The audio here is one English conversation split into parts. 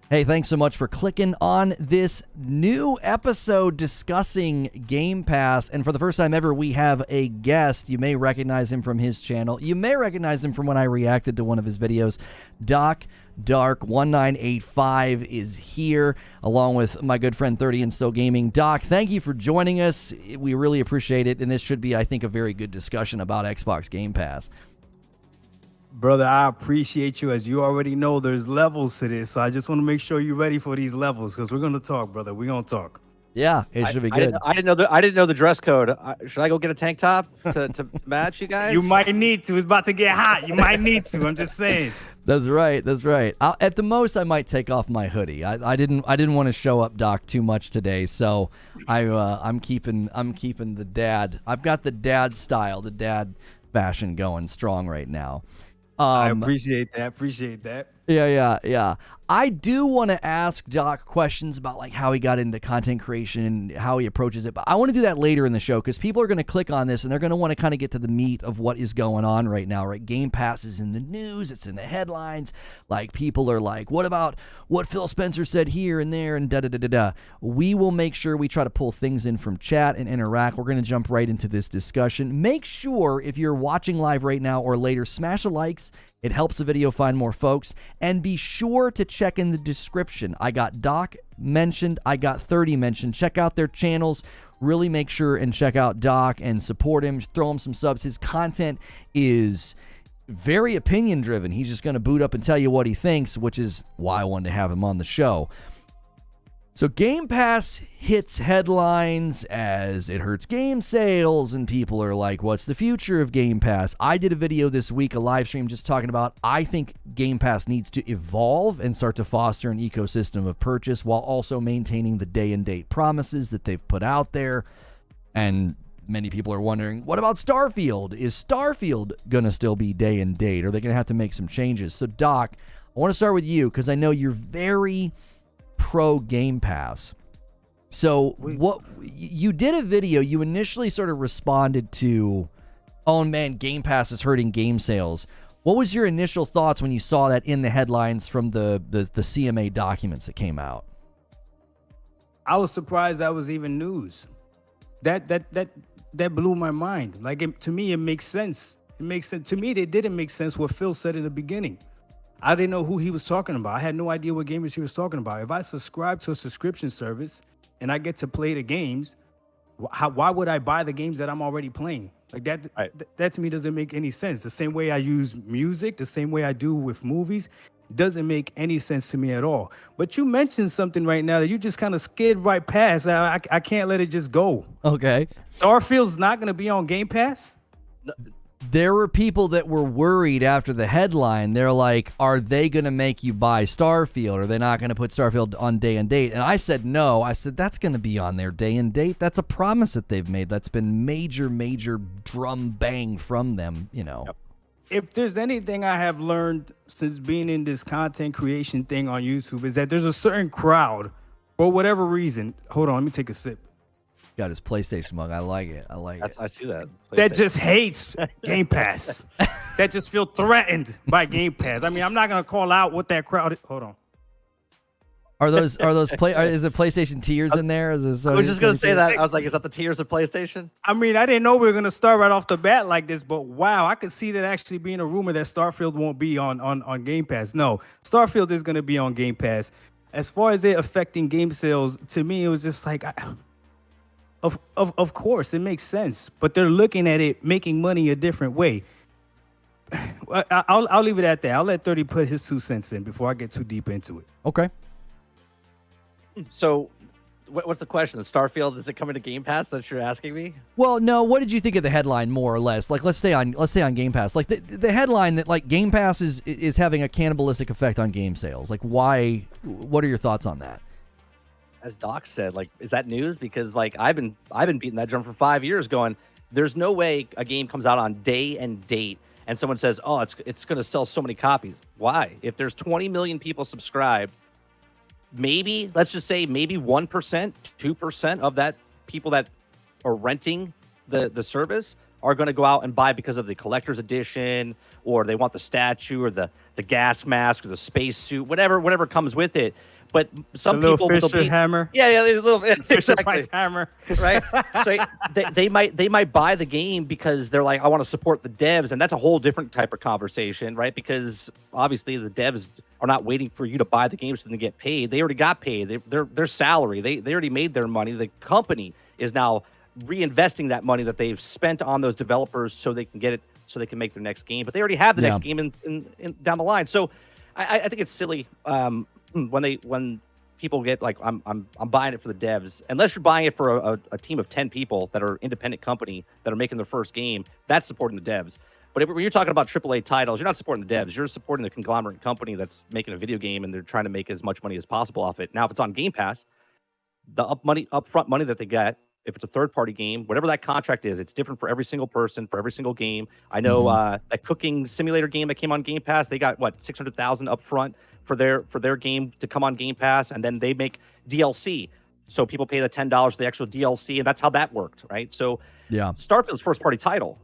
Hey, thanks so much for clicking on this new episode discussing Game Pass. And for the first time ever, we have a guest. You may recognize him from his channel. You may recognize him from when I reacted to one of his videos. Doc Dark 1985 is here, along with my good friend 30 and Still Gaming. Doc, thank you for joining us. We really appreciate it. And this should be, I think, a very good discussion about Xbox Game Pass. Brother, I appreciate you. As you already know, there's levels to this. So I just want to make sure you're ready for these levels because we're going to talk, brother. We're going to talk. Yeah, it should be good. I didn't know the dress code. Should I go get a tank top to match you guys? You might need to. It's about to get hot. You might need to. I'm just saying. That's right. That's right. At the most, I might take off my hoodie. I didn't want to show up, Doc, too much today, so I'm keeping the dad. I've got the dad style, the dad fashion going strong right now. I appreciate that. Yeah. I do want to ask Doc questions about like how he got into content creation and how he approaches it, but I want to do that later in the show because people are going to click on this and they're going to want to kind of get to the meat of what is going on right now, right? Game Pass is in the news, it's in the headlines. Like people are like, what about what Phil Spencer said here and there and da-da-da-da-da. We will make sure we try to pull things in from chat and interact. We're going to jump right into this discussion. Make sure if you're watching live right now or later, smash the likes. It helps the video find more folks. And be sure to check in the description. I got Doc mentioned. I got 30 mentioned. Check out their channels. Really make sure and check out Doc and support him. Throw him some subs. His content is very opinion driven. He's just going to boot up and tell you what he thinks, which is why I wanted to have him on the show. So Game Pass hits headlines as it hurts game sales, and people are like, what's the future of Game Pass? I did a video this week, a live stream, just talking about I think Game Pass needs to evolve and start to foster an ecosystem of purchase while also maintaining the day and date promises that they've put out there. And many people are wondering, what about Starfield? Is Starfield going to still be day and date? Or are they going to have to make some changes? So Doc, I want to start with you because I know you're very pro Game Pass. So what you did a video, you initially sort of responded to, oh man, Game Pass is hurting game sales. What was your initial thoughts when you saw that in the headlines from the CMA documents that came out? I was surprised that was even news. That blew my mind. Like to me, it makes sense. It makes sense. To me, it didn't make sense what Phil said in the beginning. I didn't know who he was talking about. I had no idea what gamers he was talking about. If I subscribe to a subscription service and I get to play the games, why would I buy the games that I'm already playing? Like that, right. That to me doesn't make any sense. The same way I use music, the same way I do with movies, doesn't make any sense to me at all. But you mentioned something right now that you just kind of skid right past. I can't let it just go. Okay. Starfield's not going to be on Game Pass? No. There were people that were worried after the headline. They're like, are they going to make you buy Starfield? Are they not going to put Starfield on day and date? And I said, no. I said, that's going to be on their day and date. That's a promise that they've made. That's been major drum bang from them, you know. Yep. If there's anything I have learned since being in this content creation thing on YouTube is that there's a certain crowd, for whatever reason. Hold on, let me take a sip. Got his PlayStation mug. I like it. I see that. That just hates Game Pass. That just feel threatened by Game Pass. I mean, I'm not gonna call out what that crowd is. Hold on. Is it PlayStation tiers in there? I was just gonna say that. I was like, is that the tiers of PlayStation? I mean, I didn't know we were gonna start right off the bat like this, but wow, I could see that actually being a rumor that Starfield won't be on Game Pass. No, Starfield is gonna be on Game Pass. As far as it affecting game sales, to me, it was just like, of course, it makes sense, but they're looking at it making money a different way. I'll leave it at that. I'll let 30 put his 2 cents in before I get too deep into it. Okay. So, what's the question? The Starfield, is it coming to Game Pass that you're asking me? Well, no. What did you think of the headline, more or less? Like, let's stay on Game Pass. Like the headline that like Game Pass is having a cannibalistic effect on game sales. Like, why? What are your thoughts on that? As Doc said, like, is that news? Because like I've been beating that drum for 5 years, going, there's no way a game comes out on day and date and someone says, oh, it's going to sell so many copies. Why? If there's 20 million people subscribed, maybe, let's just say maybe 1%, 2% of that people that are renting the service are going to go out and buy because of the collector's edition or they want the statue or the gas mask or the space suit, whatever comes with it. But some the people little Fisher hammer. Yeah, a little Fisher exactly. Price hammer. Right. So they might buy the game because they're like, I want to support the devs, and that's a whole different type of conversation, right? Because obviously the devs are not waiting for you to buy the game so they can get paid. They already got paid. Their salary. They already made their money. The company is now reinvesting that money that they've spent on those developers so they can get it, so they can make their next game. But they already have the next game in down the line. So I think it's silly when people get like, I'm buying it for the devs. Unless you're buying it for a team of 10 people that are independent company that are making their first game, that's supporting the devs. But when you're talking about AAA titles, you're not supporting the devs. You're supporting the conglomerate company that's making a video game, and they're trying to make as much money as possible off it. Now, if it's on Game Pass, the upfront money that they get, if it's a third-party game, whatever that contract is, it's different for every single person, for every single game. I know that cooking simulator game that came on Game Pass, they got what, $600,000 upfront for their game to come on Game Pass, and then they make DLC. So people pay the $10 for the actual DLC, and that's how that worked, right? So Starfield's first-party title,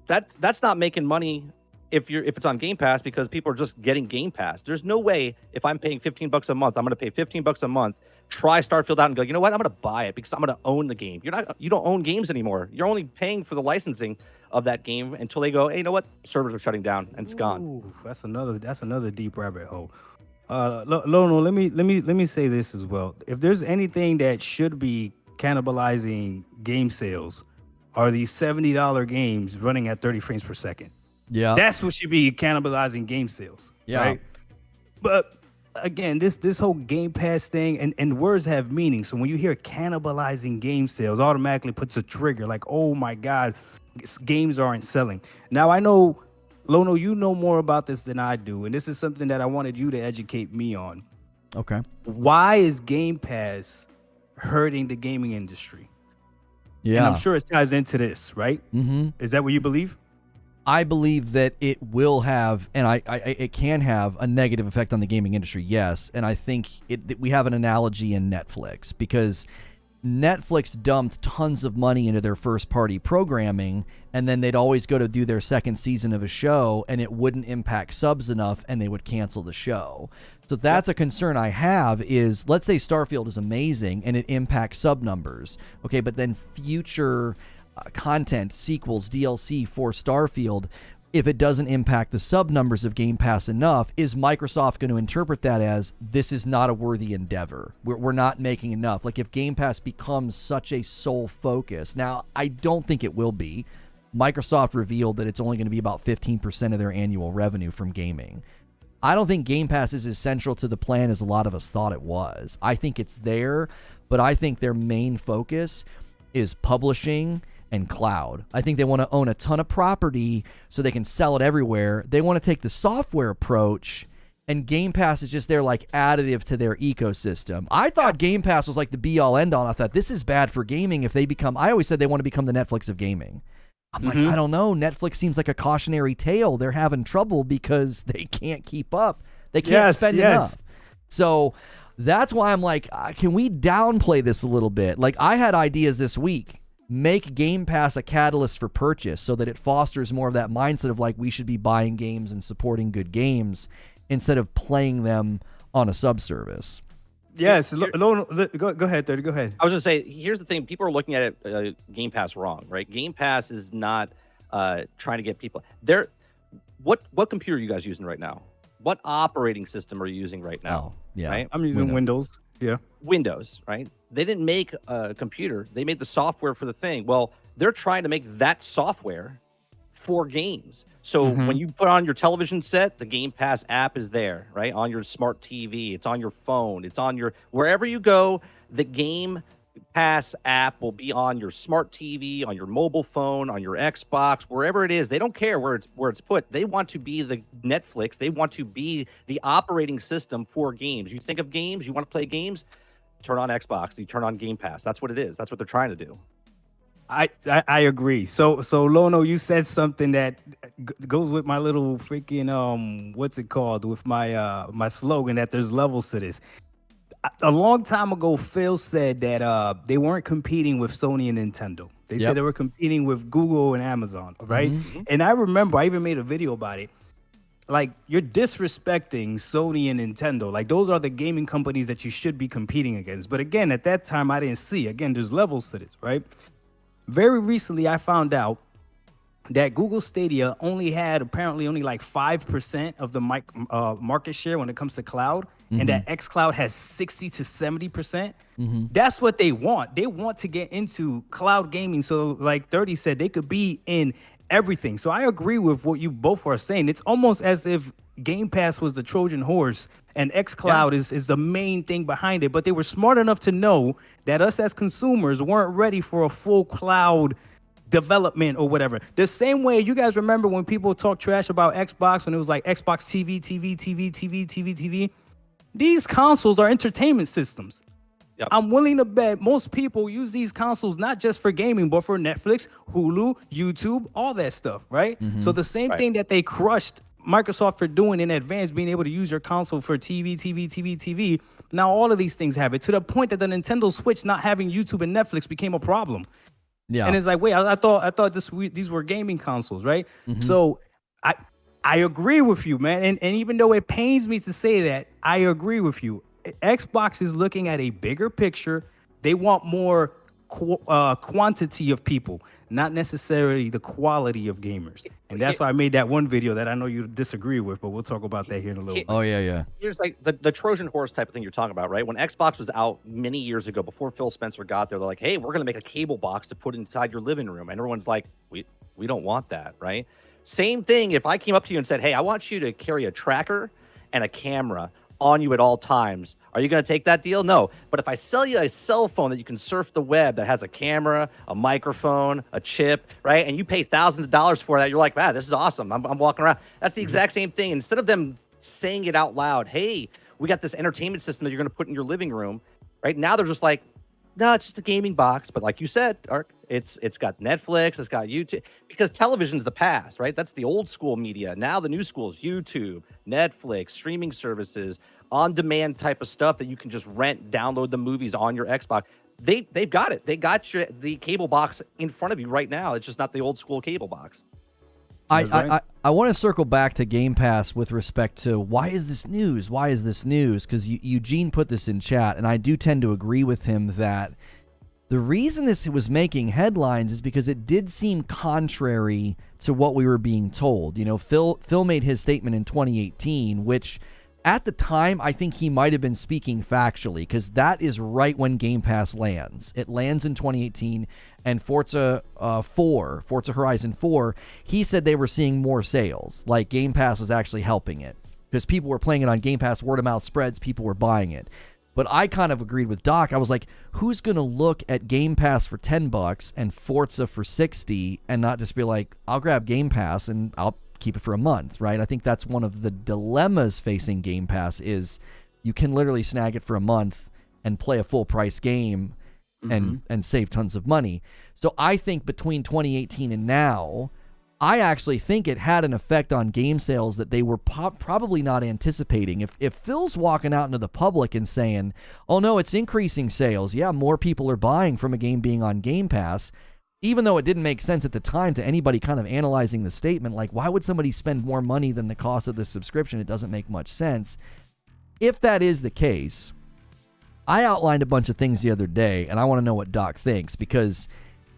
that's not making money if it's on Game Pass because people are just getting Game Pass. There's no way if I'm paying $15 a month, I'm going to pay $15 a month, try Starfield out and go, you know what? I'm going to buy it because I'm going to own the game. You don't own games anymore. You're only paying for the licensing of that game until they go, hey, you know what? Servers are shutting down and it's gone. Ooh, that's another deep rabbit hole. Lono, let me say this as well. If there's anything that should be cannibalizing game sales, are these $70 games running at 30 frames per second. Yeah, that's what should be cannibalizing game sales. Yeah, right? But again, this whole Game Pass thing and words have meaning. So when you hear cannibalizing game sales, automatically puts a trigger like, oh my God, games aren't selling. Now I know, Lono, you know more about this than I do, and this is something that I wanted you to educate me on. Okay. Why is Game Pass hurting the gaming industry? Yeah. And I'm sure it ties into this, right? Mm-hmm. Is that what you believe? I believe that it will have, and it can have a negative effect on the gaming industry, yes. And I think we have an analogy in Netflix because Netflix dumped tons of money into their first-party programming, and then they'd always go to do their second season of a show, and it wouldn't impact subs enough, and they would cancel the show. So that's a concern I have is, let's say Starfield is amazing, and it impacts sub numbers, okay, but then future content, sequels, DLC for Starfield, if it doesn't impact the sub numbers of Game Pass enough, is Microsoft going to interpret that as this is not a worthy endeavor? We're not making enough. Like if Game Pass becomes such a sole focus, now I don't think it will be. Microsoft revealed that it's only going to be about 15% of their annual revenue from gaming. I don't think Game Pass is as central to the plan as a lot of us thought it was. I think it's there, but I think their main focus is publishing and cloud. I think they want to own a ton of property so they can sell it everywhere. They want to take the software approach, and Game Pass is just their like additive to their ecosystem. I thought Game Pass was like the be-all end-all. I thought this is bad for gaming if they become, I always said they want to become the Netflix of gaming. I'm like, I don't know. Netflix seems like a cautionary tale. They're having trouble because they can't keep up. They can't spend enough. So that's why I'm like, can we downplay this a little bit? Like I had ideas this week. Make Game Pass a catalyst for purchase so that it fosters more of that mindset of like we should be buying games and supporting good games instead of playing them on a subservice. Yes, go ahead, 30. Go ahead. I was going to say, here's the thing. People are looking at it, Game Pass wrong, right? Game Pass is not trying to get people there. What computer are you guys using right now? What operating system are you using right now? Oh, yeah. Right? I'm using Windows. Yeah. Windows, right? They didn't make a computer. They made the software for the thing. Well, they're trying to make that software for games. So when you put on your television set, the Game Pass app is there, right? On your smart TV, it's on your phone, it's on your, wherever you go, the Game Pass app will be on your smart TV, on your mobile phone, on your Xbox, wherever it is. They don't care where it's put. They want to be the Netflix. They want to be the operating system for games. You think of games, you want to play games, turn on Xbox, you turn on Game Pass. That's what it is. That's what they're trying to do. I agree. So Lono, you said something that goes with my little freaking what's it called, with my my slogan that there's levels to this. A long time ago, Phil said that they weren't competing with Sony and Nintendo. They said they were competing with Google and Amazon, right? And I remember I even made a video about it. like you're disrespecting Sony and Nintendo. Like those are the gaming companies that you should be competing against. But again, at that time, I didn't see. Again, there's levels to this, right? Very recently, I found out that Google Stadia apparently only like 5% of the market share when it comes to cloud, and that xCloud has 60 to 70%. That's what they want. They want to get into cloud gaming. So like 30 said, they could be in everything. So I agree with what you both are saying. It's almost as if Game Pass was the Trojan horse and xCloud is the main thing behind it. But they were smart enough to know that us as consumers weren't ready for a full cloud development or whatever. The same way, you guys remember when people talk trash about Xbox, when it was like Xbox TV. These consoles are entertainment systems. Yep. I'm willing to bet most people use these consoles not just for gaming, but for Netflix, Hulu, YouTube, all that stuff, right? So the same thing that they crushed Microsoft for doing in advance, being able to use your console for TV. Now all of these things have it, to the point that the Nintendo Switch not having YouTube and Netflix became a problem. Yeah. And it's like, wait, I thought these were gaming consoles, right? So I agree with you, man. And even though it pains me to say that, I agree with you. Xbox is looking at a bigger picture. They want more quantity of people, not necessarily the quality of gamers. And that's why I made that one video that I know you disagree with, but we'll talk about that here in a little bit. Oh, yeah. Here's like the Trojan horse type of thing you're talking about, right? When Xbox was out many years ago, before Phil Spencer got there, they're like, hey, we're going to make a cable box to put inside your living room. And everyone's like, we don't want that, right? Same thing if I came up to you and said, hey, I want you to carry a tracker and a camera on you at all times. Are you going to take that deal? No. But if I sell you a cell phone that you can surf the web, that has a camera, a microphone, a chip, right? And you pay thousands of dollars for that, you're like, man, this is awesome. I'm walking around. That's the exact same thing. Instead of them saying it out loud, hey, we got this entertainment system that you're going to put in your living room, right? Now they're just like, no, it's just a gaming box. But like you said, Ark, it's got Netflix, it's got YouTube, because television's the past, right? That's the old school media. Now the new school is YouTube, Netflix, streaming services, on-demand type of stuff that you can just rent, download the movies on your Xbox. They've got it. They got the cable box in front of you right now. It's just not the old school cable box. I want to circle back to Game Pass with respect to why is this news? Why is this news? Because Eugene put this in chat, and I do tend to agree with him that the reason this was making headlines is because it did seem contrary to what we were being told. You know, Phil made his statement in 2018, which at the time I think he might have been speaking factually, because that is right when Game Pass lands. It lands in 2018. And Forza Horizon 4, he said they were seeing more sales. Like Game Pass was actually helping it. Because people were playing it on Game Pass, word of mouth spreads, people were buying it. But I kind of agreed with Doc. I was like, who's going to look at Game Pass for $10 and Forza for $60 and not just be like, I'll grab Game Pass and I'll keep it for a month, right? I think that's one of the dilemmas facing Game Pass is you can literally snag it for a month and play a full price game and save tons of money. So I think between 2018 and now, I actually think it had an effect on game sales that they were probably not anticipating. If Phil's walking out into the public and saying, oh no, it's increasing sales, yeah, more people are buying from a game being on Game Pass, even though it didn't make sense at the time to anybody kind of analyzing the statement, like why would somebody spend more money than the cost of the subscription? It doesn't make much sense. If that is the case, I outlined a bunch of things the other day, and I want to know what Doc thinks, because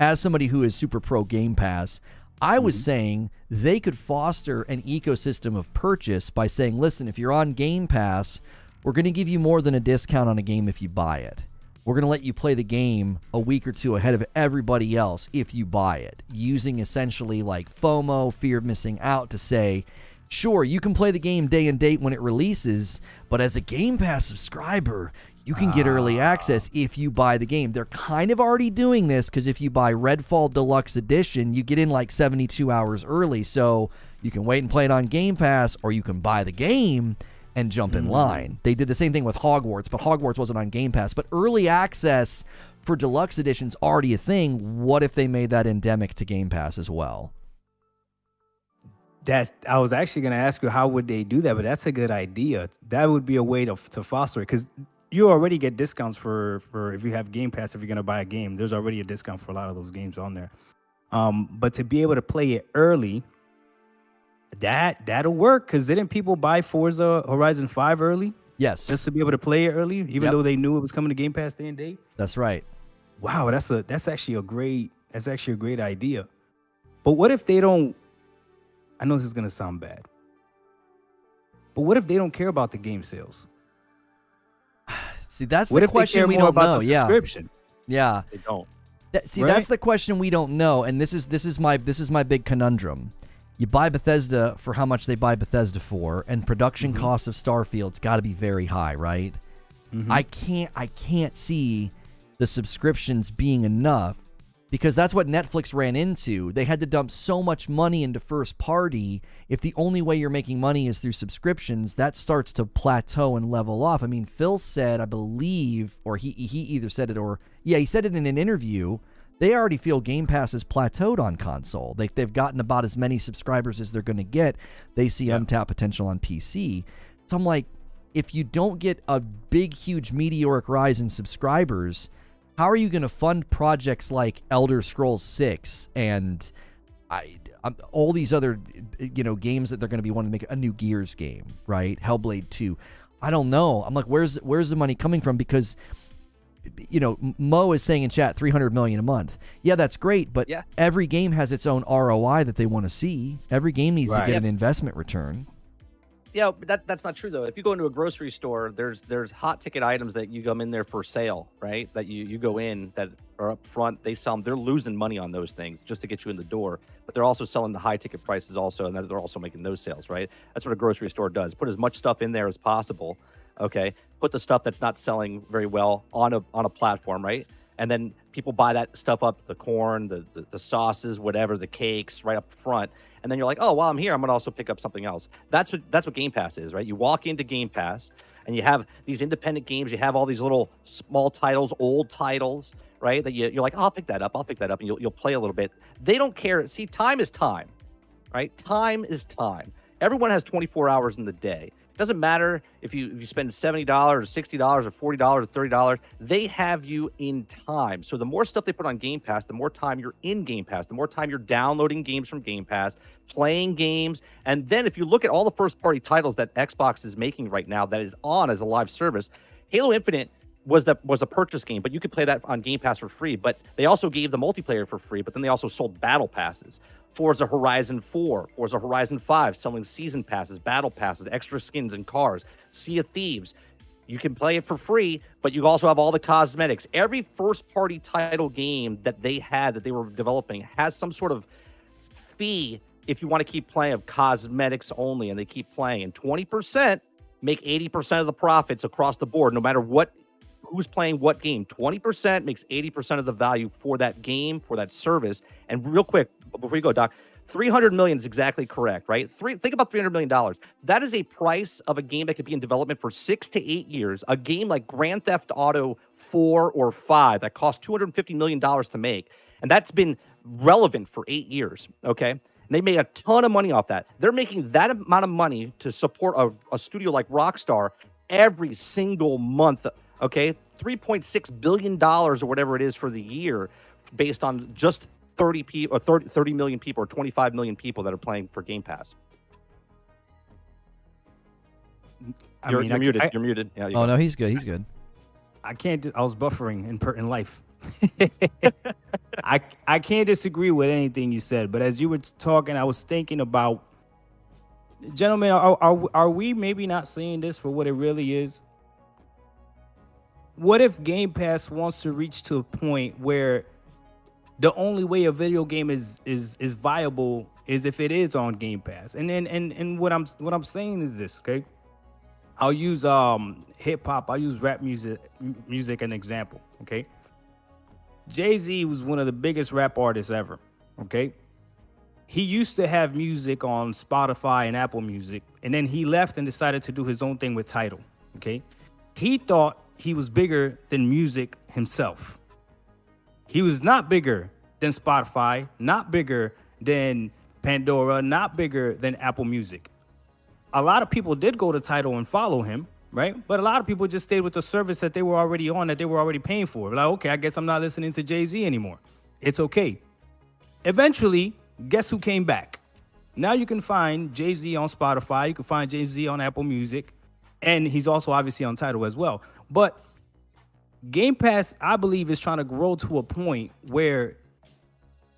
as somebody who is super pro Game Pass, I was saying they could foster an ecosystem of purchase by saying, listen, if you're on Game Pass, we're going to give you more than a discount on a game if you buy it. We're going to let you play the game a week or two ahead of everybody else if you buy it, using essentially like FOMO, fear of missing out, to say, sure, you can play the game day and date when it releases, but as a Game Pass subscriber, you can get early access if you buy the game. They're kind of already doing this because if you buy Redfall Deluxe Edition, you get in like 72 hours early. So you can wait and play it on Game Pass, or you can buy the game and jump in line. They did the same thing with Hogwarts, but Hogwarts wasn't on Game Pass. But early access for Deluxe Edition's already a thing. What if they made that endemic to Game Pass as well? I was actually going to ask you how would they do that, but that's a good idea. That would be a way to foster it, because you already get discounts for if you have Game Pass. If you're going to buy a game, there's already a discount for a lot of those games on there. But to be able to play it early, That'll work, because didn't people buy Forza Horizon 5 early Yes, just to be able to play it early, even though they knew it was coming to Game Pass day and date? that's right. Wow, that's actually a great idea. But what if they don't? I know this is gonna sound bad, but what if they don't care about the game sales? See, that's What the if they question care we more don't about know. the Yeah, subscription? yeah. They don't. That's Right? the question we don't know, and this is my big conundrum. You buy Bethesda for how much they buy Bethesda for, and production costs of Starfield's got to be very high, right? I can't see the subscriptions being enough, because that's what Netflix ran into. They had to dump so much money into first party. If the only way you're making money is through subscriptions, that starts to plateau and level off. I mean, Phil said, I believe, or he either said it or, yeah, he said it in an interview, they already feel Game Pass has plateaued on console. They've gotten about as many subscribers as they're going to get. They see untapped potential on PC. So I'm like, if you don't get a big, huge meteoric rise in subscribers, how are you going to fund projects like Elder Scrolls 6 and all these other games that they're going to be wanting to make? A new Gears game, right? Hellblade 2. I don't know. I'm like, where's the money coming from? Because Mo is saying in chat $300 million a month. Yeah, that's great, but every game has its own ROI that they want to see. Every game needs to get an investment return. Yeah, but that's not true though. If you go into a grocery store, there's hot ticket items that you come in there for sale, right? That you go in that are up front. They sell them. They're losing money on those things just to get you in the door. But they're also selling the high ticket prices also, and they're also making those sales, right? That's what a grocery store does. Put as much stuff in there as possible. Okay, put the stuff that's not selling very well on a platform, right? And then people buy that stuff up, the corn, the sauces, whatever, the cakes, right up front. And then you're like, oh, while I'm here, I'm gonna also pick up something else. That's what Game Pass is, right? You walk into Game Pass and you have these independent games. You have all these little small titles, old titles, right? That you're like, oh, I'll pick that up, and you'll play a little bit. They don't care. See, time is time, right? Time is time. Everyone has 24 hours in the day. It doesn't matter if you spend $70 or $60 or $40 or $30. They have you in time. So the more stuff they put on Game Pass, the more time you're in Game Pass, the more time you're downloading games from Game Pass, playing games. And then if you look at all the first-party titles that Xbox is making right now that is on as a live service, Halo Infinite was a purchase game, but you could play that on Game Pass for free. But they also gave the multiplayer for free, but then they also sold battle passes. Forza Horizon 4, Forza Horizon 5, selling season passes, battle passes, extra skins and cars. Sea of Thieves, you can play it for free, but you also have all the cosmetics. Every first-party title game that they were developing has some sort of fee if you want to keep playing, of cosmetics only, and they keep playing. And 20% make 80% of the profits across the board, no matter who's playing what game. 20% makes 80% of the value for that game, for that service. And real quick, before you go, Doc, 300 million is exactly correct, right? Think about $300 million. That is a price of a game that could be in development for 6 to 8 years. A game like Grand Theft Auto 4 or 5 that cost $250 million to make. And that's been relevant for 8 years, okay? And they made a ton of money off that. They're making that amount of money to support a studio like Rockstar every single month, okay? $3.6 billion or whatever it is for the year, based on just 30 people or 30 million people or 25 million people that are playing for Game Pass. You're muted. You're muted. Yeah, oh, no, he's good. He's good. I can't. I was buffering in life. I can't disagree with anything you said, but as you were talking, I was thinking about, gentlemen, are we maybe not seeing this for what it really is? What if Game Pass wants to reach to a point where the only way a video game is viable is if it is on Game Pass? And what I'm saying is this, okay? I'll use hip hop, I'll use rap music an example, okay? Jay-Z was one of the biggest rap artists ever, okay? He used to have music on Spotify and Apple Music, and then he left and decided to do his own thing with Tidal, okay? He thought he was bigger than music himself. He was not bigger than Spotify, not bigger than Pandora, not bigger than Apple Music. A lot of people did go to Tidal and follow him, right? But a lot of people just stayed with the service that they were already on, that they were already paying for. Like, okay, I guess I'm not listening to Jay-Z anymore. It's okay. Eventually, guess who came back? Now you can find Jay-Z on Spotify. You can find Jay-Z on Apple Music. And he's also obviously on Tidal as well. But Game Pass, I believe, is trying to grow to a point where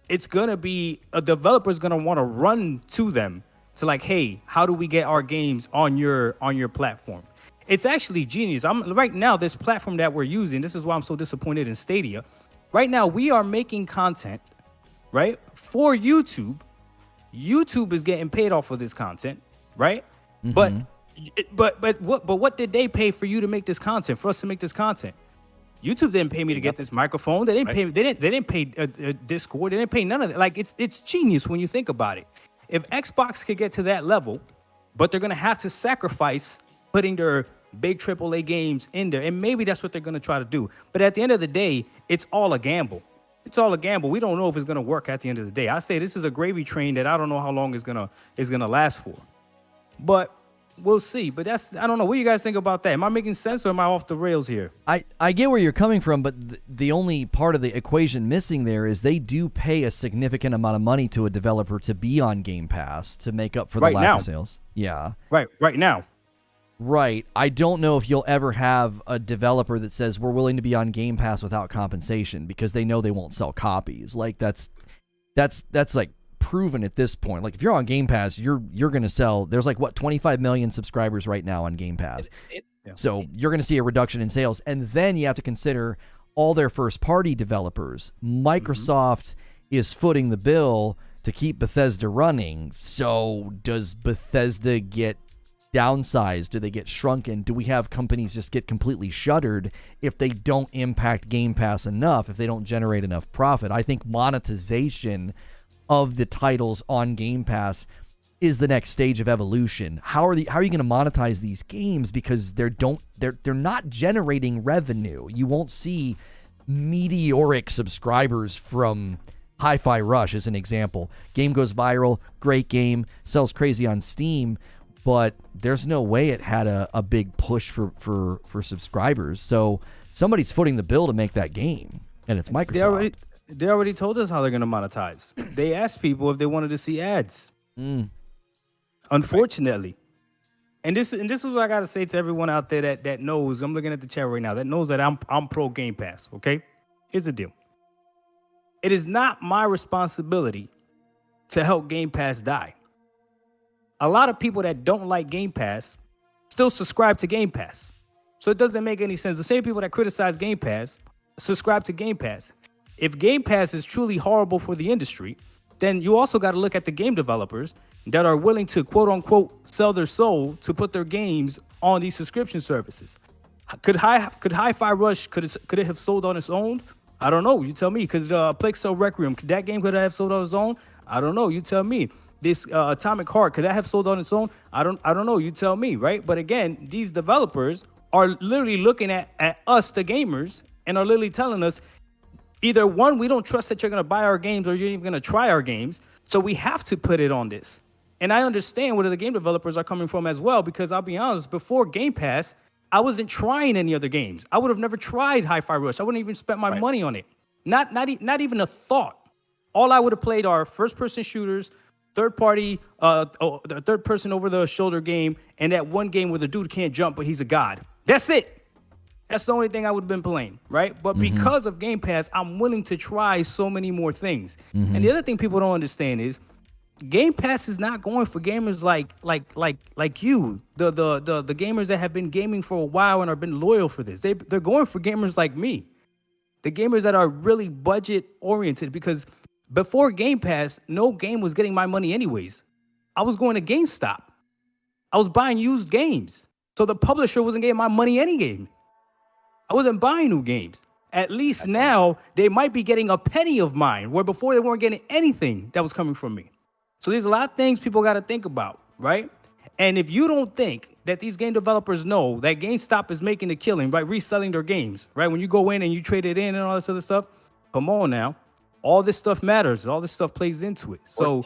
it's going to be, a developer's going to want to run to them to like, hey, how do we get our games on your platform? It's actually genius. Right now, this platform that we're using, this is why I'm so disappointed in Stadia. Right now, we are making content, right, for YouTube. YouTube is getting paid off for this content, right? Mm-hmm. But what did they pay for you to make this content? For us to make this content, YouTube didn't pay me to get this microphone. They didn't pay. They didn't pay Discord. They didn't pay none of that. Like it's genius when you think about it. If Xbox could get to that level, but they're gonna have to sacrifice putting their big AAA games in there, and maybe that's what they're gonna try to do. But at the end of the day, it's all a gamble. It's all a gamble. We don't know if it's gonna work at the end of the day. I say this is a gravy train that I don't know how long it's gonna last for. But we'll see. But I don't know. What do you guys think about that? Am I making sense or am I off the rails here? I get where you're coming from, but the only part of the equation missing there is they do pay a significant amount of money to a developer to be on Game Pass to make up for the lack of sales. Yeah. Right now. Right. I don't know if you'll ever have a developer that says we're willing to be on Game Pass without compensation because they know they won't sell copies. Like that's like proven at this point. Like if you're on Game Pass, you're going to sell. There's like 25 million subscribers right now on Game Pass. So you're going to see a reduction in sales, and then you have to consider all their first party developers. Microsoft is footing the bill to keep Bethesda running. So does Bethesda get downsized? Do they get shrunken? Do we have companies just get completely shuttered if they don't impact Game Pass enough, if they don't generate enough profit? I think monetization of the titles on Game Pass is the next stage of evolution. How are you going to monetize these games, because they're not generating revenue? You won't see meteoric subscribers from Hi-Fi Rush as an example. Game goes viral, great game, sells crazy on Steam, but there's no way it had a big push for subscribers. So somebody's footing the bill to make that game, and it's Microsoft. They already told us how they're going to monetize. They asked people if they wanted to see ads. Unfortunately. And this is what I got to say to everyone out there that knows. I'm looking at the chat right now. That knows that I'm pro Game Pass, okay? Here's the deal. It is not my responsibility to help Game Pass die. A lot of people that don't like Game Pass still subscribe to Game Pass. So it doesn't make any sense. The same people that criticize Game Pass subscribe to Game Pass. If Game Pass is truly horrible for the industry, then you also got to look at the game developers that are willing to, quote unquote, sell their soul to put their games on these subscription services. Could Hi-Fi Rush, could it have sold on its own? I don't know. You tell me. Because Plague Cell Requiem, that game could have sold on its own? I don't know. You tell me. This Atomic Heart, could that have sold on its own? I don't know. You tell me, right? But again, these developers are literally looking at us, the gamers, and are literally telling us, either one, we don't trust that you're going to buy our games, or you're even going to try our games, so we have to put it on this. And I understand where the game developers are coming from as well, because I'll be honest, before Game Pass, I wasn't trying any other games. I would have never tried Hi-Fi Rush. I wouldn't even spent my money on it. Not even a thought. All I would have played are first-person shooters, third-party, the third-person over-the-shoulder game, and that one game where the dude can't jump, but he's a god. That's it. That's the only thing I would have been playing, right? But because of Game Pass, I'm willing to try so many more things. And the other thing people don't understand is Game Pass is not going for gamers like you, the gamers that have been gaming for a while and have been loyal for this. They're going for gamers like me, the gamers that are really budget oriented. Because before Game Pass, no game was getting my money anyways. I was going to GameStop. I was buying used games, so the publisher wasn't getting my money any game. I wasn't buying new games. At least now they might be getting a penny of mine, where before they weren't getting anything that was coming from me. So there's a lot of things people got to think about, right? And if you don't think that these game developers know that GameStop is making a killing by reselling their games, right? When you go in and you trade it in and all this other stuff, come on now. All this stuff matters. All this stuff plays into it. So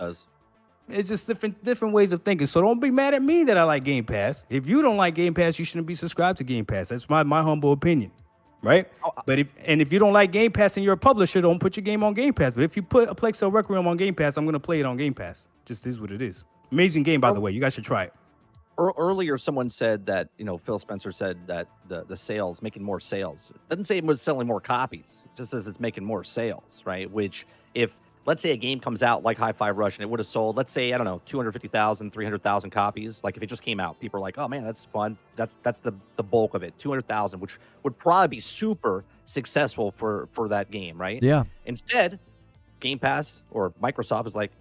it's just different ways of thinking. So don't be mad at me that I like Game Pass. If you don't like Game Pass, you shouldn't be subscribed to Game Pass. That's my humble opinion. right? Oh, But if you don't like Game Pass and you're a publisher, don't put your game on Game Pass. But if you put a Plague Tale Requiem on Game Pass, I'm gonna play it on Game Pass. Just is what it is. Amazing game, by the way. You guys should try it. Earlier, someone said that, Phil Spencer said that the sales, making more sales. It doesn't say it was selling more copies. It just says it's making more sales, right? Which, if, let's say a game comes out like Hi-Fi Rush and it would have sold, let's say, I don't know, 250,000, 300,000 copies. Like if it just came out, people are like, oh man, that's fun. That's the bulk of it, 200,000, which would probably be super successful for that game, right? Yeah. Instead, Game Pass or Microsoft is like,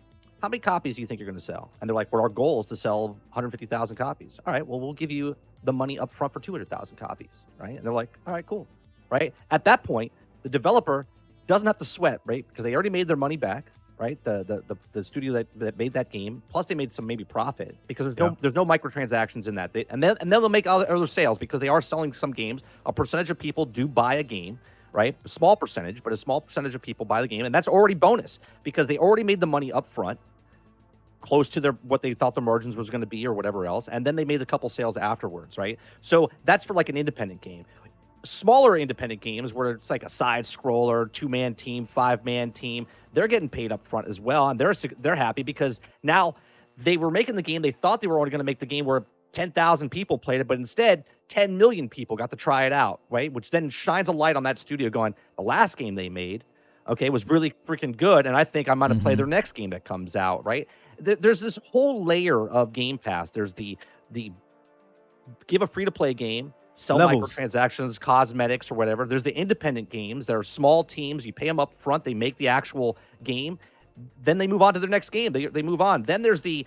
how many copies do you think you're going to sell? And they're like, well, our goal is to sell 150,000 copies. All right, well, we'll give you the money up front for 200,000 copies, right? And they're like, all right, cool, right? At that point, the developer doesn't have to sweat, right? Because they already made their money back, right? The studio that made that game, plus they made some maybe profit because there's no microtransactions in that. And then they'll make other sales because they are selling some games. A percentage of people do buy a game, right? A small percentage, but a small percentage of people buy the game, and that's already bonus because they already made the money up front, close to what they thought the margins was going to be or whatever else, and then they made a couple sales afterwards, right? So that's for like an independent game. Smaller independent games where it's like a side scroller, 2-man team, 5-man team, they're getting paid up front as well, and they're happy because now they were making the game. They thought they were only going to make the game where 10,000 people played it, but instead 10 million people got to try it out, right? Which then shines a light on that studio going, the last game they made, okay, was really freaking good, and I think I'm going to play their next game that comes out, right? There's this whole layer of Game Pass. There's the give a free-to-play game, sell microtransactions, cosmetics, or whatever. There's the independent games. There are small teams. You pay them up front. They make the actual game. Then they move on to their next game. They move on. Then there's the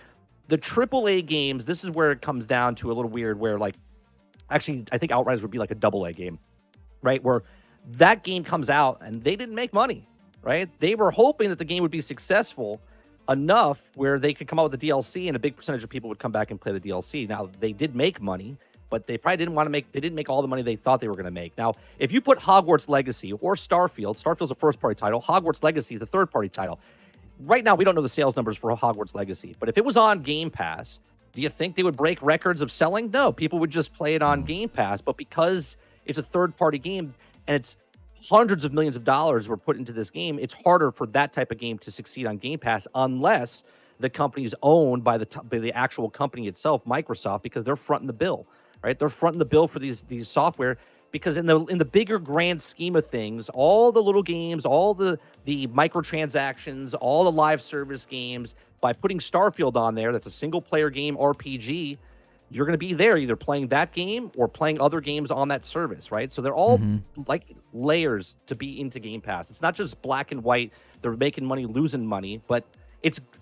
AAA games. This is where it comes down to a little weird where, like, actually, I think Outriders would be like a AA game, right? Where that game comes out and they didn't make money, right? They were hoping that the game would be successful enough where they could come out with the DLC and a big percentage of people would come back and play the DLC. Now, they did make money, but they probably didn't make all the money they thought they were going to make. Now, if you put Hogwarts Legacy or Starfield's a first-party title, Hogwarts Legacy is a third-party title. Right now, we don't know the sales numbers for Hogwarts Legacy, but if it was on Game Pass, do you think they would break records of selling? No, people would just play it on Game Pass, but because it's a third-party game and it's hundreds of millions of dollars were put into this game, it's harder for that type of game to succeed on Game Pass unless the company is owned by the actual company itself, Microsoft, because they're fronting the bill, right? They're fronting the bill for these software because in the bigger grand scheme of things, all the little games, all the microtransactions, all the live service games, by putting Starfield on there, that's a single player game RPG, you're going to be there either playing that game or playing other games on that service, right? So they're all like layers to be into Game Pass. It's not just black and white. They're making money, losing money, but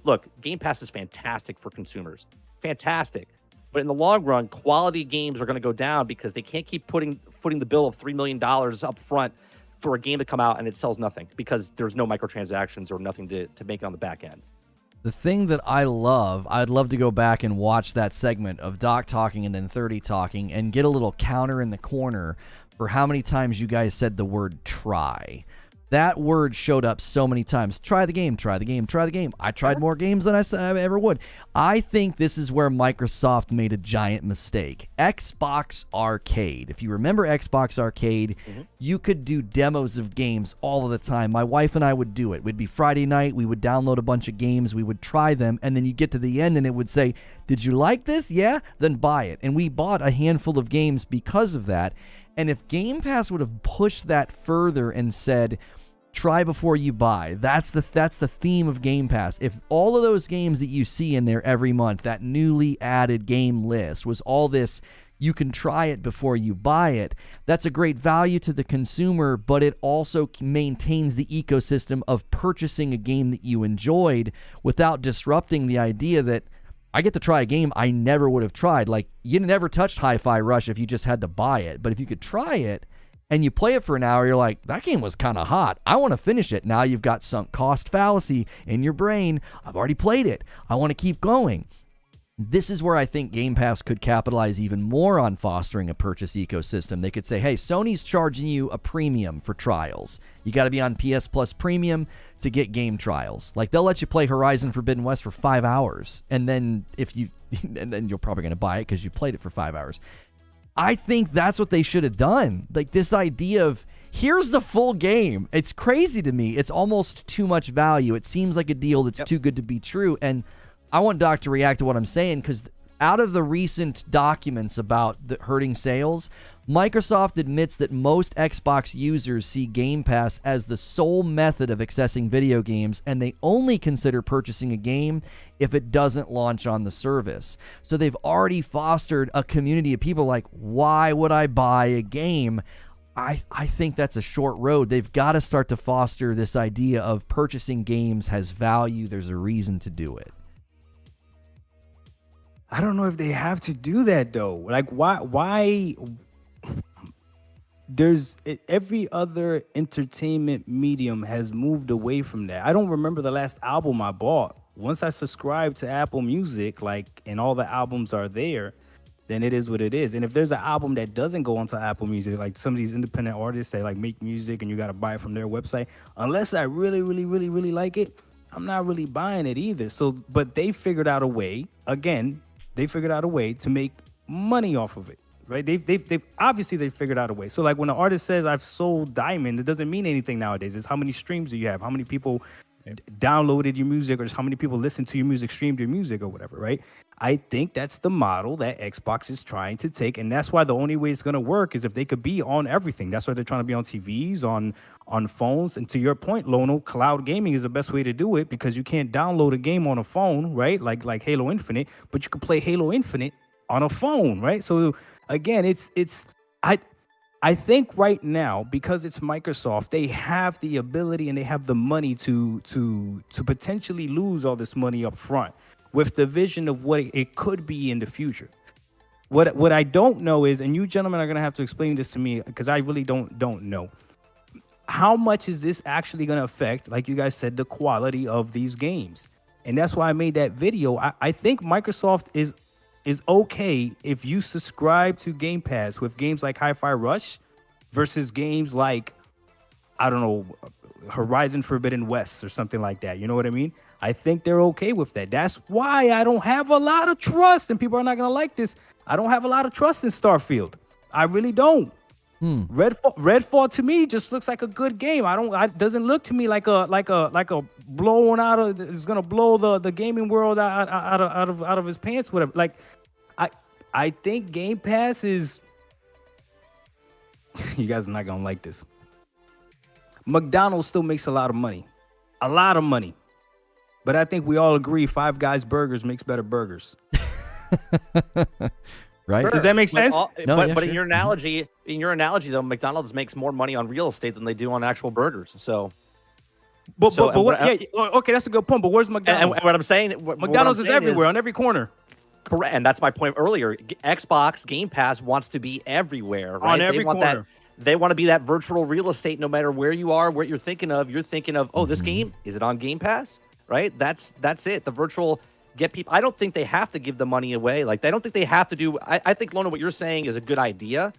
look, Game Pass is fantastic for consumers. Fantastic. But in the long run, quality games are going to go down because they can't keep footing the bill of $3 million up front for a game to come out and it sells nothing because there's no microtransactions or nothing to make it on the back end. The thing that I'd love to go back and watch that segment of Doc talking and then 30 talking and get a little counter in the corner for how many times you guys said the word try. That word showed up so many times. Try the game, try the game, try the game. I tried more games than I ever would. I think this is where Microsoft made a giant mistake. Xbox Arcade. If you remember Xbox Arcade, you could do demos of games all of the time. My wife and I would do it. It would be Friday night. We would download a bunch of games. We would try them. And then you get to the end and it would say, did you like this? Yeah? Then buy it. And we bought a handful of games because of that. And if Game Pass would have pushed that further and said, try before you buy. That's the theme of Game Pass. If all of those games that you see in there every month, that newly added game list was all this, you can try it before you buy it, that's a great value to the consumer, but it also maintains the ecosystem of purchasing a game that you enjoyed without disrupting the idea that I get to try a game I never would have tried. Like, you never touched Hi-Fi Rush if you just had to buy it, but if you could try it, and you play it for an hour, you're like, that game was kind of hot. I want to finish it. Now you've got sunk cost fallacy in your brain. I've already played it. I want to keep going. This is where I think Game Pass could capitalize even more on fostering a purchase ecosystem. They could say, hey, Sony's charging you a premium for trials. You got to be on PS Plus Premium to get game trials. Like, they'll let you play Horizon Forbidden West for 5 hours. And then and then you're probably going to buy it because you played it for 5 hours. I think that's what they should have done. Like this idea of here's the full game. It's crazy to me. It's almost too much value. It seems like a deal that's too good to be true. And I want Doc to react to what I'm saying because out of the recent documents about the hurting sales, Microsoft admits that most Xbox users see Game Pass as the sole method of accessing video games, and they only consider purchasing a game if it doesn't launch on the service. So they've already fostered a community of people like, why would I buy a game? I think that's a short road. They've got to start to foster this idea of purchasing games has value. There's a reason to do it. I don't know if they have to do that though. Like why there's every other entertainment medium has moved away from that. I don't remember the last album I bought. Once I subscribe to Apple Music, like, and all the albums are there, then it is what it is. And if there's an album that doesn't go onto Apple Music, like some of these independent artists, they like make music and you got to buy it from their website, unless I really, really, really, really like it, I'm not really buying it either. So, but they figured out a way, again, they figured out a way to make money off of it, right? They've obviously they figured out a way. So like when an artist says I've sold Diamond, it doesn't mean anything nowadays. It's how many streams do you have? How many people downloaded your music, or just how many people listened to your music, streamed your music or whatever, right? I think that's the model that Xbox is trying to take. And that's why the only way it's going to work is if they could be on everything. That's why they're trying to be on TVs, on phones. And to your point, Lono, cloud gaming is the best way to do it because you can't download a game on a phone, right? Like Halo Infinite, but you can play Halo Infinite on a phone, right? So again, I think right now, because it's Microsoft, they have the ability and they have the money to potentially lose all this money up front with the vision of what it could be in the future. What I don't know is, and you gentlemen are going to have to explain this to me because I really don't know, how much is this actually going to affect, like you guys said, the quality of these games? And that's why I made that video. I think Microsoft is okay if you subscribe to Game Pass with games like Hi-Fi Rush versus games like, I don't know, Horizon Forbidden West or something like that. You know what I mean? I think they're okay with that. That's why I don't have a lot of trust, and people are not going to like this. I don't have a lot of trust in Starfield. I really don't. Redfall to me just looks like a good game. It doesn't look to me like a blowing out of, it's gonna blow the gaming world out of his pants, whatever. Like I think Game Pass is you guys are not gonna like this. McDonald's still makes a lot of money. But I think we all agree Five Guys Burgers makes better burgers. Right? Does that make sense? But sure. in your analogy, though, McDonald's makes more money on real estate than they do on actual burgers. So, okay, that's a good point. But where's McDonald's? And what I'm saying, McDonald's is everywhere, on every corner. Correct, and that's my point earlier. Xbox Game Pass wants to be everywhere, right? On every corner. They want to be that virtual real estate, no matter where you are, what you're thinking of. You're thinking of, oh, this game, is it on Game Pass? Right? That's it. The virtual. Get people. I don't think they have to give the money away. Like, I don't think they have to do. I think, Lona, what you're saying is a good idea,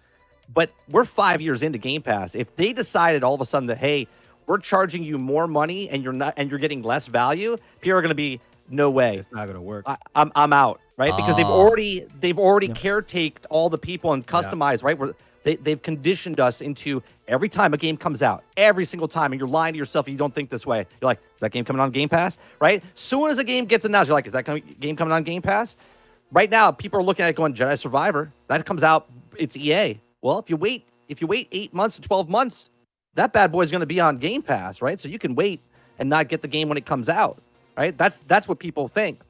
but we're 5 years into Game Pass. If they decided all of a sudden that, hey, we're charging you more money and you're getting less value, people are going to be, no way. It's not going to work. I'm out, right? Because they've already caretaked all the people and customized, right? Where they've conditioned us into every time a game comes out, every single time, and you're lying to yourself and you don't think this way. You're like, is that game coming on Game Pass? Right? Soon as a game gets announced, you're like, is that game coming on Game Pass? Right now, people are looking at it going, Jedi Survivor, that comes out, it's EA. Well, if you wait 8 months to 12 months, that bad boy is going to be on Game Pass, right? So you can wait and not get the game when it comes out, right? That's what people think.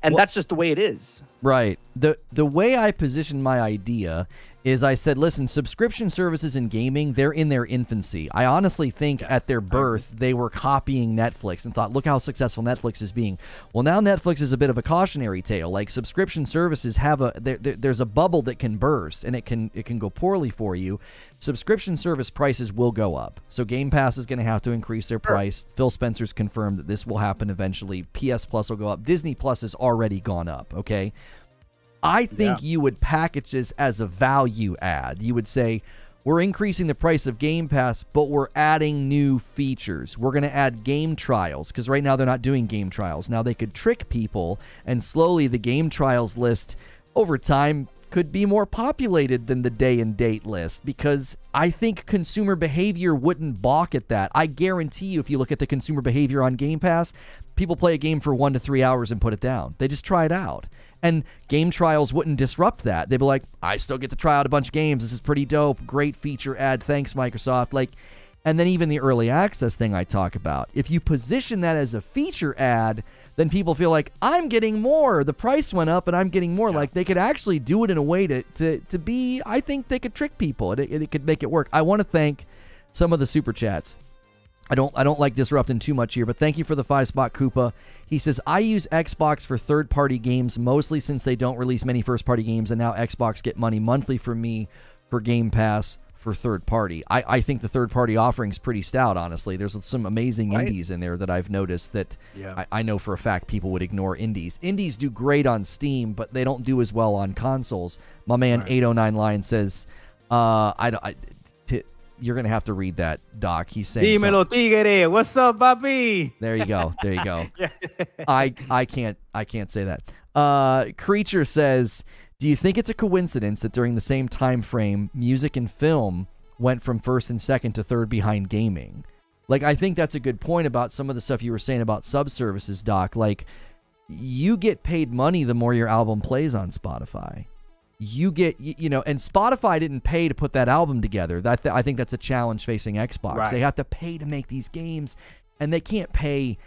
And that's just the way it is. Right. The way I positioned my idea is I said, listen, subscription services in gaming, they're in their infancy. I honestly think at their birth, they were copying Netflix and thought, look how successful Netflix is being. Well, now Netflix is a bit of a cautionary tale. Like, subscription services have there's a bubble that can burst, and it can go poorly for you. Subscription service prices will go up. So Game Pass is going to have to increase their price. Phil Spencer's confirmed that this will happen eventually. PS Plus will go up. Disney Plus has already gone up, okay? I think you would package this as a value add. You would say, we're increasing the price of Game Pass, but we're adding new features. We're going to add game trials, because right now they're not doing game trials. Now they could trick people, and slowly the game trials list over time could be more populated than the day and date list, because I think consumer behavior wouldn't balk at that. I guarantee you, if you look at the consumer behavior on Game Pass, people play a game for 1 to 3 hours and put it down. They just try it out. And game trials wouldn't disrupt that. They'd be like, I still get to try out a bunch of games. This is pretty dope. Great feature ad. Thanks, Microsoft. Like, and then even the early access thing I talk about. If you position that as a feature ad, then people feel like, I'm getting more. The price went up and I'm getting more. Yeah. Like, they could actually do it in a way to be, I think they could trick people. It could make it work. I want to thank some of the super chats. I don't like disrupting too much here, but thank you for the 5-spot Koopa. He says, I use Xbox for third-party games, mostly since they don't release many first-party games, and now Xbox get money monthly from me for Game Pass for third-party. I think the third-party offering's pretty stout, honestly. There's some amazing indies in there that I've noticed that I know for a fact people would ignore indies. Indies do great on Steam, but they don't do as well on consoles. My man 809 Lion says, you're going to have to read that, Doc. He's saying Dímelo, tigre. What's up, papi? There you go. There you go. I can't say that. Creature says, do you think it's a coincidence that during the same time frame, music and film went from first and second to third behind gaming? Like, I think that's a good point about some of the stuff you were saying about subservices, Doc. Like, you get paid money the more your album plays on Spotify. You get, and Spotify didn't pay to put that album together. I think that's a challenge facing Xbox. Right. They have to pay to make these games, and they can't pay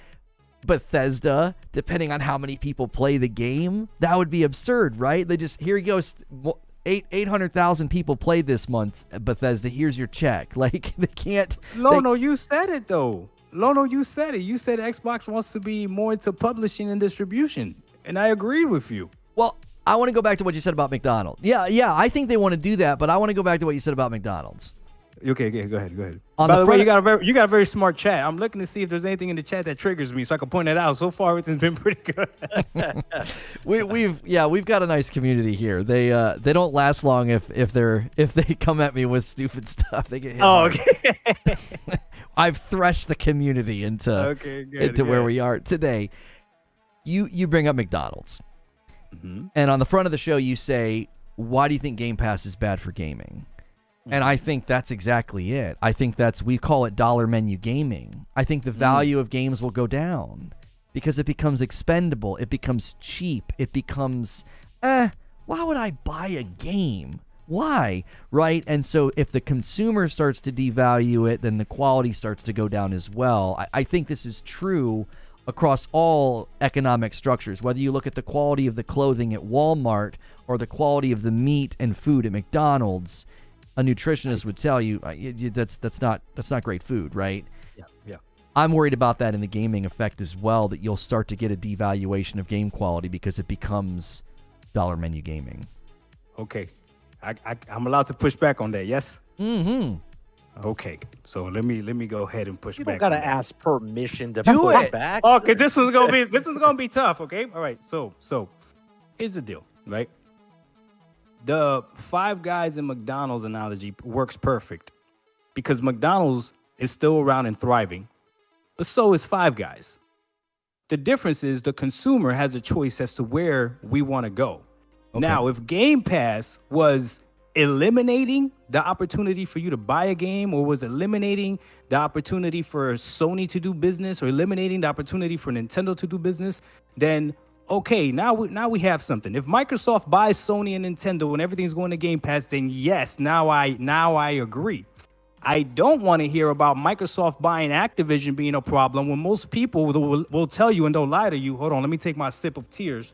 Bethesda depending on how many people play the game. That would be absurd, right? They just, here you go, 800,000 people played this month, Bethesda, here's your check. Like, they can't. Lono, you said it, though. Lono, you said it. You said Xbox wants to be more into publishing and distribution, and I agreed with you. Well, I want to go back to what you said about McDonald's. Yeah, I think they want to do that, but I want to go back to what you said about McDonald's. Okay, go ahead. By the way, you got a very smart chat. I'm looking to see if there's anything in the chat that triggers me, so I can point that out. So far, everything's been pretty good. we've got a nice community here. They don't last long if they come at me with stupid stuff. They get hit hard. Okay. I've threshed the community into where we are today. You bring up McDonald's. Mm-hmm. And on the front of the show, you say, why do you think Game Pass is bad for gaming? Mm-hmm. And I think that's exactly it. I think we call it dollar menu gaming. I think the value of games will go down because it becomes expendable. It becomes cheap. It becomes, why would I buy a game? Why? Right? And so if the consumer starts to devalue it, then the quality starts to go down as well. I think this is true across all economic structures, whether you look at the quality of the clothing at Walmart or the quality of the meat and food at McDonald's. A nutritionist would tell you that's not great food, right? Yeah. I'm worried about that in the gaming effect as well, that you'll start to get a devaluation of game quality because it becomes dollar menu gaming. Okay, I'm allowed to push back on that, yes? Mm-hmm. Okay, so let me go ahead and push back. You don't gotta ask permission to do push it. Back. Okay, this is gonna be tough. Okay, all right. So here's the deal, right? The Five Guys and McDonald's analogy works perfect because McDonald's is still around and thriving, but so is Five Guys. The difference is the consumer has a choice as to where we want to go. Okay. Now, if Game Pass was eliminating the opportunity for you to buy a game, or was eliminating the opportunity for Sony to do business, or eliminating the opportunity for Nintendo to do business, then okay, now we have something. If Microsoft buys Sony and Nintendo and everything's going to Game Pass, then yes, now I agree. I don't want to hear about Microsoft buying Activision being a problem when most people will tell you, and don't lie to you, hold on, let me take my sip of tears,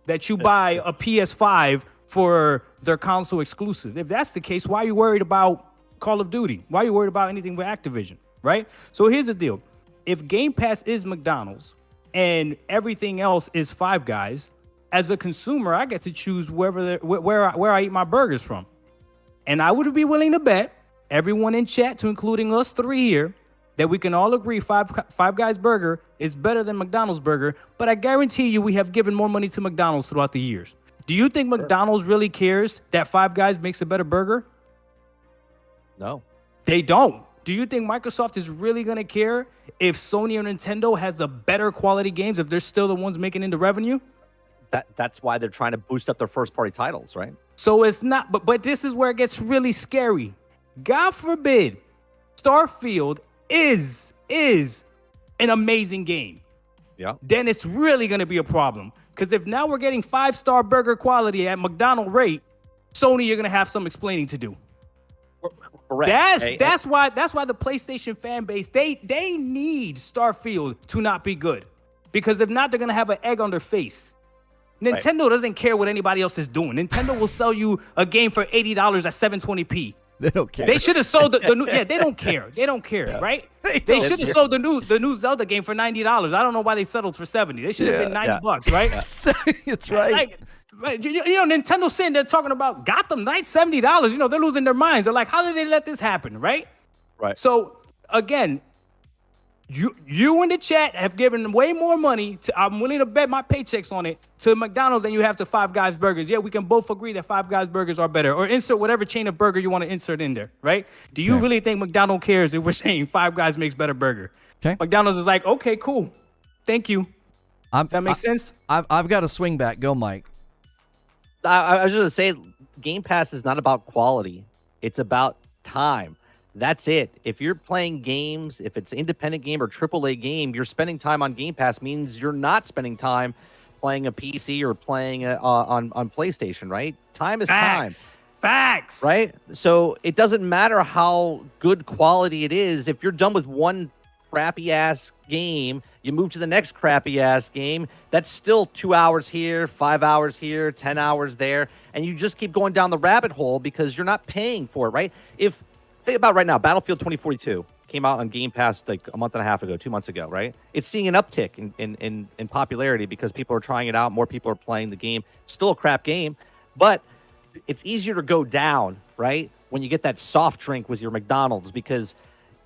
that you buy a PS5 for their console exclusive. If that's the case, why are you worried about Call of Duty? Why are you worried about anything with Activision, right? So here's the deal. If Game Pass is McDonald's and everything else is Five Guys, as a consumer, I get to choose where I eat my burgers from. And I would be willing to bet, everyone in chat, to including us three here, that we can all agree Five Guys burger is better than McDonald's burger, but I guarantee you we have given more money to McDonald's throughout the years. Do you think McDonald's really cares that Five Guys makes a better burger? No. They don't. Do you think Microsoft is really going to care if Sony or Nintendo has the better quality games, if they're still the ones making in the revenue? That's why they're trying to boost up their first party titles, right? So it's not, but this is where it gets really scary. God forbid, Starfield is an amazing game. Yeah. Then it's really going to be a problem. Because if now we're getting 5-star burger quality at McDonald rate, Sony, you're going to have some explaining to do. Correct. That's why the PlayStation fan base, they need Starfield to not be good. Because if not, they're going to have an egg on their face. Nintendo doesn't care what anybody else is doing. Nintendo will sell you a game for $80 at 720p. They don't care. They should have sold the new. Yeah, they don't care. They don't care, right? They should have sold the new Zelda game for $90. I don't know why they settled for $70. They should have been $90, right? It's right. Like, right. You know, Nintendo sitting there talking about Gotham Knights, $70. You know, they're losing their minds. They're like, how did they let this happen, right? Right. So again, you in the chat have given way more money to, I'm willing to bet my paychecks on it, to McDonald's than you have to Five Guys Burgers. Yeah, we can both agree that Five Guys Burgers are better. Or insert whatever chain of burger you want to insert in there, right? Do you really think McDonald's cares if we're saying Five Guys makes better burger? Okay. McDonald's is like, okay, cool. Thank you. Does that make sense? I've got a swing back. Go, Mike. I was just going to say, Game Pass is not about quality. It's about time. That's it. If you're playing games, if it's an independent game or AAA game, you're spending time on Game Pass means you're not spending time playing a PC or playing on PlayStation, right? Time is time. Facts. Right? So it doesn't matter how good quality it is. If you're done with one crappy-ass game, you move to the next crappy-ass game, that's still 2 hours here, 5 hours here, 10 hours there, and you just keep going down the rabbit hole because you're not paying for it, right? Think about right now, Battlefield 2042 came out on Game Pass like a month and a half ago, 2 months ago, right? It's seeing an uptick in popularity because people are trying it out. More people are playing the game. Still a crap game, but it's easier to go down, right? When you get that soft drink with your McDonald's, because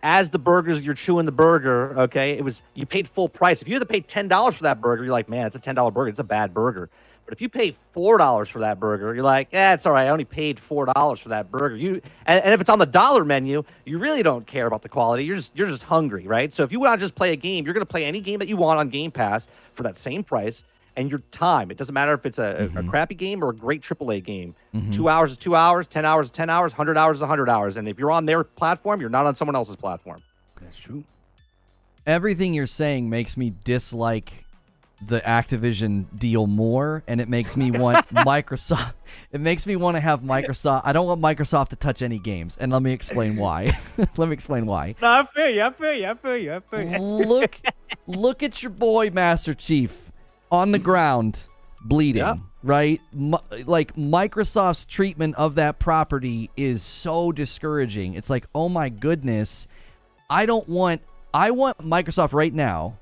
as the burgers, you're chewing the burger, okay? You paid full price. If you had to pay $10 for that burger, you're like, man, it's a $10 burger. It's a bad burger. But if you pay $4 for that burger, you're like, it's all right. I only paid $4 for that burger. And if it's on the dollar menu, you really don't care about the quality. You're just hungry, right? So if you want to just play a game, you're going to play any game that you want on Game Pass for that same price and your time. It doesn't matter if it's a crappy game or a great AAA game. 2 hours is 2 hours, 10 hours is 10 hours, 100 hours is 100 hours. And if you're on their platform, you're not on someone else's platform. That's true. Everything you're saying makes me dislike the Activision deal more, and it makes me want Microsoft. It makes me want to have Microsoft. I don't want Microsoft to touch any games, and let me explain why. Let me explain why. No, I feel you. Look at your boy Master Chief on the ground bleeding, right? Like Microsoft's treatment of that property is so discouraging. It's like, oh my goodness, I want Microsoft right now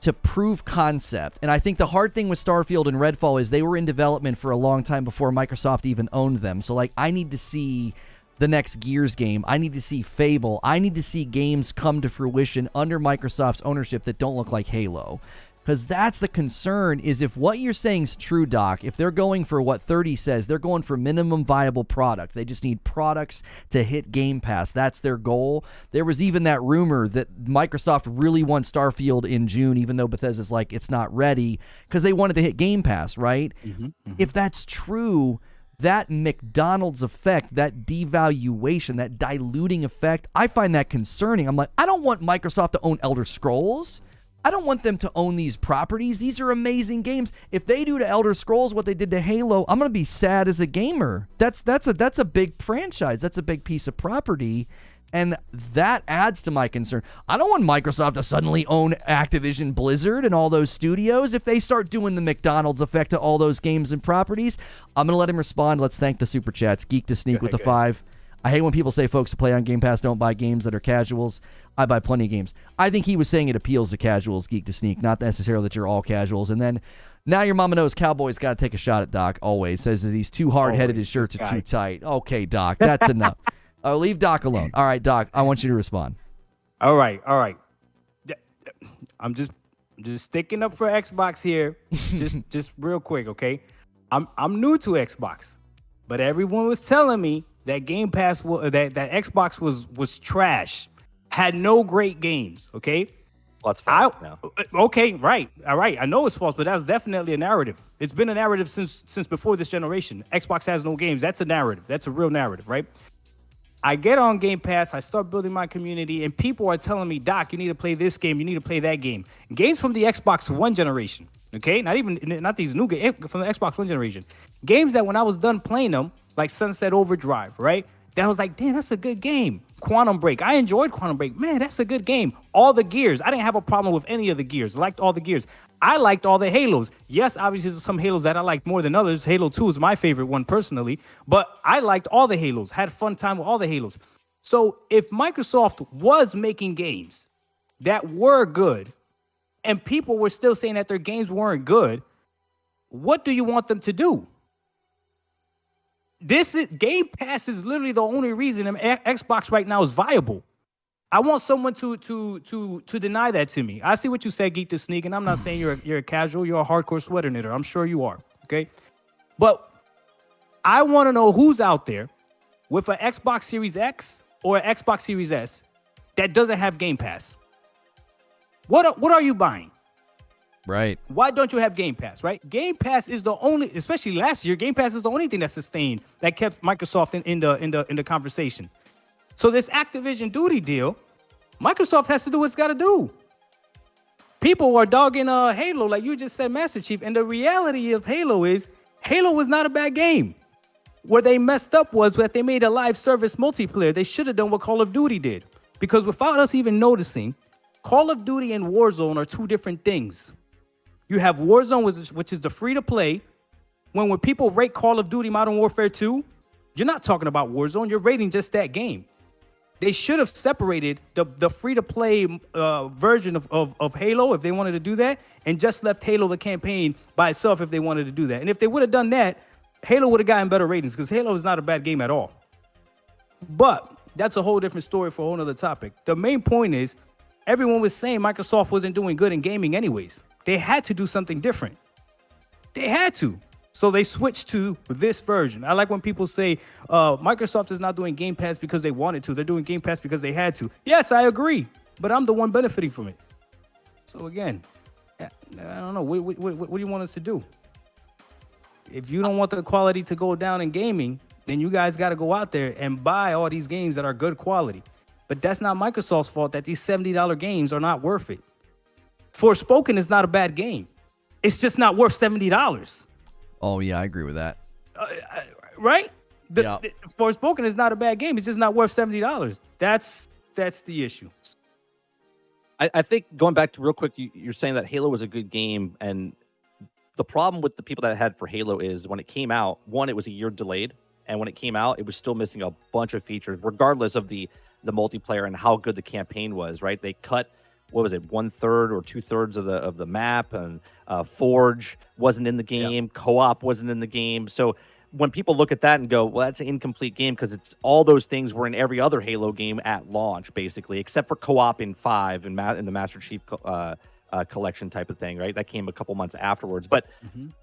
to prove concept. And I think the hard thing with Starfield and Redfall is they were in development for a long time before Microsoft even owned them. So like, I need to see the next Gears game. I need to see Fable. I need to see games come to fruition under Microsoft's ownership that don't look like Halo. Because that's the concern, is if what you're saying is true, Doc, if they're going for what 30 says, they're going for minimum viable product. They just need products to hit Game Pass. That's their goal. There was even that rumor that Microsoft really wants Starfield in June, even though Bethesda's like, it's not ready, because they wanted to hit Game Pass, right? If that's true, that McDonald's effect, that devaluation, that diluting effect, I find that concerning. I'm like, I don't want Microsoft to own Elder Scrolls. I don't want them to own these properties. These are amazing games. If they do to Elder Scrolls what they did to Halo, I'm going to be sad as a gamer. That's a big franchise. That's a big piece of property, and that adds to my concern. I don't want Microsoft to suddenly own Activision Blizzard and all those studios. If they start doing the McDonald's effect to all those games and properties, I'm going to let him respond. Let's thank the Super Chats. Geek to Sneak with the 5. I hate when people say folks who play on Game Pass don't buy games that are casuals. I buy plenty of games. I think he was saying it appeals to casuals, Geek to Sneak, not necessarily that you're all casuals. And then, now your mama knows Cowboy's got to take a shot at Doc, always. Says that he's too hard-headed, his shirts are too tight. Okay, Doc, that's enough. Leave Doc alone. All right, Doc, I want you to respond. All right. I'm just sticking up for Xbox here. just real quick, okay? I'm new to Xbox, but everyone was telling me that Game Pass that Xbox was trash, had no great games, okay? Well, that's false. Okay, right. All right. I know it's false, but that's definitely a narrative. It's been a narrative since before this generation. Xbox has no games. That's a narrative. That's a real narrative, right? I get on Game Pass. I start building my community, and people are telling me, Doc, you need to play this game. You need to play that game. Games from the Xbox One generation, okay? Not these new games, from the Xbox One generation. Games that when I was done playing them, like Sunset Overdrive, right? That was like, damn, that's a good game. Quantum Break. I enjoyed Quantum Break. Man, that's a good game. All the Gears. I didn't have a problem with any of the Gears. I liked all the Gears. I liked all the Halos. Yes, obviously there's some Halos that I liked more than others. Halo 2 is my favorite one personally. But I liked all the Halos. Had fun time with all the Halos. So if Microsoft was making games that were good and people were still saying that their games weren't good, what do you want them to do? Game Pass is literally the only reason Xbox right now is viable. I want someone to deny that to me. I see what you said, Geek to Sneak, and I'm not saying you're a casual, you're a hardcore sweater knitter. I'm sure you are, okay? But I want to know who's out there with an Xbox Series X or an Xbox Series S that doesn't have Game Pass. What are you buying? Right. Why don't you have Game Pass, right? Game Pass is the only, especially last year, Game Pass is the only thing that sustained, that kept Microsoft in the conversation. So this Activision duty deal, Microsoft has to do what it's got to do. People are dogging Halo, like you just said, Master Chief, and the reality of Halo was not a bad game. Where they messed up was that they made a live service multiplayer. They should have done what Call of Duty did. Because without us even noticing, Call of Duty and Warzone are two different things. You have Warzone, which is the free-to-play. When people rate Call of Duty Modern Warfare 2, you're not talking about Warzone. You're rating just that game. They should have separated the free-to-play version of Halo if they wanted to do that, and just left Halo the campaign by itself if they wanted to do that. And if they would have done that, Halo would have gotten better ratings because Halo is not a bad game at all. But that's a whole different story for a whole other topic. The main point is everyone was saying Microsoft wasn't doing good in gaming anyways. They had to do something different. They had to. So they switched to this version. I like when people say Microsoft is not doing Game Pass because they wanted to. They're doing Game Pass because they had to. Yes, I agree. But I'm the one benefiting from it. So again, I don't know. What do you want us to do? If you don't want the quality to go down in gaming, then you guys got to go out there and buy all these games that are good quality. But that's not Microsoft's fault that these $70 games are not worth it. Forspoken is not a bad game. It's just not worth $70. Oh, yeah, I agree with that. Right? Forspoken is not a bad game. It's just not worth $70. That's the issue. I think going back to real quick, you're saying that Halo was a good game, and the problem with the people that had for Halo is when it came out, one, it was a year delayed, and when it came out, it was still missing a bunch of features, regardless of the multiplayer and how good the campaign was, right? They cut, what was it, 1/3 or 2/3 of the map, and Forge wasn't in the game, co-op wasn't in the game. So when people look at that and go, well, that's an incomplete game because it's all those things were in every other Halo game at launch, basically, except for co-op in 5 and in the Master Chief collection type of thing, right? That came a couple months afterwards. But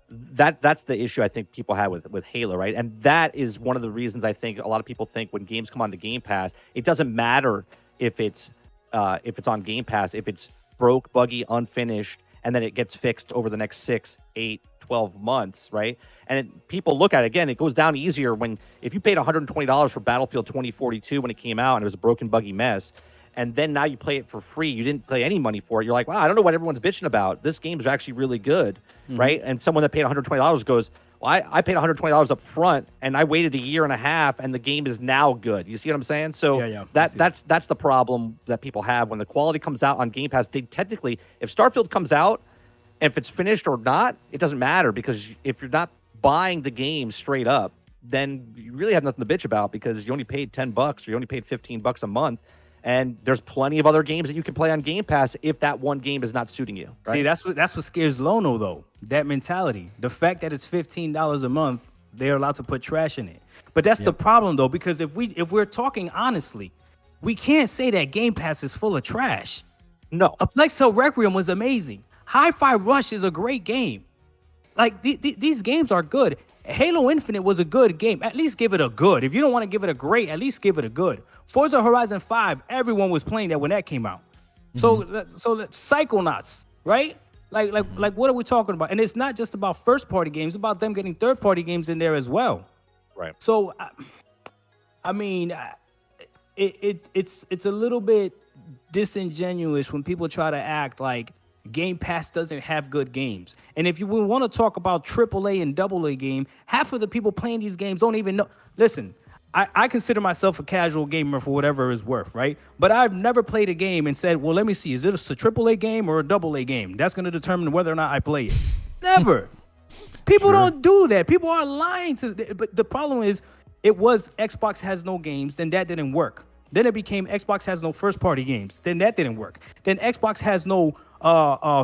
that's the issue I think people have with Halo, right? And that is one of the reasons I think a lot of people think when games come onto Game Pass, it doesn't matter if it's on Game Pass, if it's broke, buggy, unfinished, and then it gets fixed over the next 6, 8, 12 months, right? And people look at it, again, it goes down easier if you paid $120 for Battlefield 2042 when it came out and it was a broken, buggy mess, and then now you play it for free, you didn't pay any money for it, you're like, wow, I don't know what everyone's bitching about. This game's actually really good, right? And someone that paid $120 goes, well, I paid $120 up front and I waited a year and a half and the game is now good. You see what I'm saying? So that's the problem that people have when the quality comes out on Game Pass. They technically, if Starfield comes out, and if it's finished or not, it doesn't matter because if you're not buying the game straight up, then you really have nothing to bitch about because you only paid $10 or you only paid $15 a month. And there's plenty of other games that you can play on Game Pass if that one game is not suiting you. Right? See, that's what scares Lono though. That mentality, the fact that it's $15 a month, they're allowed to put trash in it. But that's the problem though, because if we're talking honestly, we can't say that Game Pass is full of trash. No, A Plague Tale Requiem was amazing. Hi-Fi Rush is a great game. Like these games are good. Halo Infinite was a good game. At least give it a good. If you don't want to give it a great, at least give it a good. Forza Horizon 5, everyone was playing that when that came out. So Psychonauts, right? Like what are we talking about? And it's not just about first party games, it's about them getting third party games in there as well. Right. So I mean, it's a little bit disingenuous when people try to act like Game Pass doesn't have good games. And if you want to talk about AAA and AA game, half of the people playing these games don't even know. Listen, I consider myself a casual gamer for whatever it's worth, right? But I've never played a game and said, well, let me see, is it a AAA game or a AA game? That's going to determine whether or not I play it. Never. People don't do that. People are lying but the problem is, it was Xbox has no games, then that didn't work. Then it became Xbox has no first-party games. Then that didn't work. Then Xbox has no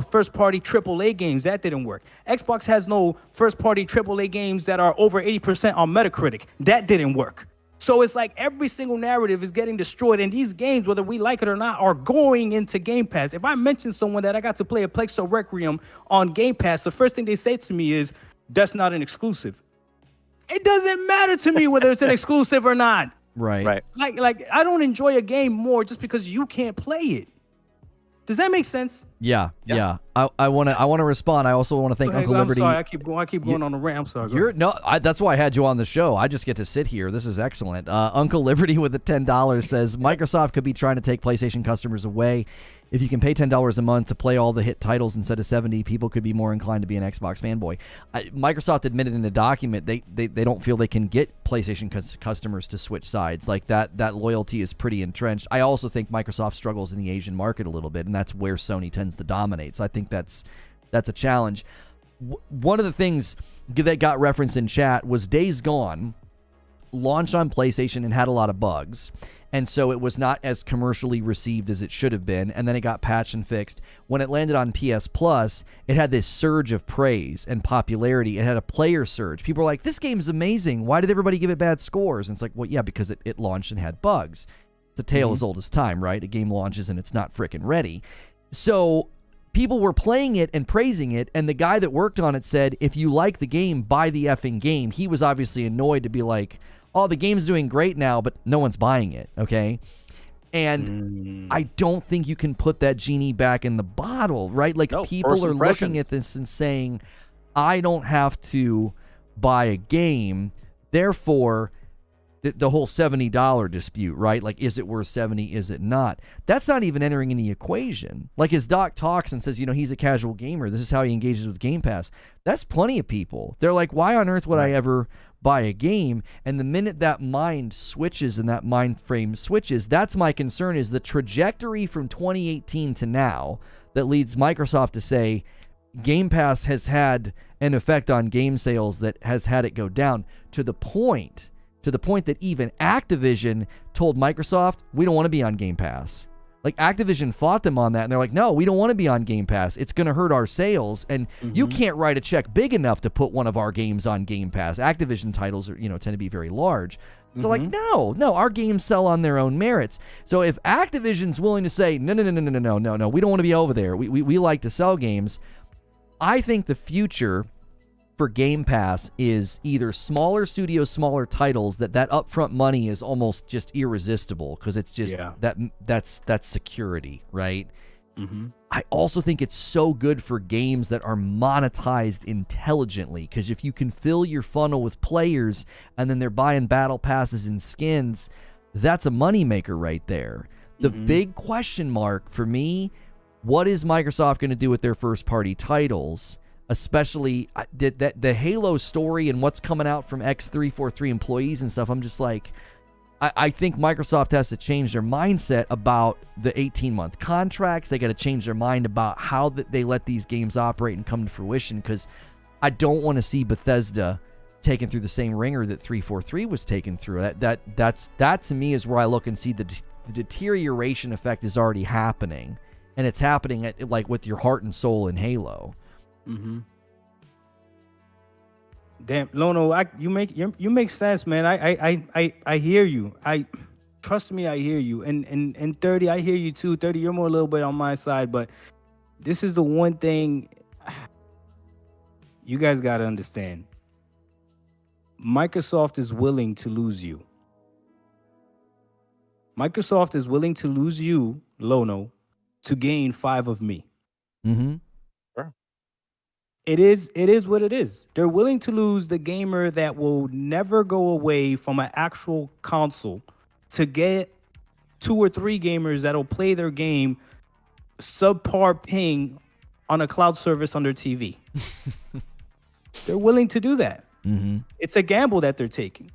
first-party AAA games. That didn't work. Xbox has no first-party AAA games that are over 80% on Metacritic. That didn't work. So it's like every single narrative is getting destroyed, and these games, whether we like it or not, are going into Game Pass. If I mention someone that I got to play a Plexo Requiem on Game Pass, the first thing they say to me is, that's not an exclusive. It doesn't matter to me whether it's an exclusive or not. Right. Like I don't enjoy a game more just because you can't play it. Does that make sense? Yeah. I want to respond. I also want to thank Uncle Liberty. I'm sorry, I keep going on the rant. I'm sorry. That's why I had you on the show. I just get to sit here. This is excellent. Uncle Liberty with the $10 says Microsoft could be trying to take PlayStation customers away. If you can pay $10 a month to play all the hit titles instead of $70, people could be more inclined to be an Xbox fanboy. Microsoft admitted in a document they don't feel they can get PlayStation customers to switch sides. Like that loyalty is pretty entrenched. I also think Microsoft struggles in the Asian market a little bit, and that's where Sony tends to dominate. So I think that's a challenge. One of the things that got referenced in chat was Days Gone launched on PlayStation and had a lot of bugs. And so it was not as commercially received as it should have been, and then it got patched and fixed. When it landed on PS Plus, it had this surge of praise and popularity. It had a player surge. People were like, this game's amazing. Why did everybody give it bad scores? And it's like, well, yeah, because it launched and had bugs. It's a tale as old as time, right? A game launches and it's not frickin' ready. So people were playing it and praising it, and the guy that worked on it said, if you like the game, buy the effing game. He was obviously annoyed to be like, oh, the game's doing great now, but no one's buying it, okay? And I don't think you can put that genie back in the bottle, right? Like, people are looking at this and saying, I don't have to buy a game, therefore the whole $70 dispute, right? Like, is it worth $70? Is it not? That's not even entering in the equation. Like, as Doc talks and says, he's a casual gamer. This is how he engages with Game Pass. That's plenty of people. They're like, why on earth would I ever buy a game? And the minute that mind switches and that mind frame switches, that's my concern, is the trajectory from 2018 to now that leads Microsoft to say Game Pass has had an effect on game sales that has had it go down to the point that even Activision told Microsoft, we don't want to be on Game Pass. Like, Activision fought them on that, and they're like, no, we don't want to be on Game Pass. It's going to hurt our sales, and you can't write a check big enough to put one of our games on Game Pass. Activision titles are, tend to be very large. So like, no, our games sell on their own merits. So if Activision's willing to say, no, we don't want to be over there. We like to sell games. I think the future for Game Pass is either smaller studios, smaller titles, that upfront money is almost just irresistible because it's just that's security, right? I also think it's so good for games that are monetized intelligently, because if you can fill your funnel with players and then they're buying battle passes and skins, that's a moneymaker right there. The big question mark for me, what is Microsoft going to do with their first party titles? Especially the Halo story and what's coming out from X343 employees and stuff. I'm just like, I think Microsoft has to change their mindset about the 18-month contracts. They got to change their mind about how they let these games operate and come to fruition, because I don't want to see Bethesda taken through the same ringer that 343 was taken through. That to me is where I look and see the deterioration effect is already happening, and it's happening like with your heart and soul in Halo. Damn, Lono, you make sense, man. I hear you. Trust me, I hear you. And 30, I hear you too. 30, you're more a little bit on my side, but this is the one thing you guys got to understand. Microsoft is willing to lose you. Microsoft is willing to lose you, Lono, to gain 5 of me. Mm-hmm. Sure. It is what it is. They're willing to lose the gamer that will never go away from an actual console to get 2 or 3 gamers that'll play their game subpar ping on a cloud service on their TV. They're willing to do that. Mm-hmm. It's a gamble that they're taking,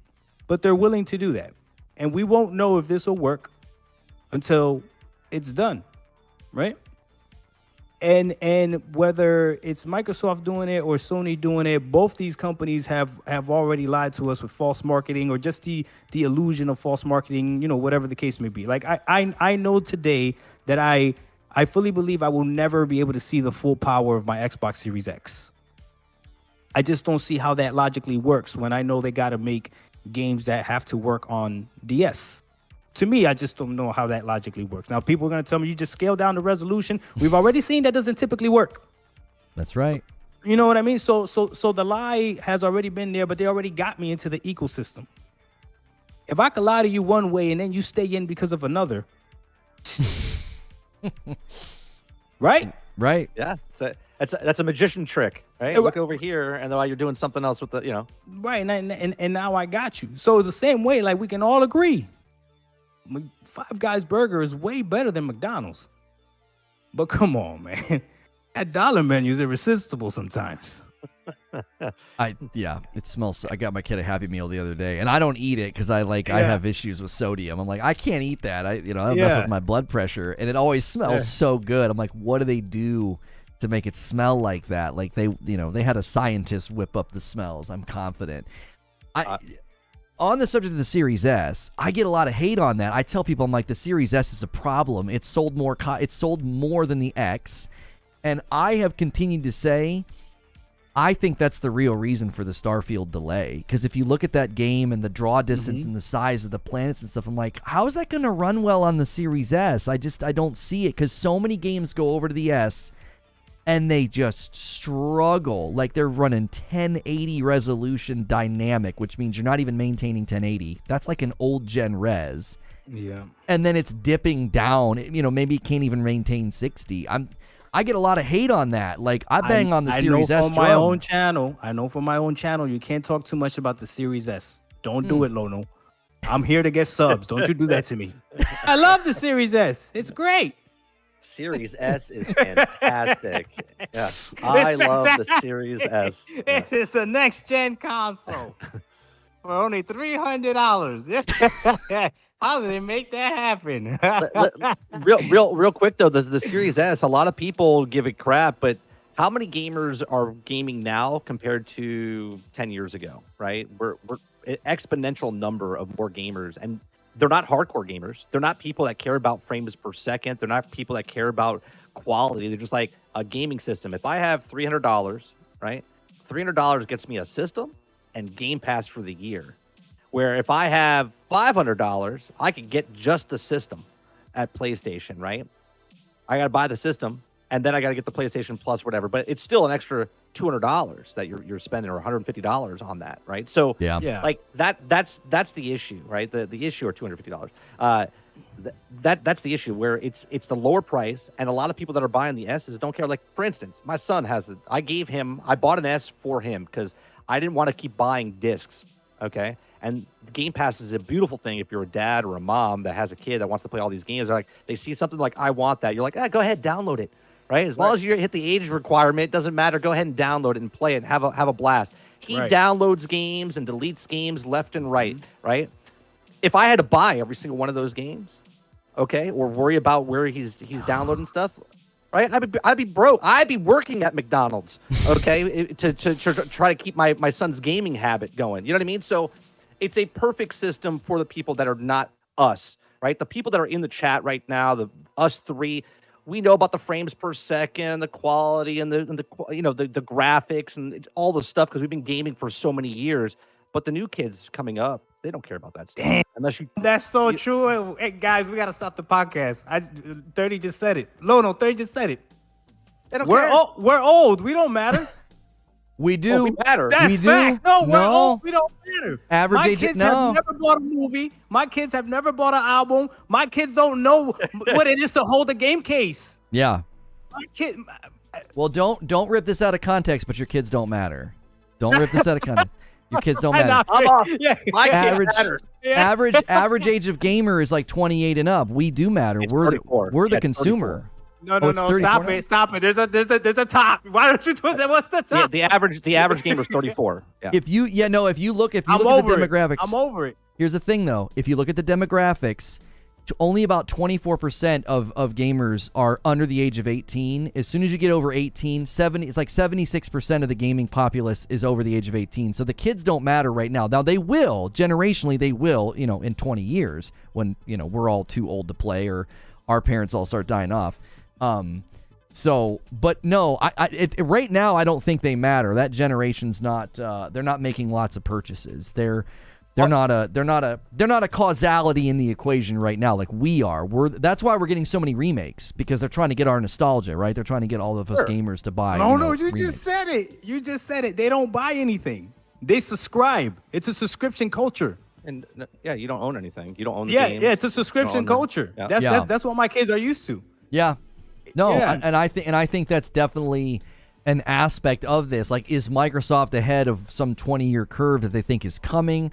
but they're willing to do that. And we won't know if this will work until it's done, right? And whether it's Microsoft doing it or Sony doing it, both these companies have already lied to us with false marketing or just the illusion of false marketing, whatever the case may be. Like I know today that I fully believe I will never be able to see the full power of my Xbox Series X. I just don't see how that logically works when I know they got to make games that have to work on DS. To me, I just don't know how that logically works. Now, people are going to tell me you just scale down the resolution. We've already seen that doesn't typically work. That's right. You know what I mean? So the lie has already been there, but they already got me into the ecosystem. If I could lie to you one way and then you stay in because of another, right? Right. Yeah, that's a magician trick, right? Look over here, and while you're doing something else with the, Right, and now I got you. So the same way, like we can all agree, Five Guys Burger is way better than McDonald's. But come on, man, that dollar menu is irresistible sometimes. It smells. I got my kid a Happy Meal the other day, and I don't eat it because I have issues with sodium. I'm like, I can't eat that. I mess with my blood pressure, and it always smells so good. I'm like, what do they do to make it smell like that? Like they had a scientist whip up the smells. I'm confident. On the subject of the Series S, I get a lot of hate on that. I tell people, I'm like, the Series S is a problem. It sold more than the X, and I have continued to say, I think that's the real reason for the Starfield delay. Because if you look at that game and the draw distance and the size of the planets and stuff, I'm like, how is that going to run well on the Series S? I don't see it, because so many games go over to the S and they just struggle. Like they're running 1080 resolution dynamic, which means you're not even maintaining 1080. That's like an old gen res. Yeah. And then it's dipping down. Maybe it can't even maintain 60. I get a lot of hate on that. Like I bang on the Series S. I know from my own channel, you can't talk too much about the Series S. Don't do it, Lono. I'm here to get subs. Don't you do that to me. I love the Series S. It's great. Series S is fantastic. Yeah, I love the Series S. Yes. It's the next gen console for only $300. How did they make that happen? real quick though, the Series S. A lot of people give it crap, but how many gamers are gaming now compared to 10 years ago? Right, we're an exponential number of more gamers, and they're not hardcore gamers. They're not people that care about frames per second. They're not people that care about quality. They're just like a gaming system. If I have $300, right, $300 gets me a system and Game Pass for the year. Where if I have $500, I can get just the system at PlayStation, right? I got to buy the system, and then I got to get the PlayStation Plus, whatever. But it's still an extra $200 that you're spending, or $150 on that, right? So like that's the issue, right? The issue, or $250. That's the issue, where it's the lower price, and a lot of people that are buying the S's don't care. Like, for instance, my son has it. I bought an S for him because I didn't want to keep buying discs. Okay. And Game Pass is a beautiful thing if you're a dad or a mom that has a kid that wants to play all these games. They're like, they see something like, I want that. You're like, go ahead, download it. Right? As long as you hit the age requirement, it doesn't matter. Go ahead and download it and play it and have a blast. He downloads games and deletes games left and right, right? If I had to buy every single one of those games, okay, or worry about where he's downloading stuff, right? I'd be broke. I'd be working at McDonald's, okay, to try to keep my son's gaming habit going. You know what I mean? So it's a perfect system for the people that are not us, right? The people that are in the chat right now, us three, we know about the frames per second, the quality, and the graphics and all the stuff, because we've been gaming for so many years. But the new kids coming up, they don't care about that stuff. Damn. Unless you. That's so true. Hey guys, we gotta stop the podcast. 30 just said it. Lono, 30 just said it. We're old. We don't matter. We do. Oh, we matter. That's facts. No, we're old. We don't matter. Average My age. kids have never bought a movie. My kids have never bought an album. My kids don't know what it is to hold a game case. Yeah. My kid, Well, don't rip this out of context, but your kids don't matter. Don't rip this out of context. Your kids don't matter. I'm off. yeah, My kid Average matters. average age of gamer is like 28 and up. We do matter. It's We're 34. the Yeah, it's consumer. No, Oh, it's 34 stop now? it, stop it. There's a top. Why don't you do that? What's the Yeah, top? the average gamer is 34. Yeah. If you look at the I'm over it. demographics. I'm over it. Here's the thing though. If you look at the demographics, only about 24% of gamers are under the age of 18. As soon as you get over 18, it's like 76% of the gaming populace is over the age of 18. So the kids don't matter right now. Now they will, generationally they will, in 20 years when, we're all too old to play or our parents all start dying off. But no, right now I don't think they matter. That generation's not. They're not making lots of purchases. They're not a causality in the equation right now like we are. That's why we're getting so many remakes because they're trying to get our nostalgia, right? They're trying to get all of us gamers to buy. You remakes. just said it. You just said it. They don't buy anything. They subscribe. It's a subscription culture. And yeah, you don't own anything. You don't own the Yeah, games. yeah, it's a subscription culture. Yeah. That's what my kids are used to. Yeah. No, Yeah. and I think that's definitely an aspect of this. Like, is Microsoft ahead of some 20-year curve that they think is coming?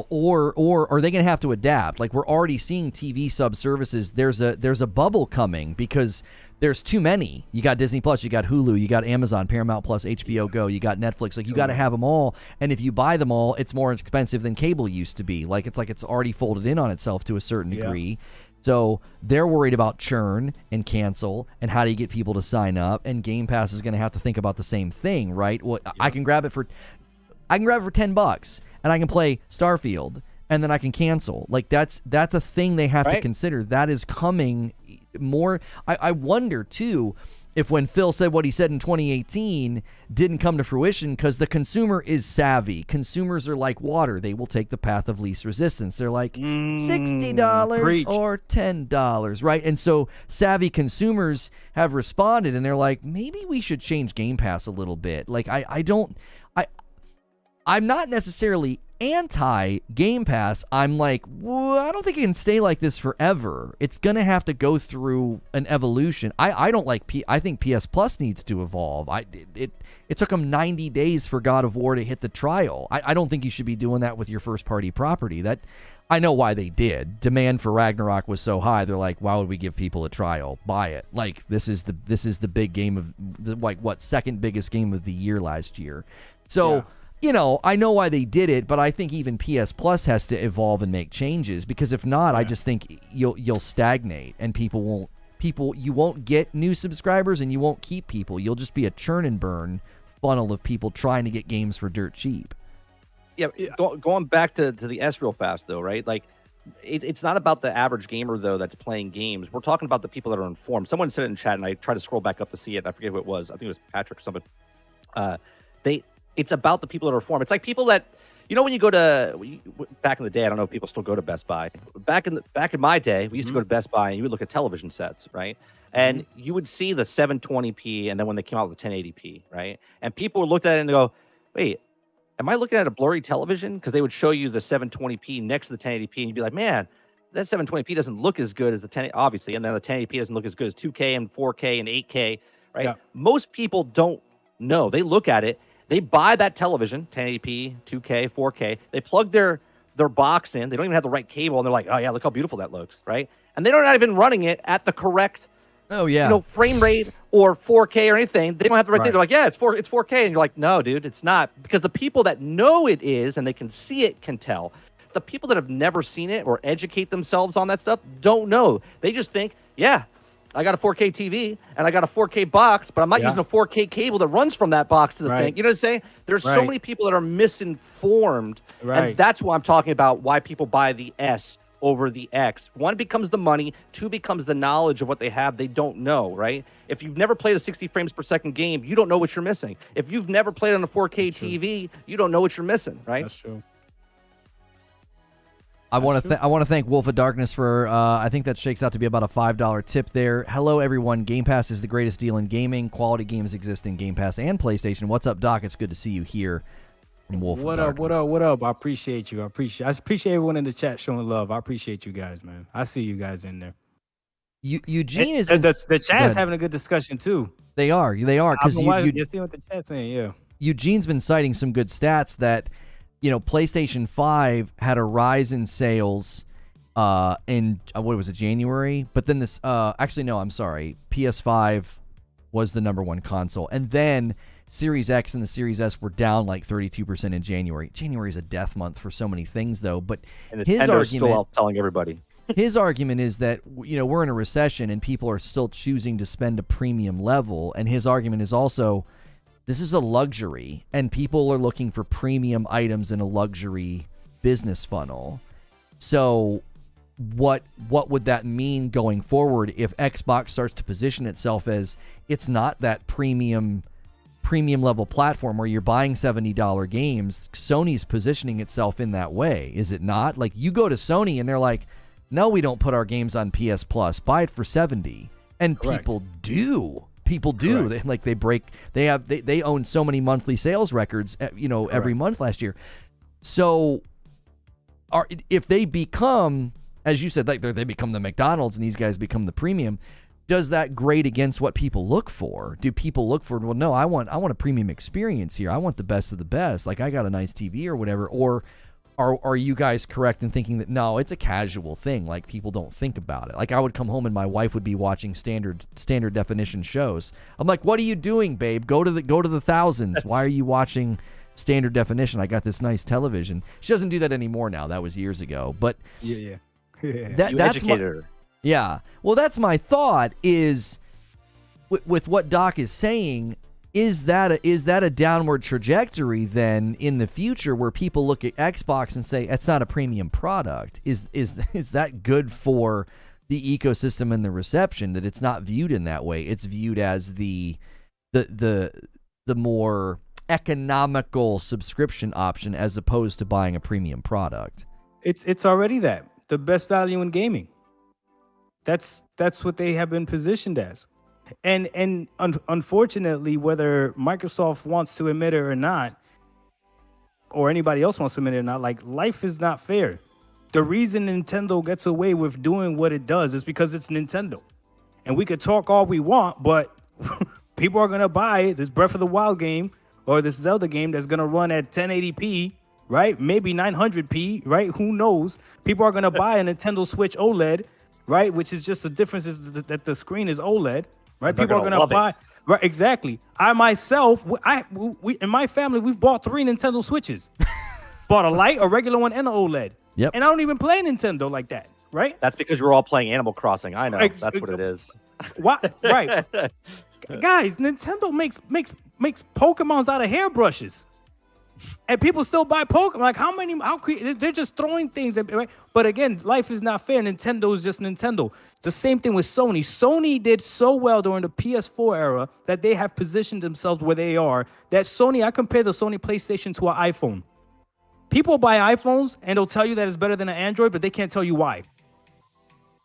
Or are they going to have to adapt? Like, we're already seeing TV sub services. There's a bubble coming because there's too many. You got Disney Plus, you got Hulu, you got Amazon, Paramount Plus, HBO Go, you got Netflix. Like, you got to have them all. And if you buy them all, it's more expensive than cable used to be. Like, it's already folded in on itself to a certain degree. So they're worried about churn and cancel and how do you get people to sign up. And Game Pass is going to have to think about the same thing, right? Well, I can grab it for $10 and I can play Starfield and then I can cancel. Like that's a thing they have to consider. That is coming more. I wonder too if when Phil said what he said in 2018 didn't come to fruition because the consumer is savvy. Consumers are like water. They will take the path of least resistance. They're like $60 preach. or $10, right? And so savvy consumers have responded and they're like, maybe we should change Game Pass a little bit. Like I'm not necessarily anti Game Pass. I'm like, well, I don't think it can stay like this forever. It's gonna have to go through an evolution. I don't like I think PS Plus needs to evolve. It took them 90 days for God of War to hit the trial. I don't think you should be doing that with your first party property. That I know why they did. Demand for Ragnarok was so high. They're like, why would we give people a trial? Buy it. Like this is the big game of the second biggest game of the year last year. So. Yeah. I know why they did it, but I think even PS Plus has to evolve and make changes because if not, I just think you'll stagnate and you won't get new subscribers and you won't keep people. You'll just be a churn and burn funnel of people trying to get games for dirt cheap. Yeah, going back to the S real fast though, right? Like it's not about the average gamer though that's playing games. We're talking about the people that are informed. Someone said it in chat and I tried to scroll back up to see it. I forget who it was. I think it was Patrick or something. It's about the people that are informed. It's like people that, when you go to back in the day, I don't know if people still go to Best Buy. Back in my day, we used to go to Best Buy and you would look at television sets, right? And you would see the 720p and then when they came out with the 1080p, right? And people would look at it and go, wait, am I looking at a blurry television? Because they would show you the 720p next to the 1080p and you'd be like, man, that 720p doesn't look as good as the 10, obviously. And then the 1080p doesn't look as good as 2K and 4K and 8K, right? Yeah. Most people don't know. They look at it. They buy that television, 1080p, 2K, 4K. They plug their box in. They don't even have the right cable, and they're like, "Oh yeah, look how beautiful that looks," right? And they're not even running it at the correct, frame rate or 4K or anything. They don't have the right thing. They're like, "Yeah, it's 4K," and you're like, "No, dude, it's not," because the people that know it is and they can see it can tell. The people that have never seen it or educate themselves on that stuff don't know. They just think, "Yeah, I got a 4K TV and I got a 4K box, but I'm not using a 4K cable that runs from that box to the thing." You know what I'm saying? There's so many people that are misinformed. And that's why I'm talking about why people buy the S over the X. One becomes the money. Two becomes the knowledge of what they have they don't know, right? If you've never played a 60 frames per second game, you don't know what you're missing. If you've never played on a 4K TV, you don't know what you're missing, right? That's true. I want to thank Wolf of Darkness for I think that shakes out to be about a $5 tip there. Hello everyone, Game Pass is the greatest deal in gaming. Quality games exist in Game Pass and PlayStation. What's up, Doc? It's good to see you here. From Wolf what of up? What up? What up? I appreciate you. I appreciate everyone in the chat showing love. I appreciate you guys, man. I see you guys in there. Eugene is the chat's having a good discussion too. They are because you see what the chat's saying. Yeah, Eugene's been citing some good stats that PlayStation 5 had a rise in sales in what was it, January? But then this actually no, I'm sorry, PS5 was the number one console, and then Series X and the Series S were down like 32% in January. January is a death month for so many things, though. But his argument, still out telling everybody. His argument is that we're in a recession and people are still choosing to spend a premium level. And his argument is also this is a luxury, and people are looking for premium items in a luxury business funnel. So what would that mean going forward if Xbox starts to position itself as it's not that premium level platform where you're buying $70 games? Sony's positioning itself in that way, is it not? Like, you go to Sony and they're like, no, we don't put our games on PS Plus, buy it for $70. And Correct. People do. They own so many monthly sales records every month last year. So if they become, as you said, like they become the McDonald's and these guys become the premium, does that grade against what people look for? Do people look for, well, no, I want a premium experience here. I want the best of the best. Like, I got a nice TV or whatever. Or are you guys correct in thinking that, no, it's a casual thing? Like, people don't think about it. Like, I would come home and my wife would be watching standard definition shows. I'm like, what are you doing, babe? Go to the thousands. Why are you watching standard definition? I got this nice television. She doesn't do that anymore now. That was years ago. But yeah. You educated her. Yeah. Well, that's my thought is with what Doc is saying, is that a downward trajectory then in the future where people look at Xbox and say it's not a premium product? Is that good for the ecosystem and the reception, that it's not viewed in that way? It's viewed as the more economical subscription option as opposed to buying a premium product. It's already the best value in gaming. That's what they have been positioned as. And unfortunately, whether Microsoft wants to admit it or not, or anybody else wants to admit it or not, like, life is not fair. The reason Nintendo gets away with doing what it does is because it's Nintendo. And we could talk all we want, but people are going to buy this Breath of the Wild game or this Zelda game that's going to run at 1080p, right? Maybe 900p, right? Who knows? People are going to buy a Nintendo Switch OLED, right? Which is just the difference is that the screen is OLED, right? People are going to buy, right? Exactly. I myself, we in my family, we've bought 3 Nintendo Switches. Bought a light, a regular one, and an OLED. Yep. And I don't even play Nintendo like that, right? That's because we're all playing Animal Crossing. I know. That's what it is. What? Right. Guys, Nintendo makes Pokemons out of hairbrushes. And people still buy Pokemon. Like, they're just throwing things at, right? But again, life is not fair. Nintendo is just Nintendo. It's the same thing with Sony. Sony did so well during the PS4 era that they have positioned themselves where they are. I compare the Sony PlayStation to an iPhone. People buy iPhones and they'll tell you that it's better than an Android, but they can't tell you why.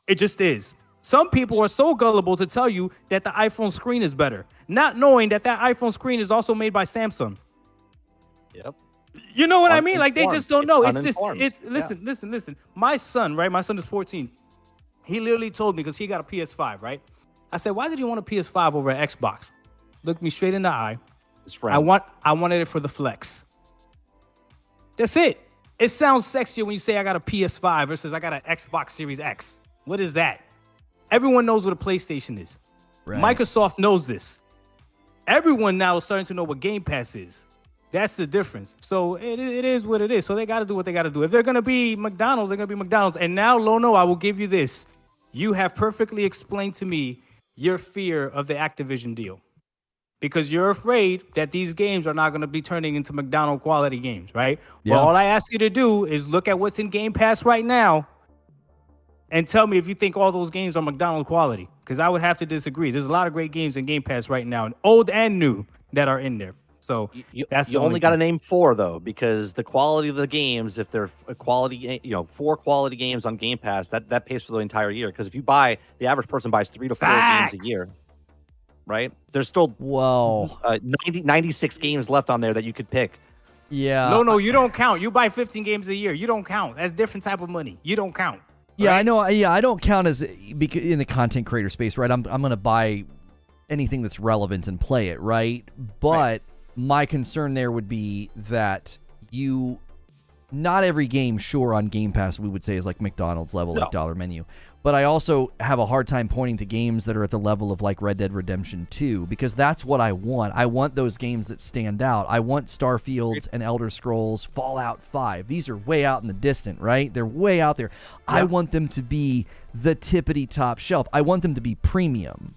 It just is. Some people are so gullible to tell you that the iPhone screen is better, not knowing that iPhone screen is also made by Samsung. Yep. You know what I mean? Like, they just don't know. Listen. Listen. My son, right? My son is 14. He literally told me, because he got a PS5, right? I said, why did you want a PS5 over an Xbox? Looked me straight in the eye. His friends. I wanted it for the flex. That's it. It sounds sexier when you say I got a PS5 versus I got an Xbox Series X. What is that? Everyone knows what a PlayStation is. Right. Microsoft knows this. Everyone now is starting to know what Game Pass is. That's the difference. So it is what it is. So they got to do what they got to do. If they're going to be McDonald's, they're going to be McDonald's. And now, Lono, I will give you this. You have perfectly explained to me your fear of the Activision deal. Because you're afraid that these games are not going to be turning into McDonald's quality games, right? Yeah. Well, all I ask you to do is look at what's in Game Pass right now and tell me if you think all those games are McDonald's quality. Because I would have to disagree. There's a lot of great games in Game Pass right now, old and new, that are in there. So you only got to name 4 though, because the quality of the games, if they're a quality, 4 quality games on Game Pass, that pays for the entire year. Because if you buy, the average person buys 3 to 4 games a year, right? There's still 96 games left on there that you could pick. Yeah. No, you don't count. You buy 15 games a year. You don't count. That's different type of money. You don't count. Yeah, right? I know. Yeah, I don't count as in the content creator space, right? I'm going to buy anything that's relevant and play it, right? But my concern there would be that not every game, sure, on Game Pass, we would say is like McDonald's level, like dollar menu. But I also have a hard time pointing to games that are at the level of like Red Dead Redemption 2, because that's what I want. I want those games that stand out. I want Starfields and Elder Scrolls, Fallout 5. These are way out in the distant, right? They're way out there. Yep. I want them to be the tippity top shelf. I want them to be premium.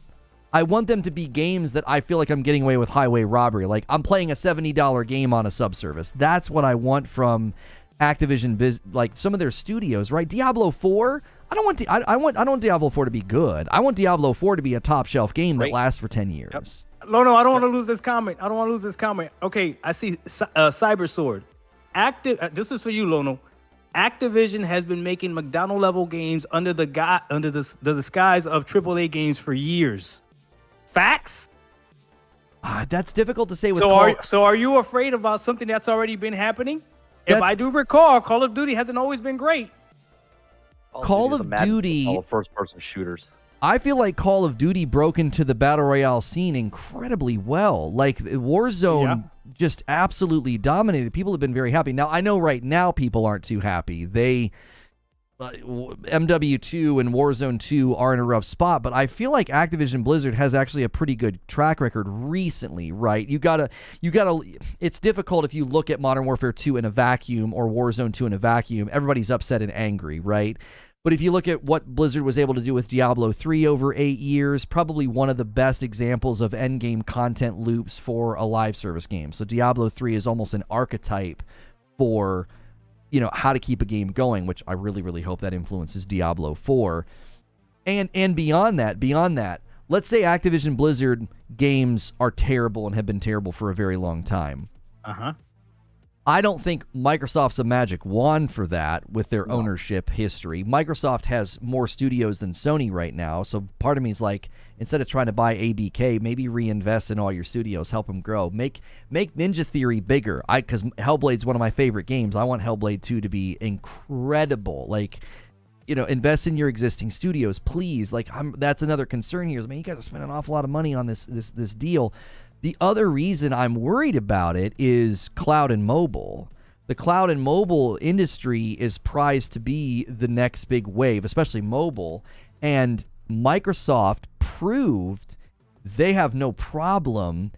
I want them to be games that I feel like I'm getting away with highway robbery. Like I'm playing a $70 game on a subservice. That's what I want from Activision, like some of their studios, right? Diablo 4. I don't want Diablo 4 to be good. I want Diablo 4 to be a top shelf game that lasts for 10 years. Yep. No, I don't want to lose this comment. Okay, I see Cyber Sword. This is for you, Lono. Activision has been making McDonald level games under the disguise of AAA games for years. Facts? That's difficult to say with So are you afraid about something that's already been happening? If I do recall, Call of Duty hasn't always been great. Call of Duty, all first-person shooters. I feel like Call of Duty broke into the Battle Royale scene incredibly well. Like Warzone just absolutely dominated. People have been very happy. Now, I know right now people aren't too happy. MW2 and Warzone 2 are in a rough spot, but I feel like Activision Blizzard has actually a pretty good track record recently, right? You gotta, it's difficult if you look at Modern Warfare 2 in a vacuum or Warzone 2 in a vacuum. Everybody's upset and angry, right? But if you look at what Blizzard was able to do with Diablo 3 over 8 years, probably one of the best examples of endgame content loops for a live service game. So Diablo 3 is almost an archetype for, how to keep a game going, which I really, really hope that influences Diablo 4. And beyond that, let's say Activision Blizzard games are terrible and have been terrible for a very long time. I don't think Microsoft's a magic wand for that with their ownership history. Microsoft has more studios than Sony right now, so part of me is like, instead of trying to buy ABK, maybe reinvest in all your studios, help them grow. Make Ninja Theory bigger. Because Hellblade's one of my favorite games. I want Hellblade 2 to be incredible. Like, invest in your existing studios, please. Like, that's another concern here. Man, you guys are spending an awful lot of money on this deal. The other reason I'm worried about it is cloud and mobile. The cloud and mobile industry is prized to be the next big wave, especially mobile. And Microsoft proved they have no problem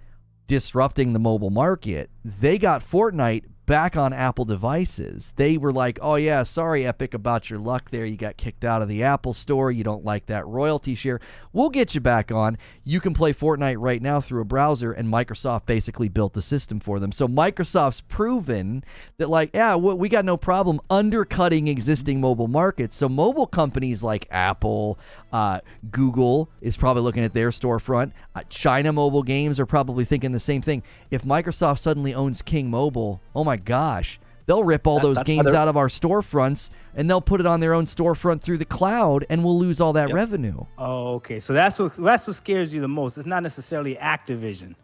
disrupting the mobile market. They got Fortnite back on Apple devices. They were like, oh yeah, sorry Epic about your luck there. You got kicked out of the Apple store. You don't like that royalty share. We'll get you back on. You can play Fortnite right now through a browser, and Microsoft basically built the system for them. So Microsoft's proven that, like, yeah, we got no problem undercutting existing mobile markets. So mobile companies like Apple, Google is probably looking at their storefront. China Mobile Games are probably thinking the same thing. If Microsoft suddenly owns King Mobile, oh my gosh, they'll rip all those games out of our storefronts and they'll put it on their own storefront through the cloud, and we'll lose all that revenue. Oh, okay. So that's what scares you the most. It's not necessarily Activision.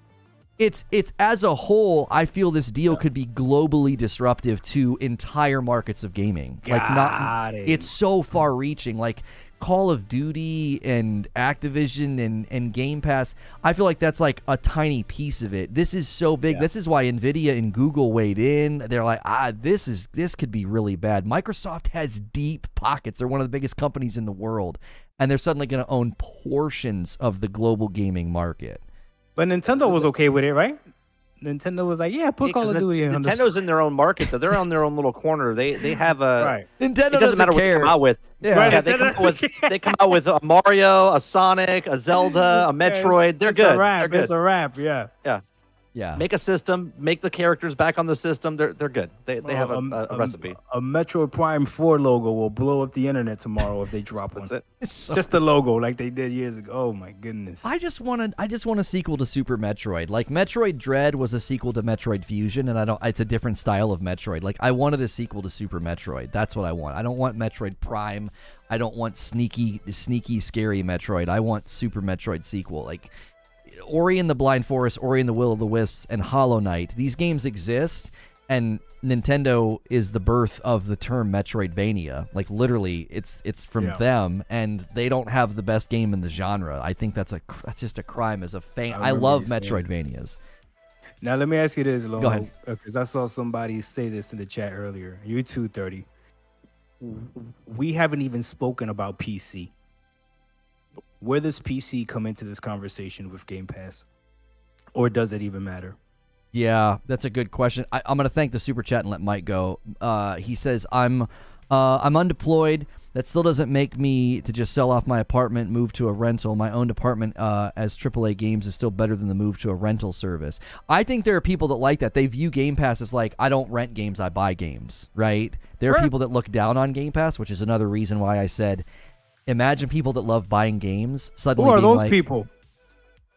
It's as a whole, I feel this deal could be globally disruptive to entire markets of gaming. It's so far reaching. Like Call of Duty and Activision and Game Pass, I feel like that's like a tiny piece of it. This is so big. This is why Nvidia and Google weighed in. They're like, this could be really bad. Microsoft has deep pockets. They're one of the biggest companies in the world, and they're suddenly going to own portions of the global gaming market. But Nintendo was okay with it, right? Nintendo was like, put Call of Duty on. Nintendo's in their own market, though. They're on their own little corner. They have a right. Nintendo it doesn't matter care. what they come out with. They come out with a Mario, a Sonic, a Zelda, a Metroid. They're good. It's a wrap. Yeah. Make a system. Make the characters back on the system. They're good. They have a recipe. A Metroid Prime 4 logo will blow up the internet tomorrow if they drop one. That's it. Just the logo, like they did years ago. Oh my goodness. I just want a sequel to Super Metroid. Like Metroid Dread was a sequel to Metroid Fusion, and it's a different style of Metroid. Like I wanted a sequel to Super Metroid. That's what I want. I don't want Metroid Prime. I don't want sneaky, scary Metroid. I want Super Metroid sequel. Like Ori and the Blind Forest, Ori and the Will of the Wisps, and Hollow Knight. These games exist, and Nintendo is the birth of the term Metroidvania. Like literally, it's from them, and they don't have the best game in the genre. I think that's just a crime as a fan. I love Metroidvanias. Now let me ask you this, Lone. Go ahead. Because I saw somebody say this in the chat earlier. You 230. We haven't even spoken about PC. Where does PC come into this conversation with Game Pass? Or does it even matter? Yeah, that's a good question. I'm going to thank the super chat and let Mike go. He says, I'm undeployed. That still doesn't make me to just sell off my apartment, move to a rental. My owned apartment as AAA games is still better than the move to a rental service. I think there are people that like that. They view Game Pass as like, I don't rent games, I buy games, right? There are people that look down on Game Pass, which is another reason why I said, imagine people that love buying games suddenly Who are being those people?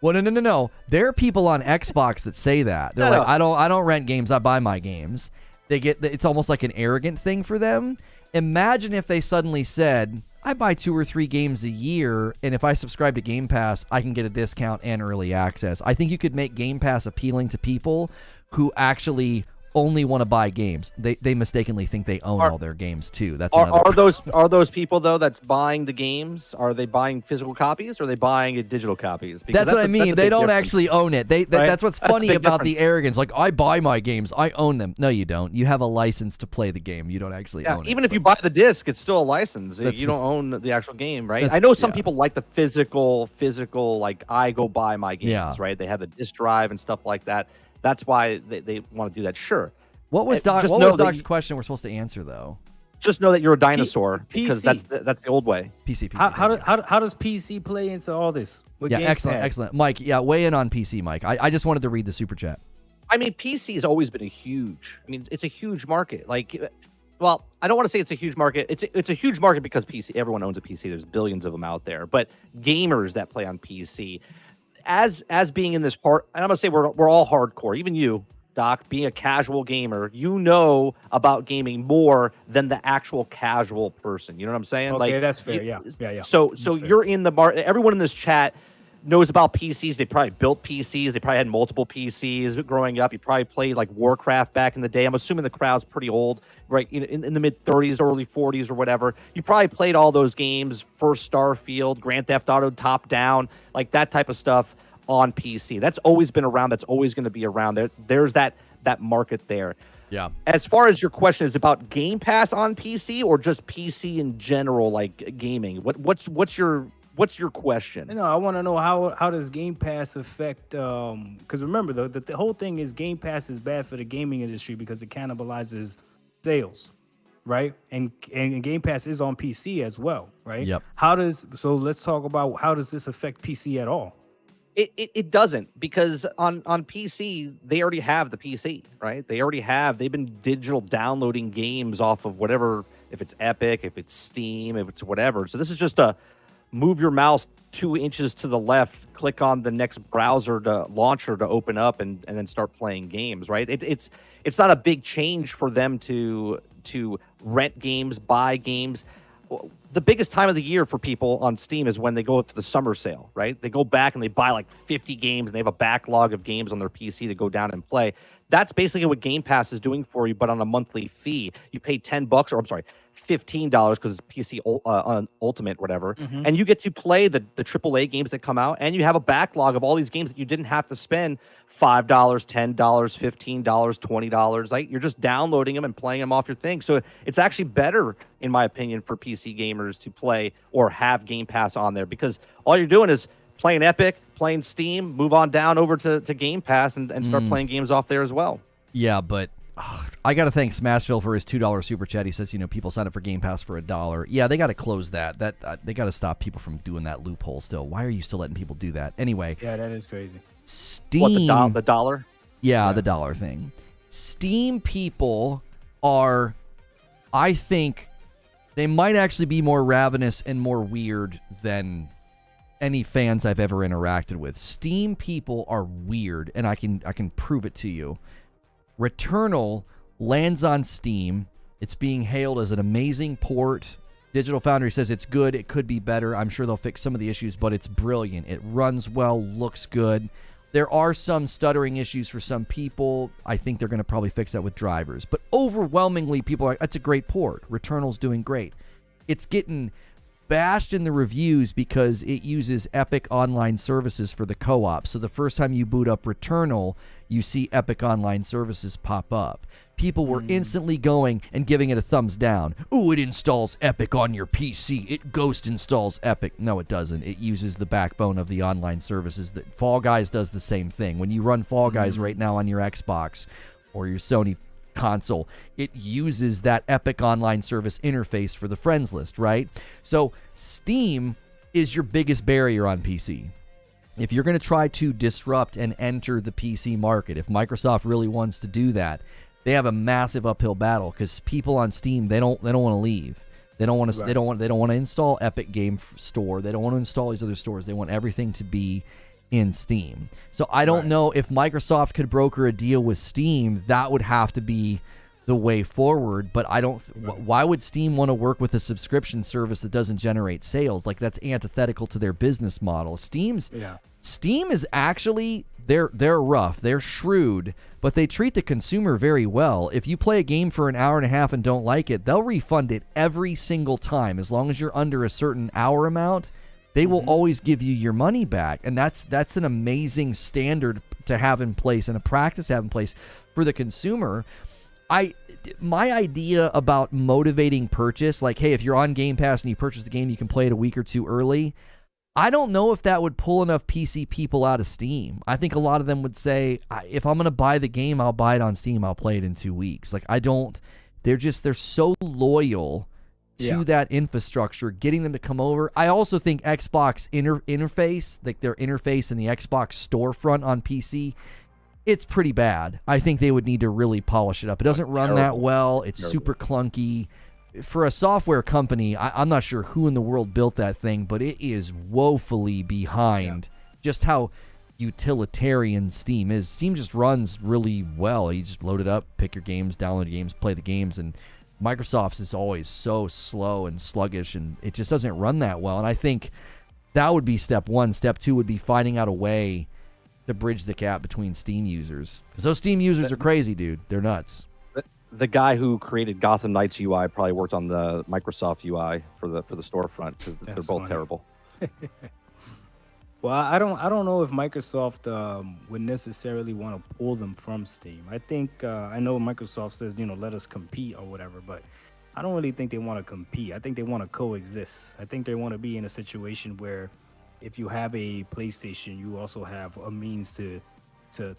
Well, no. There are people on Xbox that say that. They're like, I don't rent games, I buy my games. It's almost like an arrogant thing for them. Imagine if they suddenly said, I buy 2 or 3 games a year, and if I subscribe to Game Pass, I can get a discount and early access. I think you could make Game Pass appealing to people who actually only want to buy games. They mistakenly think they own all their games too. Are those people though that's buying the games? Are they buying physical copies or are they buying digital copies? Because that's what I mean. They don't actually own it. Right? That's what's funny about difference. the arrogance. Like, I buy my games, I own them. No, you don't. You have a license to play the game. You don't actually own it. Even if you buy the disc, it's still a license. You don't own the actual game, right? I know some people like the physical. Like, I go buy my games, right? They have the disc drive and stuff like that. That's why they want to do that. Sure. What was Doc's question we're supposed to answer though? Just know that you're a dinosaur because that's the old way. PC. How does PC play into all this? Yeah, excellent. Mike, weigh in on PC, Mike. I just wanted to read the super chat. I mean, PC has always been it's a huge market. Like, well, I don't want to say it's a huge market. It's a huge market because everyone owns a PC. There's billions of them out there. But gamers that play on PC, as being in this part, and I'm gonna say we're all hardcore. Even you, Doc, being a casual gamer, you know about gaming more than the actual casual person. You know what I'm saying? Okay, that's fair. Yeah. So you're in the market. Everyone in this chat knows about PCs. They probably built PCs. They probably had multiple PCs growing up. You probably played like Warcraft back in the day. I'm assuming the crowd's pretty old, right? In the mid 30s, early 40s or whatever. You probably played all those games, first Starfield, Grand Theft Auto top down, like that type of stuff on PC. That's always been around. That's always going to be around. There's that market there. Yeah. As far as your question is about Game Pass on PC or just PC in general, like gaming, what's your question? No, I want to know how does Game Pass affect? Because remember, the whole thing is Game Pass is bad for the gaming industry because it cannibalizes sales, right? And Game Pass is on PC as well, right? Yep. So let's talk about how does this affect PC at all? It doesn't, because on PC they already have the PC, right? They've been digital downloading games off of whatever, if it's Epic, if it's Steam, if it's whatever. So this is just a move your mouse 2 inches to the left, click on the next browser launcher to open up and then start playing games, right? It's not a big change for them to rent games, buy games. The biggest time of the year for people on Steam is when they go for the summer sale, right? They go back and they buy like 50 games and they have a backlog of games on their PC to go down and play. That's basically what Game Pass is doing for you, but on a monthly fee. You pay $10, or I'm sorry, $15 because it's PC on Ultimate, whatever, and you get to play the AAA games that come out, and you have a backlog of all these games that you didn't have to spend $5, $10, $15, $20. Like, you're just downloading them and playing them off your thing. So it's actually better, in my opinion, for PC gamers to play or have Game Pass on there, because all you're doing is playing Epic, playing Steam, move on down over to Game Pass and start playing games off there as well. Yeah, but I got to thank Smashville for his $2 super chat. He says, people sign up for Game Pass for $1. Yeah, they got to close that. They got to stop people from doing that loophole still. Why are you still letting people do that? Anyway. Yeah, that is crazy. Steam. What, the dollar? Yeah, the dollar thing. Steam people are, I think, they might actually be more ravenous and more weird than any fans I've ever interacted with. Steam people are weird, and I can prove it to you. Returnal lands on Steam. It's being hailed as an amazing port. Digital Foundry says it's good. It could be better. I'm sure they'll fix some of the issues, but it's brilliant. It runs well, looks good. There are some stuttering issues for some people. I think they're going to probably fix that with drivers. But overwhelmingly, people are like, that's a great port. Returnal's doing great. It's getting bashed in the reviews because it uses Epic Online Services for the co-op. So the first time you boot up Returnal, you see Epic Online Services pop up. People were instantly going and giving it a thumbs down. Ooh, it installs Epic on your PC. It ghost installs Epic. No, it doesn't. It uses the backbone of the online services. That Fall Guys does the same thing. When you run Fall Guys right now on your Xbox or your Sony console, it uses that Epic Online Service interface for the friends list, right? So Steam is your biggest barrier on PC. If you're going to try to disrupt and enter the PC market, if Microsoft really wants to do that, they have a massive uphill battle because people on Steam, they don't want to leave. They don't want to. Right. They don't want to install Epic Game Store. They don't want to install these other stores. They want everything to be in Steam. So I don't know if Microsoft could broker a deal with Steam. That would have to be the way forward. But I don't. Why would Steam want to work with a subscription service that doesn't generate sales? Like, that's antithetical to their business model. Steam is actually they're rough. They're shrewd, but they treat the consumer very well. If you play a game for an hour and a half and don't like it, they'll refund it every single time. As long as you're under a certain hour amount, they will always give you your money back. And that's an amazing standard to have in place and a practice to have in place for the consumer. My idea about motivating purchase, like, hey, if you're on Game Pass and you purchase the game, you can play it a week or two early. I don't know if that would pull enough PC people out of Steam. I think a lot of them would say, if I'm going to buy the game, I'll buy it on Steam. I'll play it in 2 weeks. Like, they're so loyal to that infrastructure, getting them to come over. I also think Xbox interface, like their interface in the Xbox storefront on PC, it's pretty bad. I think they would need to really polish it up. It doesn't run that well. It's super clunky. For a software company, I'm not sure who in the world built that thing, but it is woefully behind just how utilitarian Steam is. Steam just runs really well. You just load it up, pick your games, download your games, play the games, and Microsoft's is always so slow and sluggish, and it just doesn't run that well. And I think that would be step one. Step two would be finding out a way to bridge the gap between Steam users. Because those Steam users are crazy, dude. They're nuts. The guy who created Gotham Knights UI probably worked on the Microsoft UI for the storefront, because they're both terrible. Well, I don't know if Microsoft would necessarily want to pull them from Steam. I think I know Microsoft says, let us compete or whatever, but I don't really think they want to compete. I think they want to coexist. I think they want to be in a situation where if you have a PlayStation, you also have a means to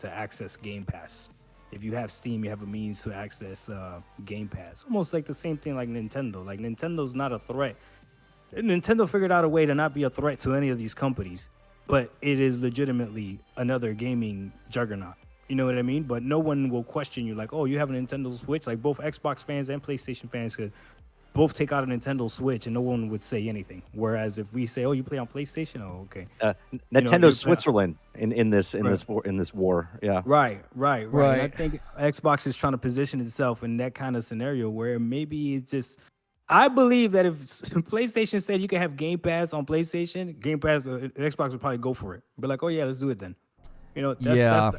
access Game Pass. If you have Steam, you have a means to access Game Pass. Almost like the same thing like Nintendo. Like, Nintendo's not a threat. Nintendo figured out a way to not be a threat to any of these companies, but it is legitimately another gaming juggernaut. You know what I mean? But no one will question you like, oh, you have a Nintendo Switch? Like, both Xbox fans and PlayStation fans could both take out a Nintendo Switch and no one would say anything. Whereas if we say, oh, you play on PlayStation? Oh, okay. Nintendo's Switzerland in this war. Yeah. Right. And I think Xbox is trying to position itself in that kind of scenario where maybe it's just, I believe that if PlayStation said you can have Game Pass on PlayStation, Game Pass, Xbox would probably go for it. Be like, oh yeah, let's do it then. That's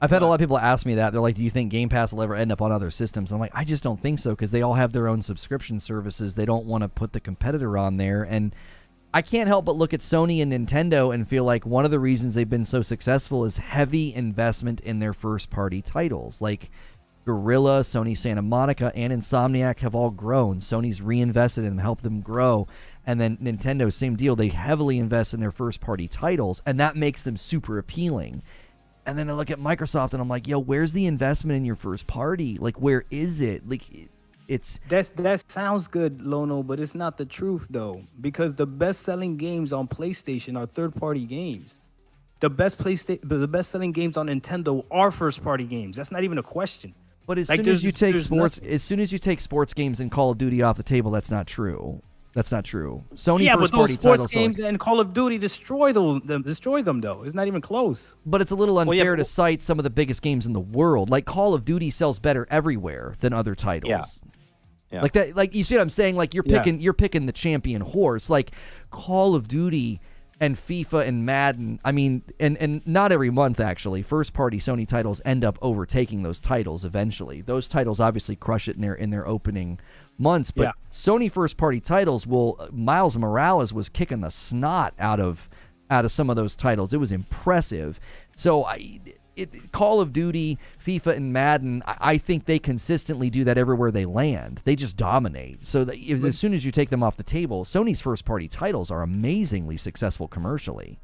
I've had a lot of people ask me that. They're like, do you think Game Pass will ever end up on other systems? I'm like, I just don't think so, because they all have their own subscription services. They don't want to put the competitor on there. And I can't help but look at Sony and Nintendo and feel like one of the reasons they've been so successful is heavy investment in their first-party titles. Like Guerrilla, Sony Santa Monica, and Insomniac have all grown. Sony's reinvested and helped them grow. And then Nintendo, same deal. They heavily invest in their first-party titles, and that makes them super appealing. And then I look at Microsoft and I'm like, yo, where's the investment in your first party? Like, where is it? Like, that sounds good, Lono, but it's not the truth though, because the best-selling games on PlayStation are third-party games. The best-selling games on Nintendo are first-party games. That's not even a question. But as soon as you take sports games and Call of Duty off the table, that's not true. That's not true. Sony but those sports titles games and Call of Duty destroy them though. It's not even close. But it's a little unfair to cite some of the biggest games in the world. Like, Call of Duty sells better everywhere than other titles. Yeah. Like that. Like, you see what I'm saying? Like, you're picking the champion horse. Like, Call of Duty and FIFA and Madden. I mean, and not every month actually. First-party Sony titles end up overtaking those titles eventually. Those titles obviously crush it in their opening months, but Sony first-party titles will. Miles Morales was kicking the snot out of some of those titles. It was impressive. So Call of Duty, FIFA, and Madden, I think they consistently do that everywhere they land. They just dominate. So as soon as you take them off the table, Sony's first-party titles are amazingly successful commercially.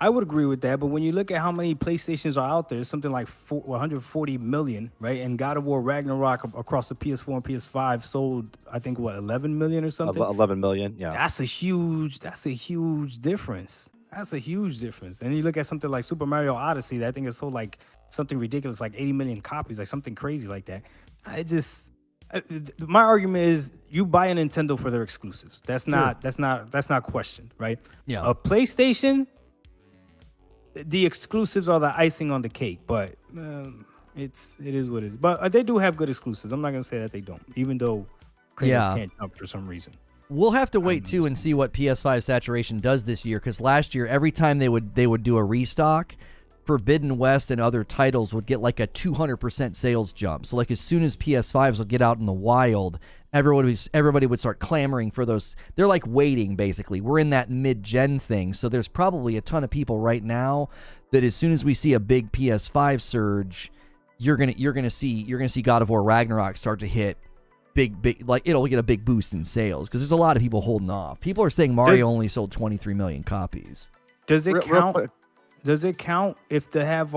I would agree with that, but when you look at how many PlayStations are out there, it's something like 140 million, right? And God of War Ragnarok across the PS4 and PS5 sold, I think, 11 million or something? 11 million, yeah. That's a huge difference. That's a huge difference. And you look at something like Super Mario Odyssey, that I think it sold like something ridiculous, like 80 million copies, like something crazy like that. My argument is you buy a Nintendo for their exclusives. That's not questioned, right? Yeah. A PlayStation, the exclusives are the icing on the cake, but it is what it is. But they do have good exclusives. I'm not gonna say that they don't, even though Kratos can't jump for some reason. We'll have to wait too and see what PS5 saturation does this year, because last year every time they would do a restock, Forbidden West and other titles would get like a 200% sales jump. So like as soon as PS5s would get out in the wild, everybody would start clamoring for those. They're like waiting basically. We're in that mid-gen thing, so there's probably a ton of people right now that as soon as we see a big PS5 surge, you're gonna see God of War Ragnarok start to hit big, like it'll get a big boost in sales because there's a lot of people holding off. People are saying Mario only sold 23 million copies. Does it count? Does it count if they have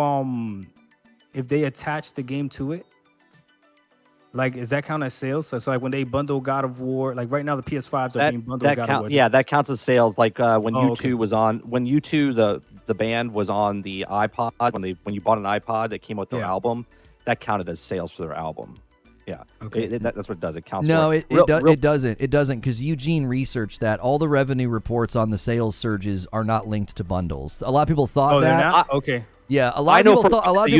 if they attach the game to it? Like, is that count as sales? So it's like when they bundle God of War, like right now the PS5s are being bundled with God of War. Yeah, that counts as sales. Like when U2 was on, when U2 the band was on the iPod, when you bought an iPod that came with their album, that counted as sales for their album. Yeah. Okay. That's what it does. It counts. No, it doesn't. It doesn't, because Eugene researched that all the revenue reports on the sales surges are not linked to bundles. A lot of people thought that. They're not? Okay. Yeah, a lot of people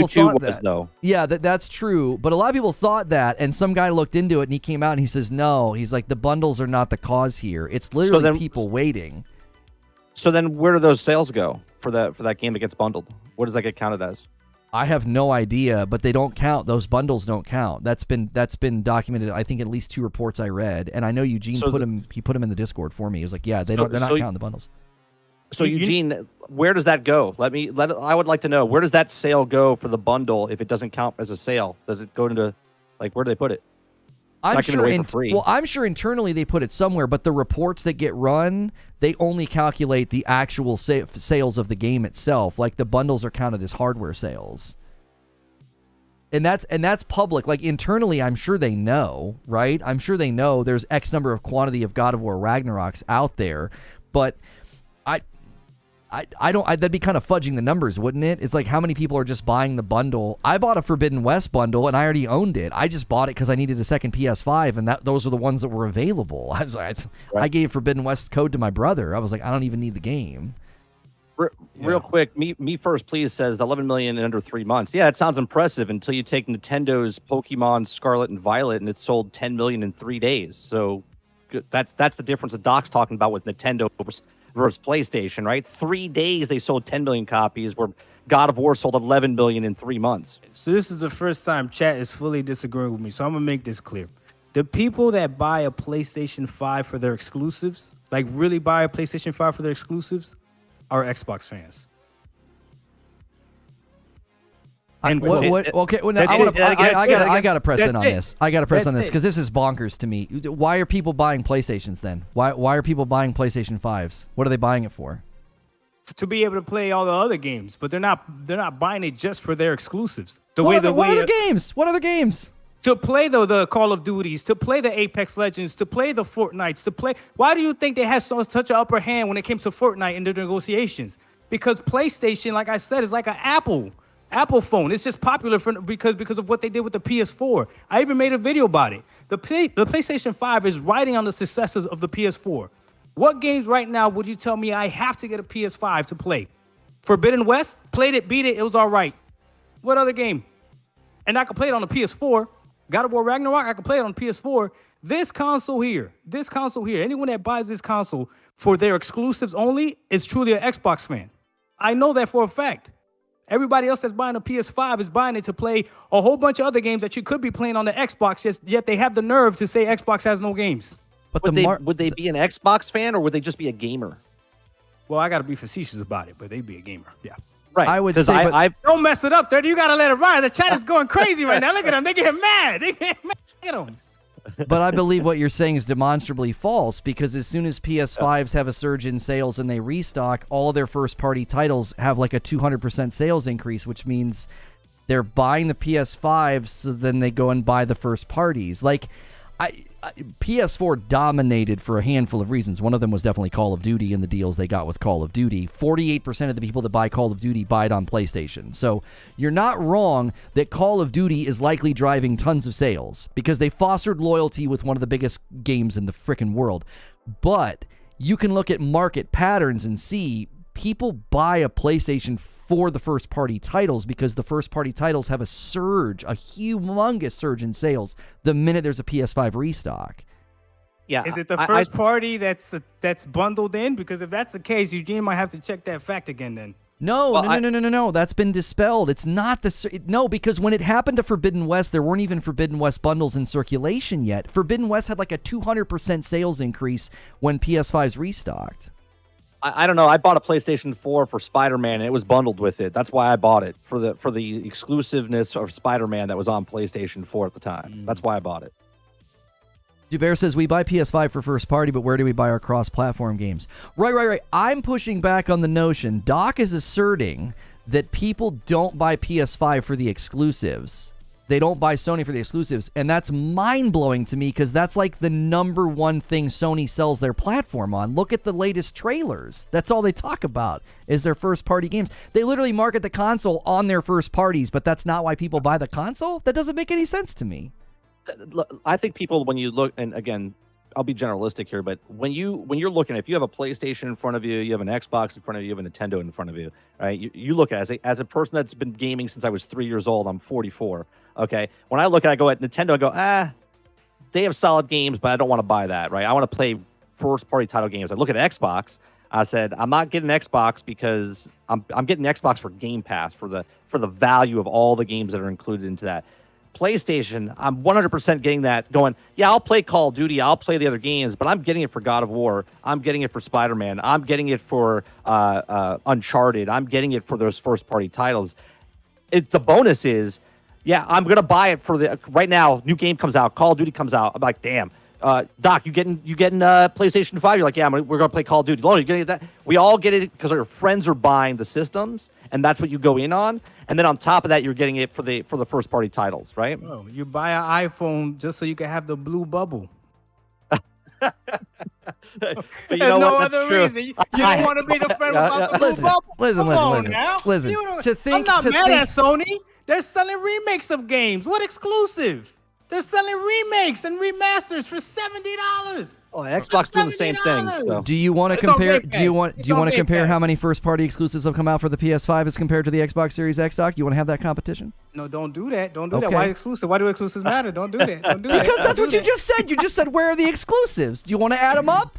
thought that. Though. Yeah, that's true. But a lot of people thought that, and some guy looked into it and he came out and he says, no. He's like, the bundles are not the cause here. It's literally people waiting. So then, where do those sales go for that game that gets bundled? What does that get counted as? I have no idea, but they don't count. Those bundles don't count. That's been documented. I think at least 2 reports I read, and I know Eugene put them in the Discord for me. He was like, "Yeah, they're not counting the bundles." So Eugene, where does that go? I would like to know, where does that sale go for the bundle if it doesn't count as a sale? Does it go into, like, where do they put it? I'm sure internally they put it somewhere, but the reports that get run, they only calculate the actual sales of the game itself. Like the bundles are counted as hardware sales. And that's public. Like internally, I'm sure they know, right? I'm sure they know there's X number of quantity of God of War Ragnaroks out there, but that'd be kind of fudging the numbers, wouldn't it? It's like how many people are just buying the bundle. I bought a Forbidden West bundle and I already owned it. I just bought it because I needed a second PS5, and those are the ones that were available. I was like, I gave Forbidden West code to my brother. I was like, I don't even need the game. Real quick, me first, please says 11 million in under 3 months. Yeah, it sounds impressive until you take Nintendo's Pokemon Scarlet and Violet and it sold 10 million in 3 days. So that's the difference that Doc's talking about with Nintendo versus PlayStation, right? 3 days they sold 10 million copies, where God of War sold 11 million in 3 months. So this is the first time chat is fully disagreeing with me. So I'm gonna make this clear. The people that buy a PlayStation 5 for their exclusives, like really buy a PlayStation 5 for their exclusives, are Xbox fans. And okay, well, I got to press in on this. I got to press on this because this is bonkers to me. Why are people buying PlayStations then? Why are people buying PlayStation 5s? What are they buying it for? To be able to play all the other games, but they're not buying it just for their exclusives. What other games? To play the Call of Duties, to play the Apex Legends, to play the Fortnites, to play. Why do you think they had such an upper hand when it came to Fortnite in the negotiations? Because PlayStation, like I said, is like an Apple phone. It's just popular because of what they did with the PS4. I even made a video about it. The PlayStation 5 is riding on the successes of the PS4. What games right now would you tell me I have to get a PS5 to play? Forbidden West, played it, beat it, it was all right. What other game? And I could play it on the PS4. God of War Ragnarok, I can play it on PS4. This console here, anyone that buys this console for their exclusives only is truly an Xbox fan. I know that for a fact. Everybody else that's buying a PS5 is buying it to play a whole bunch of other games that you could be playing on the Xbox, yet they have the nerve to say Xbox has no games. But would they be an Xbox fan or would they just be a gamer? Well, I got to be facetious about it, but they'd be a gamer. Yeah. Right. I would say, I don't mess it up, 30. You got to let it ride. The chat is going crazy right now. Look at them. They getting mad. Look at them. But I believe what you're saying is demonstrably false, because as soon as PS5s have a surge in sales and they restock, all their first-party titles have like a 200% sales increase, which means they're buying the PS5s, so then they go and buy the first parties. Like, PS4 dominated for a handful of reasons. One of them was definitely Call of Duty and the deals they got with Call of Duty. 48% of the people that buy Call of Duty buy it on PlayStation. So you're not wrong that Call of Duty is likely driving tons of sales because they fostered loyalty with one of the biggest games in the frickin' world. But you can look at market patterns and see people buy a PlayStation for the first-party titles because the first-party titles have a humongous surge in sales the minute there's a PS5 restock. Yeah. Is it the first party that's bundled in? Because if that's the case, Eugene might have to check that fact again then. No. That's been dispelled. It's not because when it happened to Forbidden West, there weren't even Forbidden West bundles in circulation yet. Forbidden West had like a 200% sales increase when PS5s restocked. I don't know. I bought a PlayStation 4 for Spider-Man, and it was bundled with it. That's why I bought it, for the exclusiveness of Spider-Man that was on PlayStation 4 at the time. That's why I bought it. Dubear says, we buy PS5 for first party, but where do we buy our cross-platform games? Right. I'm pushing back on the notion. Doc is asserting that people don't buy PS5 for the exclusives. They don't buy Sony for the exclusives, and that's mind-blowing to me because that's like the number one thing Sony sells their platform on. Look at the latest trailers. That's all they talk about is their first-party games. They literally market the console on their first parties, but that's not why people buy the console? That doesn't make any sense to me. I think people, when you look, and again, I'll be generalistic here, but when you're looking, if you have a PlayStation in front of you, you have an Xbox in front of you, you have a Nintendo in front of you, right? You look at it as a person that's been gaming since I was 3 years old. I'm 44. Okay, when I look at, I go at Nintendo, I go, they have solid games, but I don't want to buy that, right? I want to play first-party title games. I look at Xbox. I said, I'm not getting Xbox because I'm getting Xbox for Game Pass for the value of all the games that are included into that. PlayStation, I'm 100% getting that, going, yeah, I'll play Call of Duty, I'll play the other games, but I'm getting it for God of War, I'm getting it for Spider-Man, I'm getting it for Uncharted, I'm getting it for those first-party titles. The bonus is, yeah, I'm going to buy it for right now, new game comes out, Call of Duty comes out, I'm like, damn, Doc, you getting PlayStation 5? You're like, yeah, we're going to play Call of Duty. Lord, you getting that? We all get it because our friends are buying the systems, and that's what you go in on. And then on top of that, you're getting it for the first party tidals, right? Oh, you buy an iPhone just so you can have the blue bubble. But you know no what? That's other true. reason. You don't want to be the friend without the blue bubble. Listen. I'm not mad at Sony. They're selling remakes of games. What exclusive? They're selling remakes and remasters for $70. Oh, Xbox doing the same thing. So. Do you want to compare? Do you want to compare how many first-party exclusives have come out for the PS5 as compared to the Xbox Series X? Doc, you want to have that competition? No, don't do that. Don't do that. Why exclusive? Why do exclusives matter? Don't do that. Don't do that. Because that's what you just said. You just said where are the exclusives? Do you want to add them up?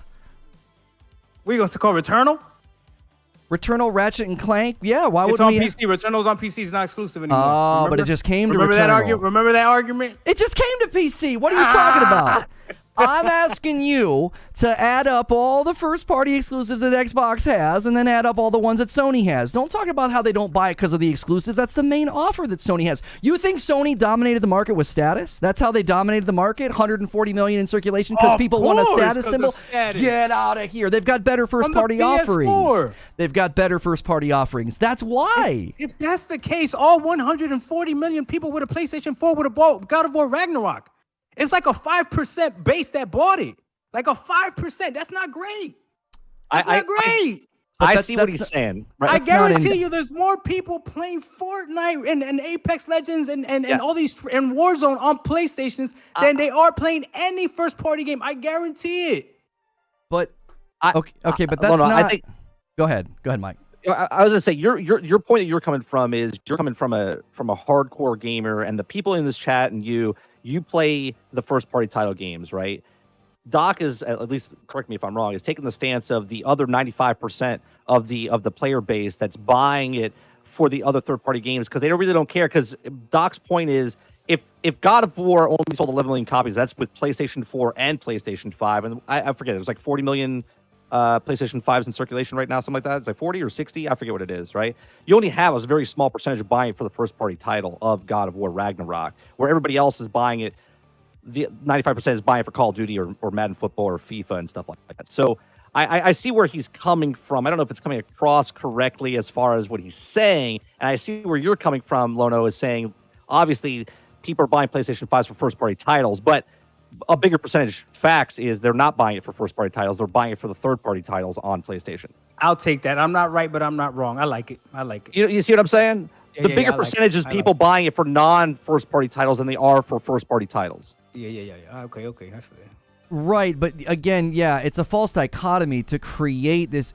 We going to call Returnal? Returnal, Ratchet and Clank. Yeah, why would it's on PC? Returnal's on PC. It's not exclusive anymore. Oh, remember? but it just came to remember Returnal. Remember that argument? It just came to PC. What are you talking about? I'm asking you to add up all the first-party exclusives that Xbox has and then add up all the ones that Sony has. Don't talk about how they don't buy it because of the exclusives. That's the main offer that Sony has. You think Sony dominated the market with status? That's how they dominated the market? 140 million in circulation because people want a status symbol? Get out of here. They've got better first-party offerings. They've got better first-party offerings. That's why. If that's the case, all 140 million people with a PlayStation 4 would have bought God of War Ragnarok. It's like a 5% base that bought it. Like a 5%. That's not great. That's not great. I see what he's saying. Right? I guarantee you there's more people playing Fortnite and Apex Legends and all these and Warzone on PlayStations than they are playing any first-party game. I guarantee it. But okay, but that's not. Go ahead, Mike. I was gonna say your point that you're coming from is you're coming from a hardcore gamer, and the people in this chat and you you play the first-party title games, right? Doc is, at least correct me if I'm wrong, is taking the stance of the other 95% of the player base that's buying it for the other third-party games because they really don't care. Because Doc's point is, if God of War only sold 11 million copies, that's with PlayStation 4 and PlayStation 5, and I forget, there's like 40 million PlayStation 5s in circulation right now, something like that. It's like 40 or 60, I forget what it is, right? You only have a very small percentage of buying for the first-party title of God of War Ragnarok, where everybody else is buying it. The 95% is buying for Call of Duty or Madden Football or FIFA and stuff like that. So I see where he's coming from. I don't know if it's coming across correctly as far as what he's saying. And I see where you're coming from, Lono, is saying, obviously, people are buying PlayStation 5s for first-party titles, but a bigger percentage facts is they're not buying it for first-party titles. They're buying it for the third-party titles on PlayStation. I'll take that. I'm not right, but I'm not wrong. I like it. You see what I'm saying? The bigger percentage is people buying it for non-first-party titles than they are for first-party titles. Yeah. Okay. I feel it. Right, but again, yeah, it's a false dichotomy to create this,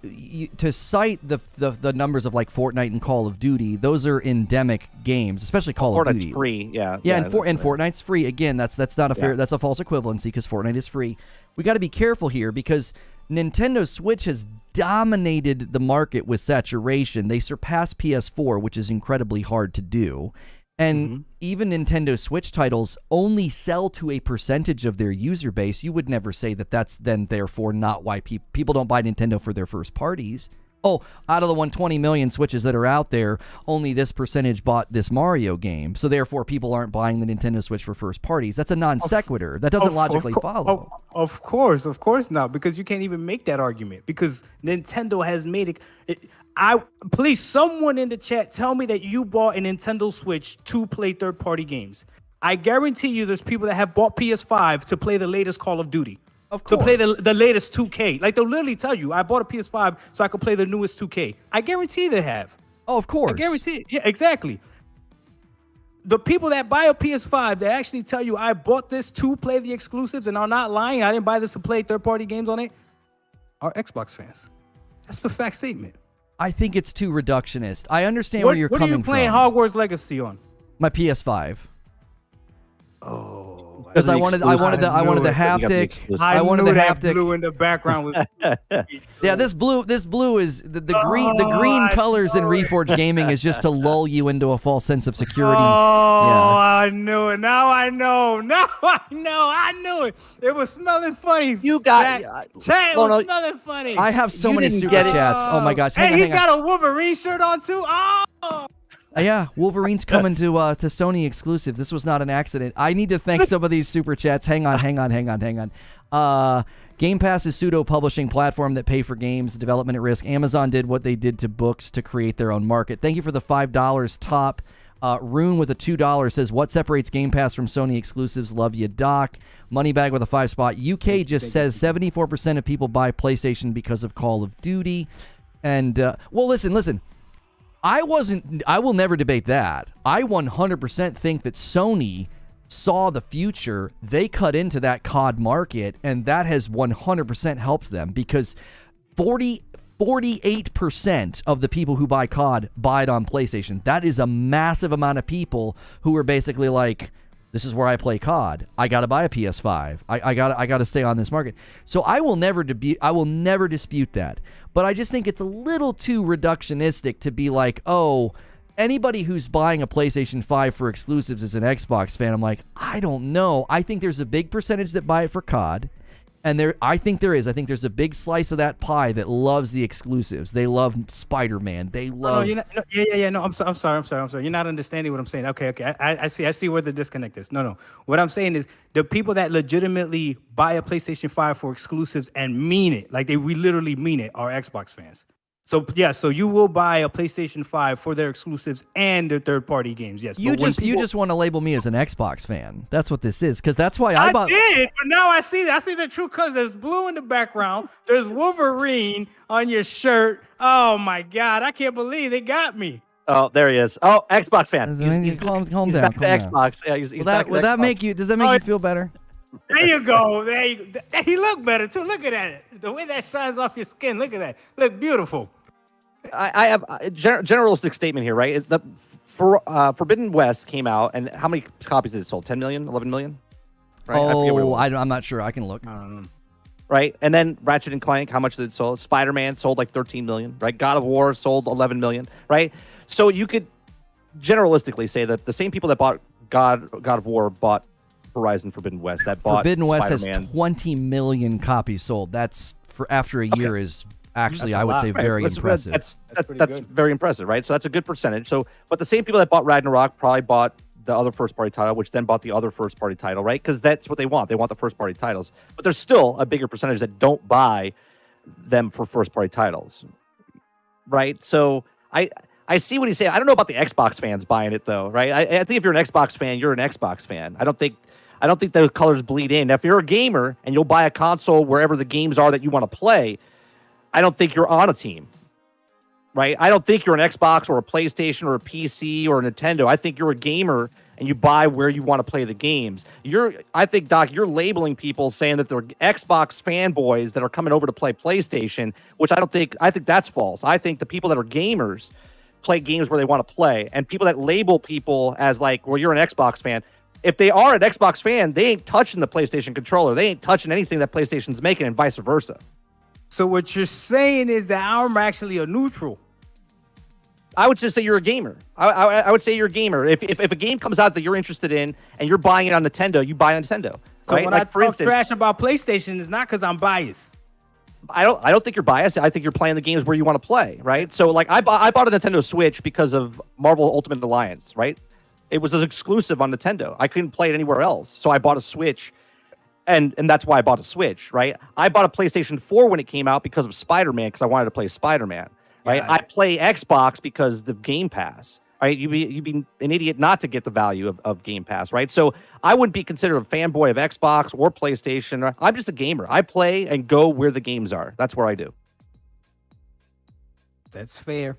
to cite the numbers of like Fortnite and Call of Duty. Those are endemic games, especially Call of Duty. Fortnite's free, yeah. And Fortnite's free. Again, that's not a fair, that's a false equivalency because Fortnite is free. We got to be careful here because Nintendo Switch has dominated the market with saturation. They surpassed PS4, which is incredibly hard to do. And even Nintendo Switch titles only sell to a percentage of their user base. You would never say that that's then therefore not why people don't buy Nintendo for their first parties. Oh, out of the 120 million Switches that are out there, only this percentage bought this Mario game. So therefore, people aren't buying the Nintendo Switch for first parties. That's a non sequitur. That doesn't logically follow. Of course not, because you can't even make that argument because Nintendo has made it. Please, someone in the chat, tell me that you bought a Nintendo Switch to play third-party games. I guarantee you, there's people that have bought PS5 to play the latest Call of Duty. Of course. To play the latest 2K. Like, they'll literally tell you, I bought a PS5 so I could play the newest 2K. I guarantee they have. Oh, of course. I guarantee it. Yeah, exactly. The people that buy a PS5, they actually tell you, I bought this to play the exclusives, and I'm not lying, I didn't buy this to play third-party games on it, are Xbox fans. That's the fact statement. I think it's too reductionist. I understand where you're coming from. What are you playing Hogwarts Legacy on? My PS5 Oh. because I wanted the haptic. I wanted the haptic. Blue in the background was Yeah, this blue is the green colors in Reforge Gaming is just to lull you into a false sense of security. I knew it. Now I know. I knew it. It was smelling funny. You got Chat was smelling funny. I have so many super chats. Oh my gosh. Hey, he's got a Wolverine shirt on too. Oh. Yeah, Wolverine's coming to Sony exclusive. This was not an accident. I need to thank some of these super chats. Hang on. Game Pass is pseudo-publishing platform that pay for games, development at risk. Amazon did what they did to books to create their own market. Thank you for the $5 top. Rune with a $2 says, what separates Game Pass from Sony exclusives? Love you, Doc. Moneybag with a 5 spot. UK just says 74% of people buy PlayStation because of Call of Duty. And, well, listen. I will never debate that. I 100% think that Sony saw the future. They cut into that COD market, and that has 100% helped them because 48% of the people who buy COD buy it on PlayStation. That is a massive amount of people who are basically like, this is where I play COD. I got to buy a PS5. I got to stay on this market. So I will never dispute that. But I just think it's a little too reductionistic to be like, oh, anybody who's buying a PlayStation 5 for exclusives is an Xbox fan. I'm like, I don't know. I think there's a big percentage that buy it for COD. And I think there's a big slice of that pie that loves the exclusives. They love Spider-Man. They love. No, I'm sorry. You're not understanding what I'm saying. Okay. I see where the disconnect is. No. What I'm saying is the people that legitimately buy a PlayStation 5 for exclusives and mean it, like we literally mean it, are Xbox fans. So you will buy a PlayStation 5 for their exclusives and their third-party games. Yes. You just want to label me as an Xbox fan. That's what this is, because that's why I bought. Did, but now I see the true colors. There's blue in the background. There's Wolverine on your shirt. Oh my God! I can't believe they got me. Oh, there he is. Oh, Xbox fan. He's calm down. Back to Xbox. Yeah, he's back to Xbox. Does that make you feel better? There you go. He look better too. Look at that. The way that shines off your skin. Look at that. Look beautiful. I have a generalistic statement here, right? Forbidden West came out, and how many copies did it sold? 10 million, 11 million? Right? I forget what it was. I'm not sure. I can look. I don't know. Right? And then Ratchet and Clank, how much did it sold? Spider-Man sold like 13 million, right? God of War sold 11 million, right? So you could generalistically say that the same people that bought God of War bought Horizon Forbidden West, that bought Forbidden West has Spider-Man. 20 million copies sold. That's for after a year is actually, That's a I would lot. say, Right. very impressive. That's pretty good. very impressive, right? So that's a good percentage. So, but the same people that bought Ragnarok probably bought the other first-party title, which then bought the other first-party title, right? Because that's what they want. They want the first-party titles. But there's still a bigger percentage that don't buy them for first-party titles, right? So I see what he's saying. I don't know about the Xbox fans buying it though, right? I think if you're an Xbox fan, you're an Xbox fan. I don't think those colors bleed in. Now, if you're a gamer and you'll buy a console wherever the games are that you want to play, I don't think you're on a team, right? I don't think you're an Xbox or a PlayStation or a PC or a Nintendo. I think you're a gamer and you buy where you want to play the games. I think, Doc, you're labeling people saying that they're Xbox fanboys that are coming over to play PlayStation, which I think that's false. I think the people that are gamers play games where they want to play, and people that label people as like, well, you're an Xbox fan. If they are an Xbox fan, they ain't touching the PlayStation controller. They ain't touching anything that PlayStation's making, and vice versa. So what you're saying is that I'm actually a neutral. I would just say you're a gamer. I would say you're a gamer. If a game comes out that you're interested in and you're buying it on Nintendo, you buy on Nintendo. So right? when Like, I for talk instance, trash about PlayStation, it's not because I'm biased. I don't think you're biased. I think you're playing the games where you want to play, right? So like I bought a Nintendo Switch because of Marvel Ultimate Alliance, right? It was an exclusive on Nintendo. I couldn't play it anywhere else. So I bought a Switch, and that's why I bought a Switch, right? I bought a PlayStation 4 when it came out because of Spider-Man, because I wanted to play Spider-Man, right? Yeah. I play Xbox because the Game Pass, right? You'd be an idiot not to get the value of Game Pass, right? So I wouldn't be considered a fanboy of Xbox or PlayStation. I'm just a gamer. I play and go where the games are. That's where I do. That's fair.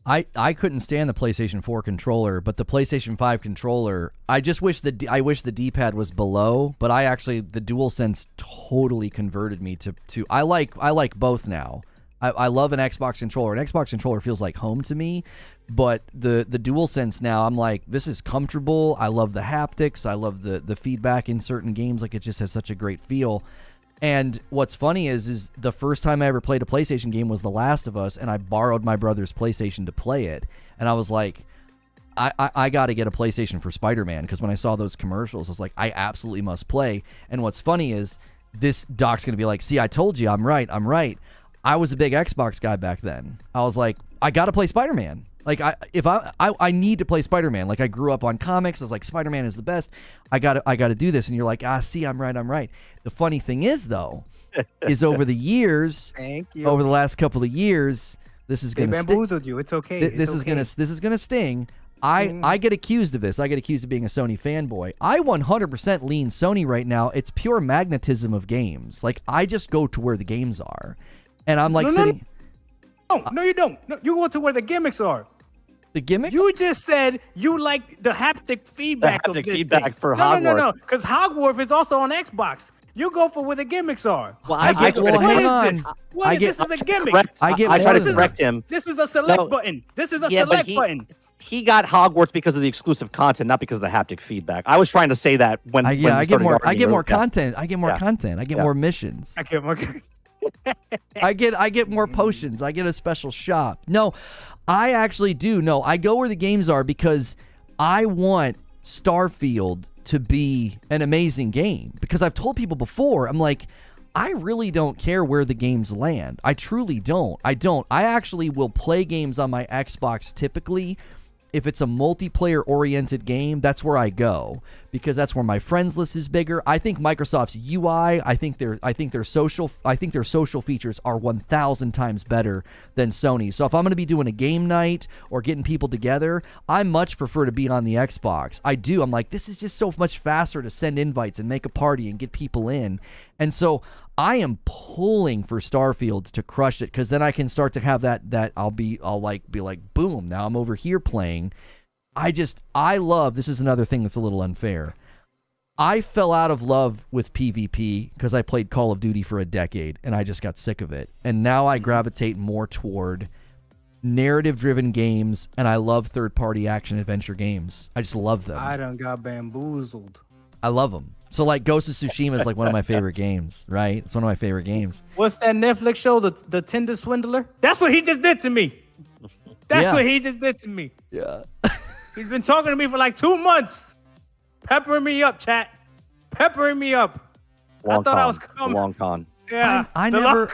I couldn't stand the PlayStation 4 controller, but the PlayStation 5 controller, I wish the D-pad was below, but the DualSense totally converted me to I like both now. I love an Xbox controller. An Xbox controller feels like home to me, but the DualSense now, I'm like, this is comfortable. I love the haptics. I love the feedback in certain games. Like, it just has such a great feel. And what's funny is the first time I ever played a PlayStation game was The Last of Us, and I borrowed my brother's PlayStation to play it. And I was like, I got to get a PlayStation for Spider-Man, because when I saw those commercials, I was like, I absolutely must play. And what's funny is this Doc's going to be like, see, I told you, I'm right. I was a big Xbox guy back then. I was like, I got to play Spider-Man. Like, I need to play Spider-Man. Like, I grew up on comics. I was like, Spider-Man is the best. I got to do this. And you're like, see, I'm right. The funny thing is, though, is over the years, Thank you. over the last couple of years, this is They going to bamboozled you. It's okay. this is gonna sting. I get accused of this. I get accused of being a Sony fanboy. I 100% lean Sony right now. It's pure magnetism of games. Like, I just go to where the games are, and I'm like sitting. No, you don't. No, you go to where the gimmicks are. The gimmicks? You just said you like the haptic feedback of haptic this feedback thing. for No, Hogwarts. because Hogwarts is also on Xbox. You go for where the gimmicks are. Well, I get- well, What hang is on. this? What is this? Is a gimmick. I get I try more to than correct him. This is a select No. button. This is a Yeah, but select button. He got Hogwarts because of the exclusive content, not because of the haptic feedback. I was trying to say that when I we get started more. I arguing get more earlier. content. I get more Yeah. content. I get Yeah. more missions. I can't. I get more potions. I get a special shop. No, I actually do. No, I go where the games are because I want Starfield to be an amazing game. Because I've told people before, I'm like, I really don't care where the games land. I truly don't. I actually will play games on my Xbox typically. If it's a multiplayer-oriented game, that's where I go, because that's where my friends list is bigger. I think Microsoft's UI, I think their social features are 1,000 times better than Sony. So if I'm going to be doing a game night or getting people together, I much prefer to be on the Xbox. I do. I'm like, this is just so much faster to send invites and make a party and get people in. And so I am pulling for Starfield to crush it, because then I can start to have that I'll be like, boom, now I'm over here playing. I love, this is another thing that's a little unfair. I fell out of love with PvP because I played Call of Duty for a decade and I just got sick of it. And now I gravitate more toward narrative-driven games, and I love third-party action-adventure games. I just love them. I done got bamboozled. I love them. So, like, Ghost of Tsushima is, like, one of my favorite games, right? It's one of my favorite games. What's that Netflix show, the Tinder Swindler? That's what he just did to me. That's what he just did to me. Yeah. He's been talking to me for like 2 months. Peppering me up, chat. Peppering me up. I thought I was coming. Long con. Yeah. I never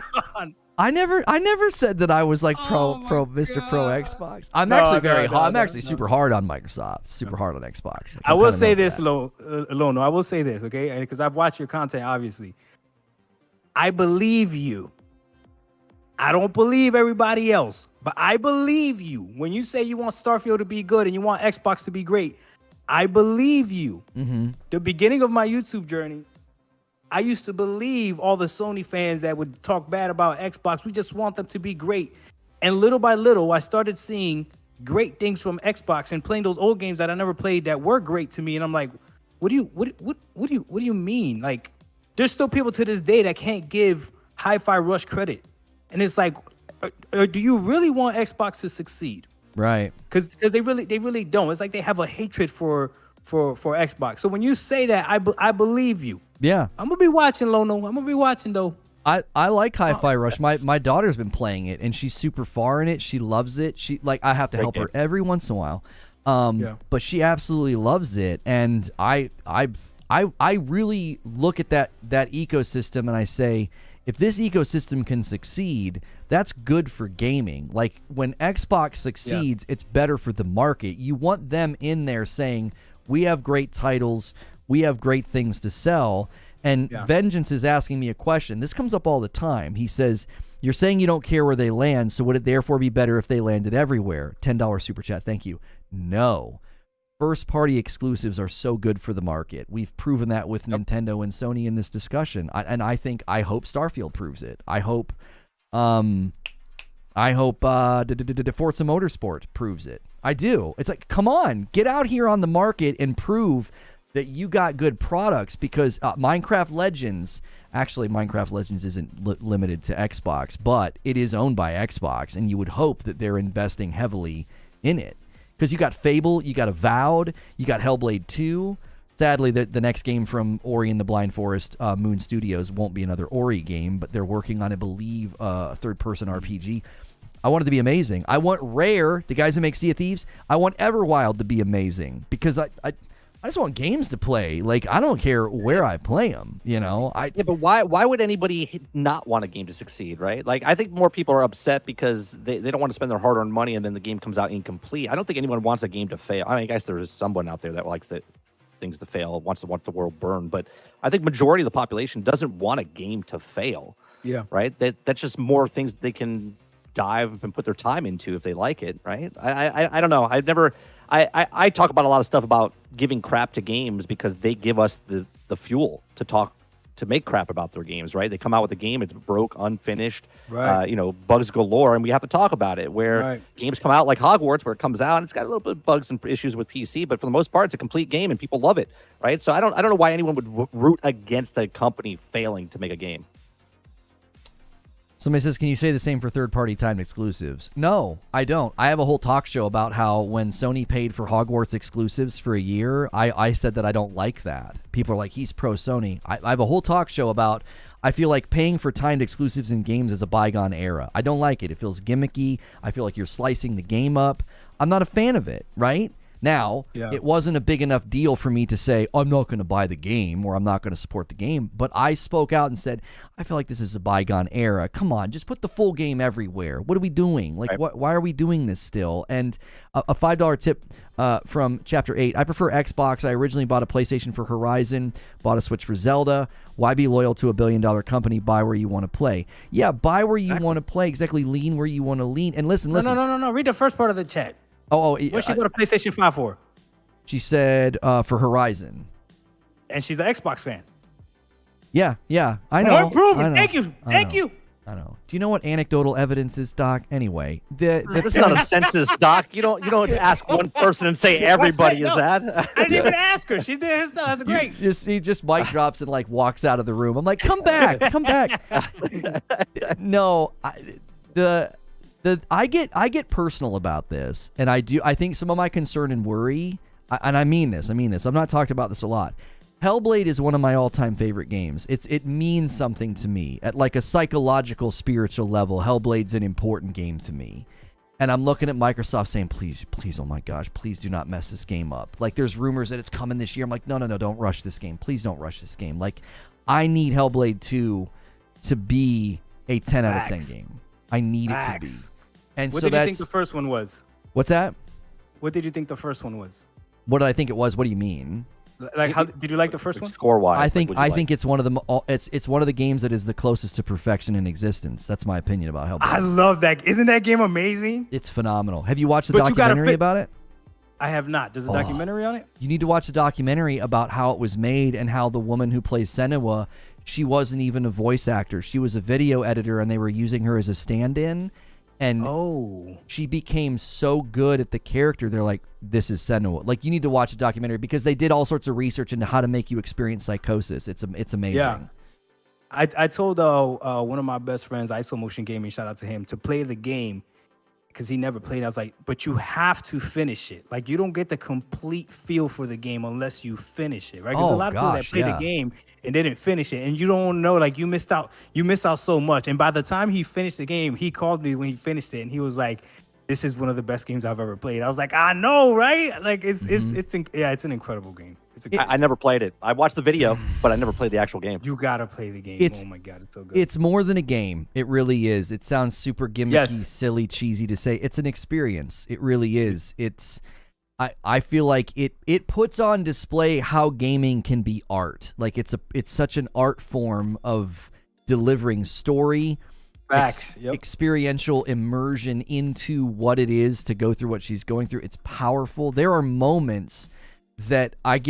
said that I was like Mr. Pro Xbox. I'm actually super hard on Microsoft, super hard on Xbox. Like, I will say this, Lono. I will say this, okay? Because I've watched your content, obviously. I believe you. I don't believe everybody else, but I believe you. When you say you want Starfield to be good and you want Xbox to be great, I believe you. Mm-hmm. The beginning of my YouTube journey, I used to believe all the Sony fans that would talk bad about Xbox. We just want them to be great. And little by little, I started seeing great things from Xbox and playing those old games that I never played that were great to me. And I'm like, what do you mean? Like, there's still people to this day that can't give Hi-Fi Rush credit. And it's like, do you really want Xbox to succeed? Right. Because they really don't. It's like they have a hatred for Xbox. So when you say that, I believe you. Yeah. I'm gonna be watching, Lono. I'm gonna be watching though. I like Hi-Fi Rush. My daughter's been playing it and she's super far in it. She loves it. I have to help her every once in a while. But she absolutely loves it. And I really look at that ecosystem and I say, if this ecosystem can succeed, that's good for gaming. Like when Xbox succeeds, it's better for the market. You want them in there saying, we have great titles, we have great things to sell. And Vengeance is asking me a question. This comes up all the time. He says, you're saying you don't care where they land, so would it therefore be better if they landed everywhere? $10 super chat, thank you. No. First-party exclusives are so good for the market. We've proven that with Nintendo and Sony in this discussion. I hope Starfield proves it. I hope Forza Motorsport proves it. I do. It's like, come on, get out here on the market and prove that you got good products, because Minecraft Legends isn't limited to Xbox, but it is owned by Xbox, and you would hope that they're investing heavily in it. Because you got Fable, you got Avowed, you got Hellblade 2. Sadly, the next game from Ori and the Blind Forest, Moon Studios, won't be another Ori game, but they're working on, I believe, a third-person RPG. I want it to be amazing. I want Rare, the guys who make Sea of Thieves, I want Everwild to be amazing, because I just want games to play. Like, I don't care where I play them, you know? Yeah, but why would anybody not want a game to succeed, right? Like, I think more people are upset because they don't want to spend their hard-earned money and then the game comes out incomplete. I don't think anyone wants a game to fail. I mean, I guess there is someone out there that likes things to fail, wants to watch the world burn, but I think majority of the population doesn't want a game to fail. Yeah. Right? That's just more things they can dive and put their time into if they like it, right? I don't know. I talk about a lot of stuff about giving crap to games because they give us the fuel to make crap about their games, right? They come out with a game, it's broke, unfinished, right. Bugs galore, and we have to talk about it. Where games come out like Hogwarts, where it comes out and it's got a little bit of bugs and issues with PC, but for the most part, it's a complete game and people love it, right? So I don't know why anyone would root against a company failing to make a game. Somebody says, can you say the same for third-party timed exclusives? No, I don't. I have a whole talk show about how when Sony paid for Hogwarts exclusives for a year, I said that I don't like that. People are like, he's pro-Sony. I have a whole talk show about, I feel like paying for timed exclusives in games is a bygone era. I don't like it. It feels gimmicky. I feel like you're slicing the game up. I'm not a fan of it, right? Now, it wasn't a big enough deal for me to say, I'm not going to buy the game or I'm not going to support the game. But I spoke out and said, I feel like this is a bygone era. Come on, just put the full game everywhere. What are we doing? Like, why are we doing this still? And a $5 tip from Chapter 8. I prefer Xbox. I originally bought a PlayStation for Horizon, bought a Switch for Zelda. Why be loyal to a billion-dollar company? Buy where you want to play. Yeah, buy where you want to play. Exactly, lean where you want to lean. And listen. No. Read the first part of the chat. What's she go to PlayStation 5 for? She said for Horizon. And she's an Xbox fan. Yeah, I know. Thank you. I know. Do you know what anecdotal evidence is, Doc? Anyway, this is not a census, Doc. You don't ask one person and say everybody is that. I didn't even ask her. She did it herself. That's great. He just mic drops and like walks out of the room. I'm like, come back. No, I get personal about this, and I think some of my concern and worry, and I mean this. I've not talked about this a lot. Hellblade is one of my all-time favorite games. It means something to me at like a psychological, spiritual level. Hellblade's an important game to me. And I'm looking at Microsoft saying, please, oh my gosh, please do not mess this game up. Like, there's rumors that it's coming this year. I'm like, no, don't rush this game. Please don't rush this game. Like, I need Hellblade 2 to be a 10 out of 10 game. I need it to be. And what so did you think the first one was? What's that? What did you think the first one was? What did I think it was? What do you mean? Like, how did you like the first one? Score wise, I think it's one of the it's one of the games that is the closest to perfection in existence. That's my opinion about Hellblade. I love that. Isn't that game amazing? It's phenomenal. Have you watched the documentary about it? I have not. There's a documentary on it? You need to watch the documentary about how it was made and how the woman who plays Senua, she wasn't even a voice actor. She was a video editor, and they were using her as a stand-in. And she became so good at the character, they're like, this is Senua. Like, you need to watch a documentary because they did all sorts of research into how to make you experience psychosis. It's amazing. Yeah. I told one of my best friends, ISO Motion Gaming, shout out to him, to play the game because he never played. I was like, but you have to finish it. Like, you don't get the complete feel for the game unless you finish it, right? Because a lot of people that play the game and didn't finish it, and you don't know, like, you missed out so much. And by the time he finished the game, he called me when he finished it, and he was like, this is one of the best games I've ever played. I was like, I know, right? Like, it's an incredible game. I never played it. I watched the video, but I never played the actual game. You gotta play the game. Oh my god, it's so good. It's more than a game. It really is. It sounds super gimmicky, silly, cheesy to say. It's an experience. It really is. I feel like it puts on display how gaming can be art. Like, it's such an art form of delivering story, experiential immersion into what it is to go through what she's going through. It's powerful. There are moments that I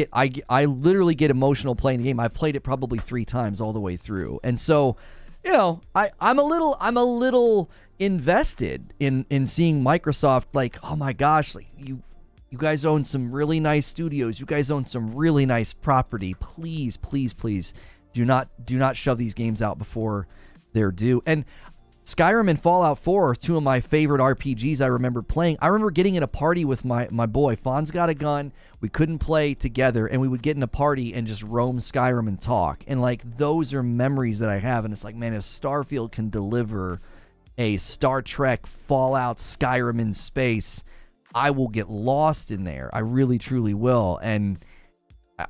literally get emotional playing the game. I've played it probably 3 times all the way through. And so, you know, I'm a little invested in seeing Microsoft, like, oh my gosh, like, you guys own some really nice studios. You guys own some really nice property. Please, please, please do not shove these games out before they're due. And Skyrim and Fallout 4 are 2 of my favorite RPGs I remember playing. I remember getting in a party with my boy. Fawn's got a gun. We couldn't play together, and we would get in a party and just roam Skyrim and talk. And, like, those are memories that I have. And it's like, man, if Starfield can deliver a Star Trek, Fallout, Skyrim in space, I will get lost in there. I really, truly will. And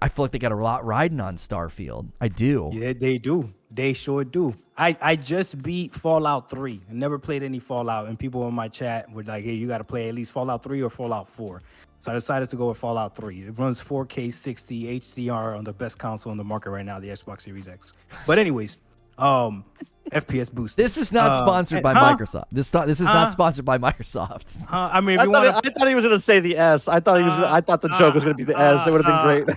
I feel like they got a lot riding on Starfield. I do. Yeah, they do. They sure do. I just beat Fallout 3. I never played any Fallout, and people in my chat were like, hey, you got to play at least Fallout 3 or Fallout 4. So I decided to go with Fallout 3. It runs 4K 60 HDR on the best console in the market right now, the Xbox Series X. But anyways, FPS boost. This is not sponsored by Microsoft. This is not sponsored by Microsoft. I mean, I thought he was going to say the S. I thought the joke was going to be the S. It would have been great.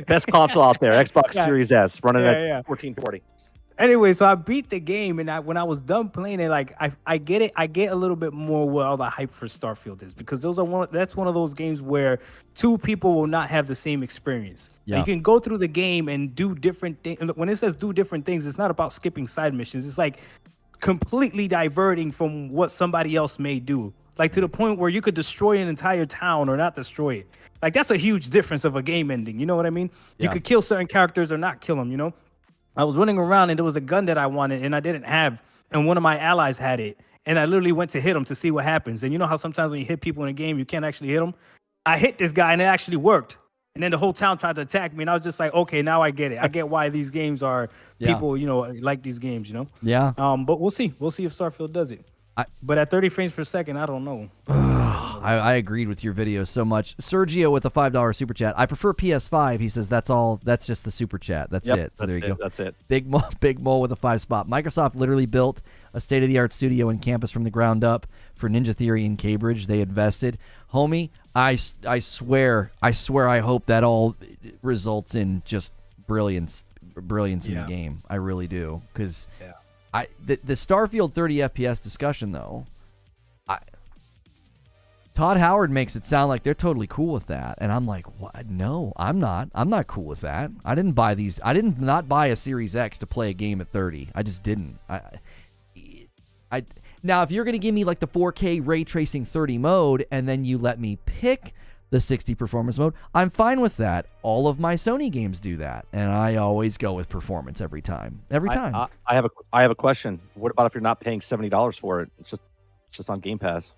Best console out there, Xbox Series S, running at 1440. Anyway, so I beat the game, and when I was done playing it, like, I get it. I get a little bit more what all the hype for Starfield is, because that's one of those games where 2 people will not have the same experience. Yeah. You can go through the game and do different things. When it says do different things, it's not about skipping side missions. It's like completely diverting from what somebody else may do. Like, to the point where you could destroy an entire town or not destroy it. Like, that's a huge difference of a game ending. You know what I mean? You could kill certain characters or not kill them, you know? I was running around, and there was a gun that I wanted and I didn't have, and one of my allies had it. And I literally went to hit him to see what happens. And you know how sometimes when you hit people in a game, you can't actually hit them? I hit this guy, and it actually worked. And then the whole town tried to attack me, and I was just like, okay, now I get it. I get why these games are people, you know, like these games, you know? Yeah. But we'll see. We'll see if Starfield does it. But at 30 frames per second, I don't know. I agreed with your video so much. Sergio with a $5 super chat. I prefer PS5. He says that's all. That's just the super chat. That's it. So there you go. That's it. Big Mole with a 5 spot. Microsoft literally built a state-of-the-art studio and campus from the ground up for Ninja Theory in Cambridge. They invested. Homie, I swear, I hope that all results in just brilliance in the game. I really do. Because the Starfield 30 FPS discussion, though, Todd Howard makes it sound like they're totally cool with that, and I'm like, what? No, I'm not. I'm not cool with that. I didn't buy these. I did not buy a Series X to play a game at 30. I just didn't. Now, if you're gonna give me like the 4K ray tracing 30 mode, and then you let me pick the 60 performance mode, I'm fine with that. All of my Sony games do that, and I always go with performance every time. Every time. I have a question. What about if you're not paying $70 for it? It's just on Game Pass.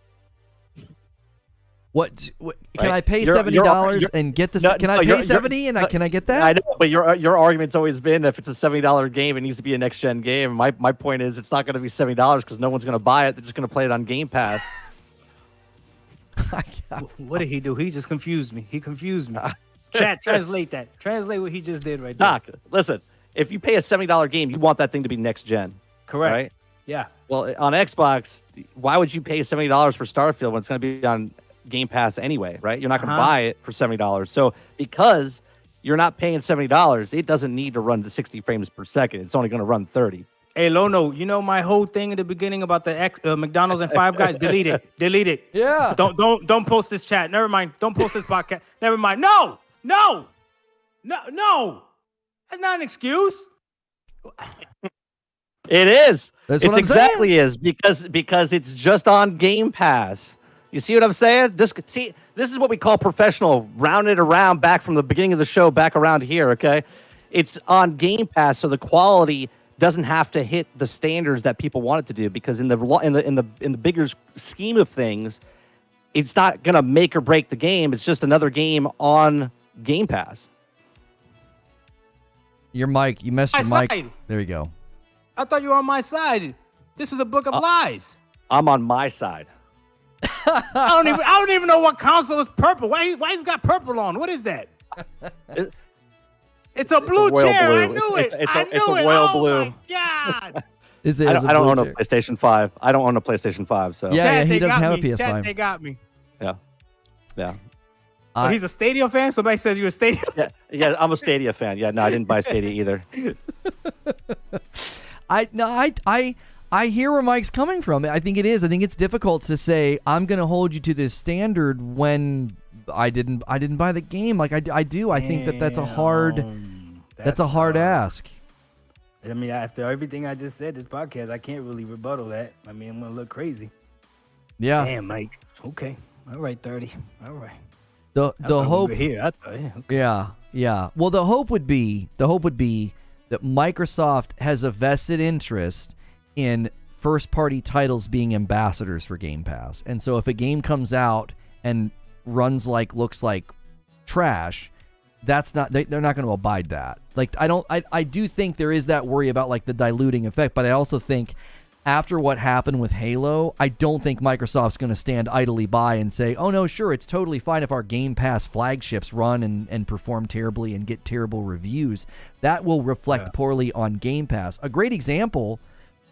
What can Right. I pay You're- $70 you're- and get the? No, can I no, pay you're- 70 and can I get that? I know, but your argument's always been if it's a $70 game, it needs to be a next gen game. My point is it's not going to be $70 because no one's going to buy it. They're just going to play it on Game Pass. What did he do? He just confused me. He confused me. Chat, translate that. Translate what he just did right there. Doc, listen, if you pay a $70 game, you want that thing to be next gen. Correct. Right? Yeah. Well, on Xbox, why would you pay $70 for Starfield when it's going to be on Game Pass anyway, right? You're not going to buy it for $70. So because you're not paying $70, it doesn't need to run to 60 frames per second. It's only going to run 30. Hey, Lono, you know my whole thing in the beginning about the McDonald's and Five Guys? Delete it. Delete it. Yeah. Don't post this chat. Never mind. Don't post this podcast. Never mind. No. That's not an excuse. It is. That's It's what I'm exactly is because it's just on Game Pass. You see what I'm saying? This is what we call professional. Round it around back from the beginning of the show back around here. Okay, it's on Game Pass, so the quality doesn't have to hit the standards that people want it to do. Because in the bigger scheme of things, it's not gonna make or break the game. It's just another game on Game Pass. Your mic, you messed your My mic. side. There you go. I thought you were on my side. This is a book of lies. I'm on my side. I don't even know what console is purple. Why he's got purple on? What is that? It's a blue royal chair. blue. I knew it. It's I a knew it. royal Oh blue. my God. Is it? I is don't own a blue chair? PlayStation 5. I don't own a PlayStation 5, so Yeah, Chat, he they doesn't got have a me. PS5. Chat, they got me. yeah. Oh, he's a Stadia fan? Somebody says you're a Stadia fan? Yeah, I'm a Stadia fan. Yeah, no, I didn't buy Stadia either. I hear where Mike's coming from. I think it is. I think it's difficult to say I'm going to hold you to this standard when I didn't buy the game. Like I do. I think that's a hard ask. I mean, after everything I just said, this podcast, I can't really rebuttal that. I mean, I'm gonna look crazy. Yeah. Damn, Mike. Okay. All right, 30. All right. The hope. we were here. I thought, yeah. Okay. Yeah. Well, the hope would be that Microsoft has a vested interest in first-party titles being ambassadors for Game Pass. And so if a game comes out and looks like trash, that's not they're not going to abide that. Like I do think there is that worry about like the diluting effect, but I also think after what happened with Halo, I don't think Microsoft's going to stand idly by and say, oh, no, sure, it's totally fine if our Game Pass flagships run and perform terribly and get terrible reviews. That will reflect poorly on Game Pass. A great example,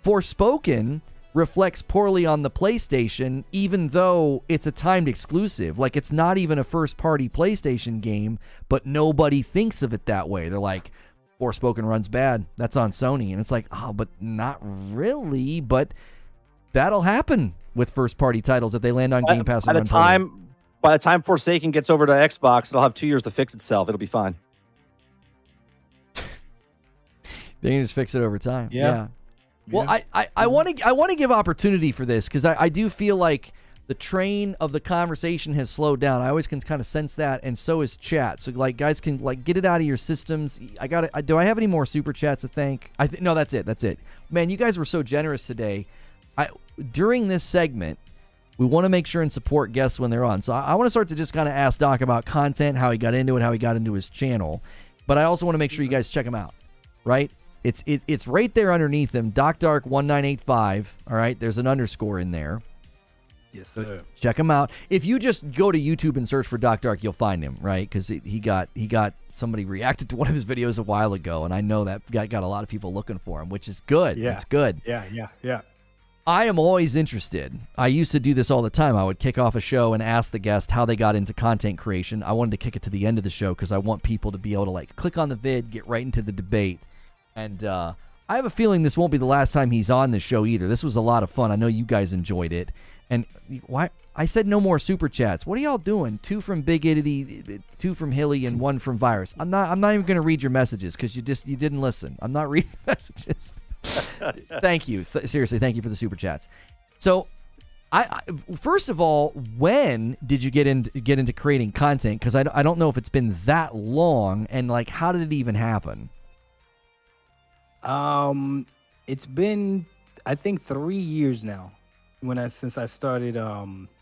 Forspoken reflects poorly on the PlayStation, even though it's a timed exclusive. Like, it's not even a first-party PlayStation game, but nobody thinks of it that way. They're like, Forspoken runs bad. That's on Sony. And it's like, oh, but not really. But that'll happen with first-party titles if they land on Game Pass. By the time Forsaken gets over to Xbox, it'll have 2 years to fix itself. It'll be fine. They can just fix it over time. Yeah. Well, I want to give opportunity for this because I do feel like the train of the conversation has slowed down. I always can kind of sense that, and so is chat. So, like, guys can like get it out of your systems. Do I have any more super chats to thank? No, that's it. That's it. Man, you guys were so generous today. During this segment, we want to make sure and support guests when they're on. So I want to start to just kind of ask Doc about content, how he got into it, how he got into his channel. But I also want to make sure you guys check him out, right? It's right there underneath him, DocDark1985. All right, there's an underscore in there. Yes, sir. Check him out. If you just go to YouTube and search for Doc Dark, you'll find him, right? Because he got somebody reacted to one of his videos a while ago, and I know that got a lot of people looking for him, which is good. Yeah. It's good. Yeah. I am always interested. I used to do this all the time. I would kick off a show and ask the guest how they got into content creation. I wanted to kick it to the end of the show because I want people to be able to like click on the vid, get right into the debate. And I have a feeling this won't be the last time he's on this show either. This was a lot of fun. I know you guys enjoyed it. And why? I said no more super chats. What are y'all doing? 2 from Big Itty, 2 from Hilly, and 1 from Virus. I'm not even going to read your messages because you didn't listen. I'm not reading messages. Thank you. Seriously, thank you for the super chats. So, I first of all, when did you get into creating content? Because I don't know if it's been that long, and like, how did it even happen? It's been, I think, 3 years now since I started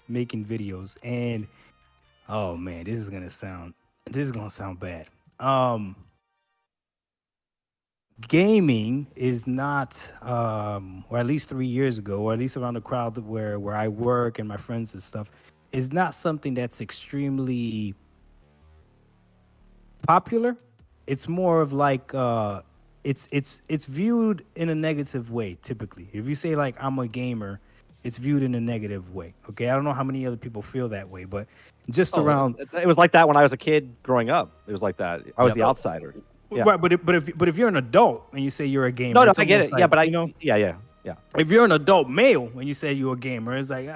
making videos, and oh man, this is gonna sound bad. Gaming is not, or at least 3 years ago, or at least around the crowd where I work and my friends and stuff, is not something that's extremely popular. It's more of like it's viewed in a negative way typically. If you say like I'm a gamer, it's viewed in a negative way. Okay, I don't know how many other people feel that way, but just around. It was like that when I was a kid growing up. It was like that. I was the outsider. Yeah. Right, but if you're an adult and you say you're a gamer, No, I get it. Like, yeah, but yeah. If you're an adult male and you say you're a gamer, it's like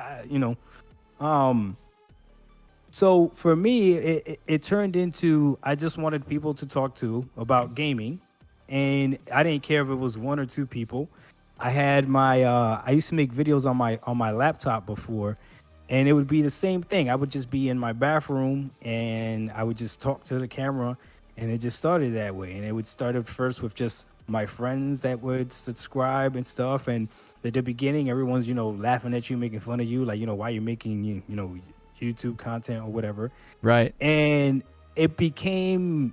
So for me, it turned into, I just wanted people to talk to about gaming, and I didn't care if it was 1 or 2 people. I had my I used to make videos on my laptop before, and it would be the same thing. I would just be in my bathroom and I would just talk to the camera, and it just started that way. And it would start at first with just my friends that would subscribe and stuff. And at the beginning, everyone's, laughing at you, making fun of you, like, why you're making, YouTube content or whatever. Right. And it became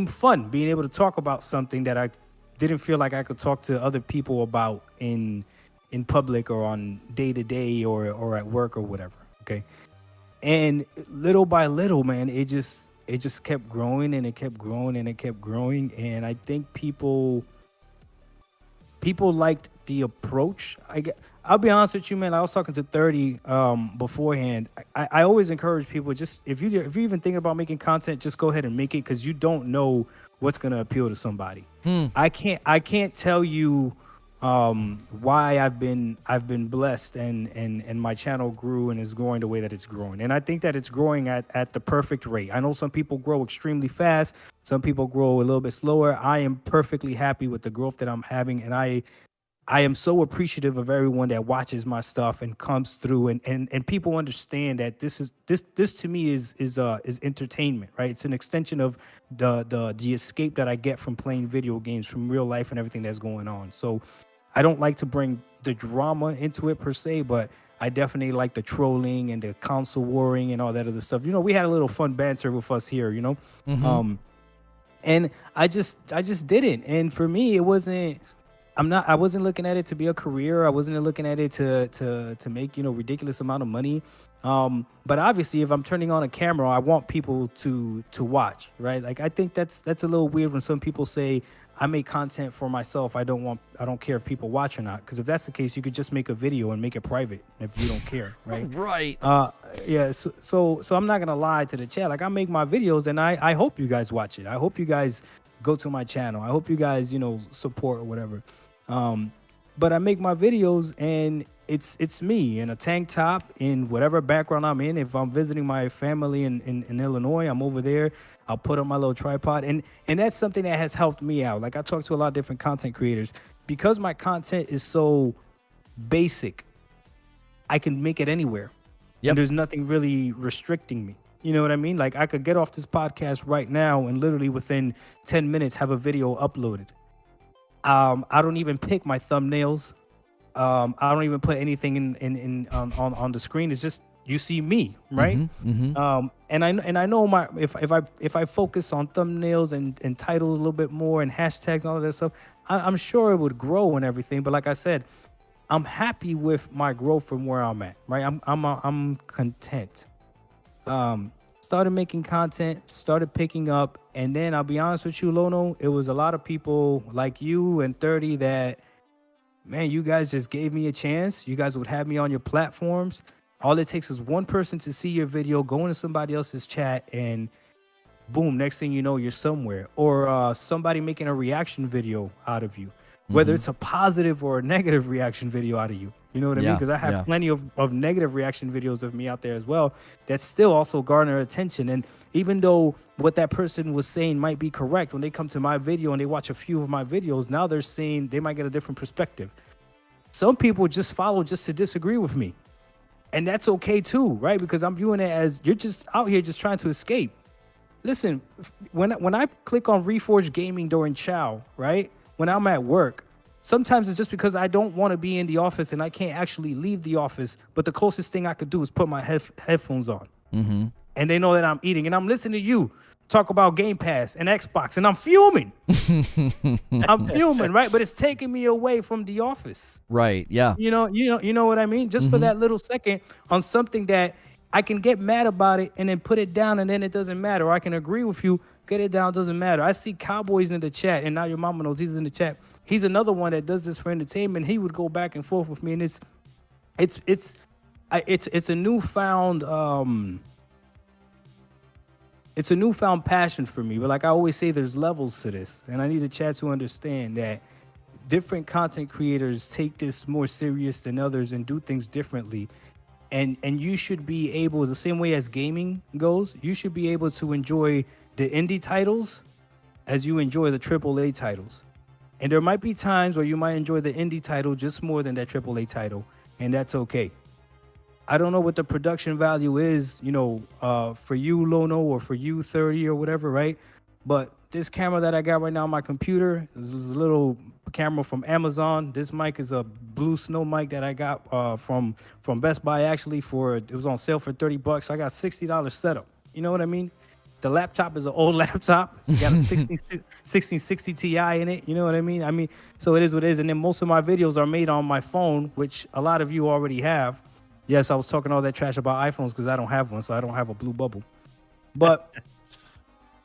fun being able to talk about something that I didn't feel like I could talk to other people about in public or on day to day or at work or whatever. Okay. And little by little, man, it just kept growing and it kept growing and it kept growing. And I think people liked the approach. I'll be honest with you, man. I was talking to 30 beforehand. I always encourage people, just if you even think about making content, just go ahead and make it, because you don't know what's gonna appeal to somebody. I can't tell you why I've been blessed and my channel grew and is growing the way that it's growing. And I think that it's growing at the perfect rate. I know some people grow extremely fast, some people grow a little bit slower. I am perfectly happy with the growth that I'm having, and I am so appreciative of everyone that watches my stuff and comes through, and people understand that this to me is entertainment, right? It's an extension of the escape that I get from playing video games, from real life and everything that's going on. So I don't like to bring the drama into it per se, but I definitely like the trolling and the console warring and all that other stuff. We had a little fun banter with us here, Mm-hmm. And I just didn't. And for me, it wasn't. I wasn't looking at it to be a career. I wasn't looking at it to make, ridiculous amount of money. But obviously, if I'm turning on a camera, I want people to watch, right? Like, I think that's a little weird when some people say, I make content for myself. I don't care if people watch or not. Because if that's the case, you could just make a video and make it private if you don't care, right? Right. Yeah. So I'm not gonna lie to the chat. Like, I make my videos, and I hope you guys watch it. I hope you guys go to my channel. I hope you guys, support or whatever. But I make my videos, and it's me in a tank top, in whatever background I'm in. If I'm visiting my family in Illinois, I'm over there. I'll put up my little tripod, and that's something that has helped me out. Like, I talk to a lot of different content creators. Because my content is so basic, I can make it anywhere. Yep. And there's nothing really restricting me. You know what I mean? Like, I could get off this podcast right now and literally within 10 minutes have a video uploaded. I don't even pick my thumbnails. I don't even put anything in on the screen. It's just, you see me, right? Mm-hmm. Mm-hmm. And I know if I focus on thumbnails and titles a little bit more and hashtags and all of that stuff, I'm sure it would grow and everything. But like I said, I'm happy with my growth from where I'm at, right? I'm content. Started making content, started picking up, and then I'll be honest with you, Lono, it was a lot of people like you and 30 that, man, you guys just gave me a chance. You guys would have me on your platforms. All it takes is one person to see your video, go into somebody else's chat, and boom, next thing you know, you're somewhere. Or somebody making a reaction video out of you, whether it's a positive or a negative reaction video out of you, You know what I mean? Yeah, Because I have yeah. plenty of negative reaction videos of me out there as well that still also garner attention. And even though what that person was saying might be correct, when they come to my video and they watch a few of my videos, now they're saying they might get a different perspective. Some people just follow just to disagree with me. And that's okay too, right? Because I'm viewing it as you're just out here just trying to escape. Listen, when I click on Reforge Gaming during chow, right? When I'm at work, sometimes it's just because I don't want to be in the office and I can't actually leave the office. But the closest thing I could do is put my headphones on. Mm-hmm. And they know that I'm eating. And I'm listening to you talk about Game Pass and Xbox. And I'm fuming. I'm fuming, right? But it's taking me away from the office. Right, yeah. You know what I mean? Just for that little second on something that I can get mad about it and then put it down and then it doesn't matter. Or I can agree with you, get it down, doesn't matter. I see Cowboys in the chat, and now your mama knows he's in the chat. He's another one that does this for entertainment. He would go back and forth with me, and it's a newfound it's a newfound passion for me. But like I always say, there's levels to this, and I need the chat to understand that different content creators take this more serious than others and do things differently. And you should be able, the same way as gaming goes, you should be able to enjoy the indie titles as you enjoy the AAA titles. And there might be times where you might enjoy the indie title just more than that AAA title, and that's okay. I don't know what the production value is, for you, Lono, or for you, 30 or whatever, right? But this camera that I got right now on my computer is a little camera from Amazon. This mic is a Blue Snow mic that I got from Best Buy, actually. It was on sale for $30. I got $60 setup. You know what I mean? The laptop is an old laptop. It's got a 1660 Ti in it. You know what I mean? So it is what it is. And then most of my videos are made on my phone, which a lot of you already have. Yes, I was talking all that trash about iPhones because I don't have one, so I don't have a blue bubble. But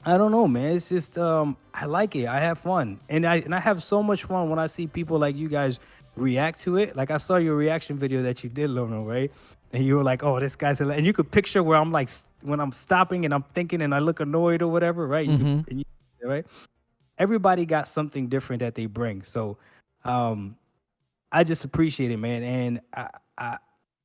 I don't know, man. It's just I like it. I have fun, and I have so much fun when I see people like you guys react to it. Like I saw your reaction video that you did, Lono, right? And you were like, "Oh, this guy's," and you could picture where I'm like when I'm stopping and I'm thinking and I look annoyed or whatever, right? Right? Everybody got something different that they bring, so I just appreciate it, man. And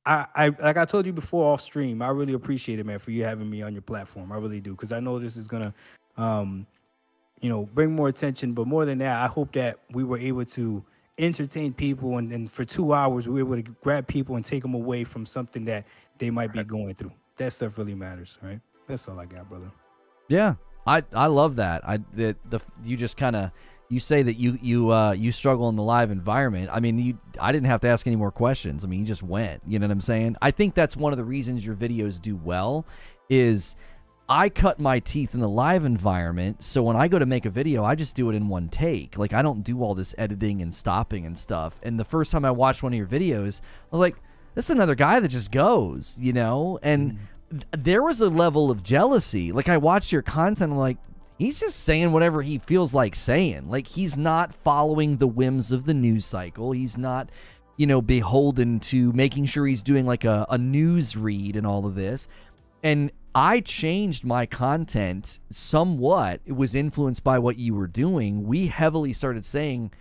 I like I told you before off stream, I really appreciate it, man, for you having me on your platform. I really do, because I know this is gonna, bring more attention. But more than that, I hope that we were able to entertain people, and for 2 hours we were able to grab people and take them away from something that they might be going through. That stuff really matters, right? That's all I got, brother. Yeah, I love that. You just kind of. You say that you struggle in the live environment. I mean, I didn't have to ask any more questions. I mean, you just went. You know what I'm saying? I think that's one of the reasons your videos do well is I cut my teeth in the live environment. So when I go to make a video, I just do it in one take. Like, I don't do all this editing and stopping and stuff. And the first time I watched one of your videos, I was like, this is another guy that just goes, And there was a level of jealousy. Like, I watched your content, I'm like, he's just saying whatever he feels like saying. Like, he's not following the whims of the news cycle. He's not, beholden to making sure he's doing like a news read and all of this. And I changed my content somewhat. It was influenced by what you were doing. We heavily started saying,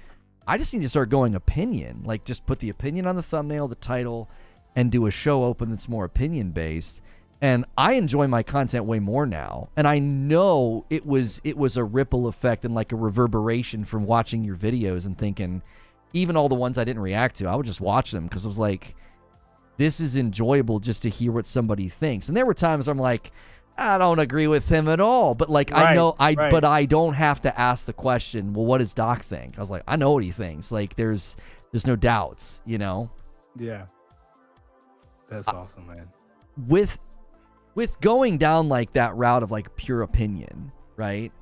I just need to start going opinion. Like, just put the opinion on the thumbnail, the title, and do a show open that's more opinion-based. And I enjoy my content way more now. And I know it was a ripple effect and like a reverberation from watching your videos and thinking, even all the ones I didn't react to, I would just watch them because I was like, this is enjoyable just to hear what somebody thinks. And there were times I'm like, I don't agree with him at all. But like, but I don't have to ask the question, well, what does Doc think? I was like, I know what he thinks. Like, there's no doubts, Yeah. That's awesome, man. With going down like that route of like pure opinion, right?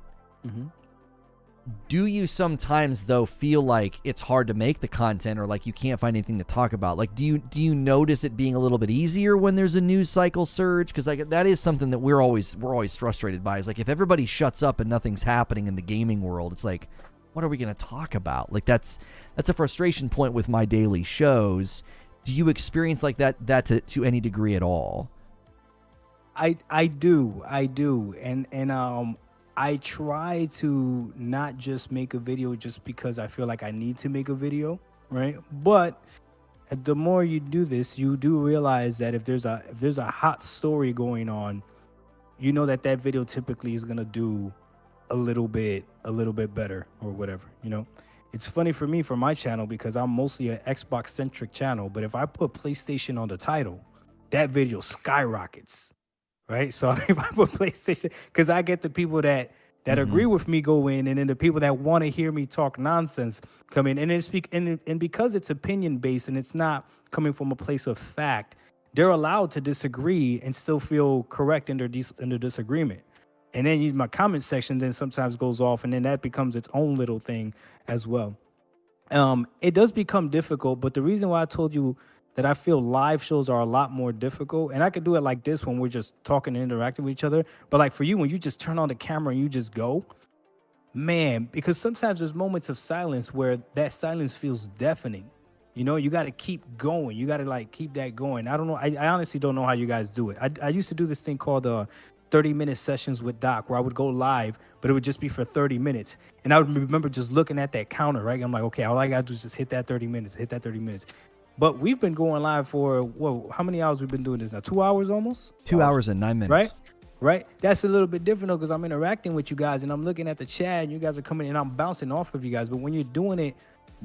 Mm-hmm. Do you sometimes though feel like it's hard to make the content, or like you can't find anything to talk about? Like, do you notice it being a little bit easier when there's a news cycle surge? Because like that is something that we're always frustrated by. Is like, if everybody shuts up and nothing's happening in the gaming world, it's like, what are we going to talk about? Like that's a frustration point with my daily shows. Do you experience like that to any degree at all? I do. And I try to not just make a video just because I feel like I need to make a video, right? But the more you do this, you do realize that if there's a hot story going on, you know that video typically is gonna do a little bit better or whatever. It's funny for me for my channel because I'm mostly an Xbox centric channel, but if I put PlayStation on the title, that video skyrockets, right? So if I put PlayStation, because I get the people that agree with me go in, and then the people that want to hear me talk nonsense come in, and because it's opinion based and it's not coming from a place of fact, they're allowed to disagree and still feel correct in their disagreement. And then my comment section then sometimes goes off, and then that becomes its own little thing as well. It does become difficult, but the reason why I told you that I feel live shows are a lot more difficult, and I could do it like this when we're just talking and interacting with each other, but like for you, when you just turn on the camera and you just go, man, because sometimes there's moments of silence where that silence feels deafening. You got to keep going. You got to like keep that going. I don't know. I honestly don't know how you guys do it. I used to do this thing called 30-minute sessions with Doc, where I would go live, but it would just be for 30 minutes. And I would remember just looking at that counter, right? I'm like, okay, all I got to do is just hit that 30 minutes. But we've been going live for, how many hours we've been doing this now? 2 hours almost? 2 hours and 9 minutes. Right? That's a little bit different though, because I'm interacting with you guys and I'm looking at the chat and you guys are coming in and I'm bouncing off of you guys. But when you're doing it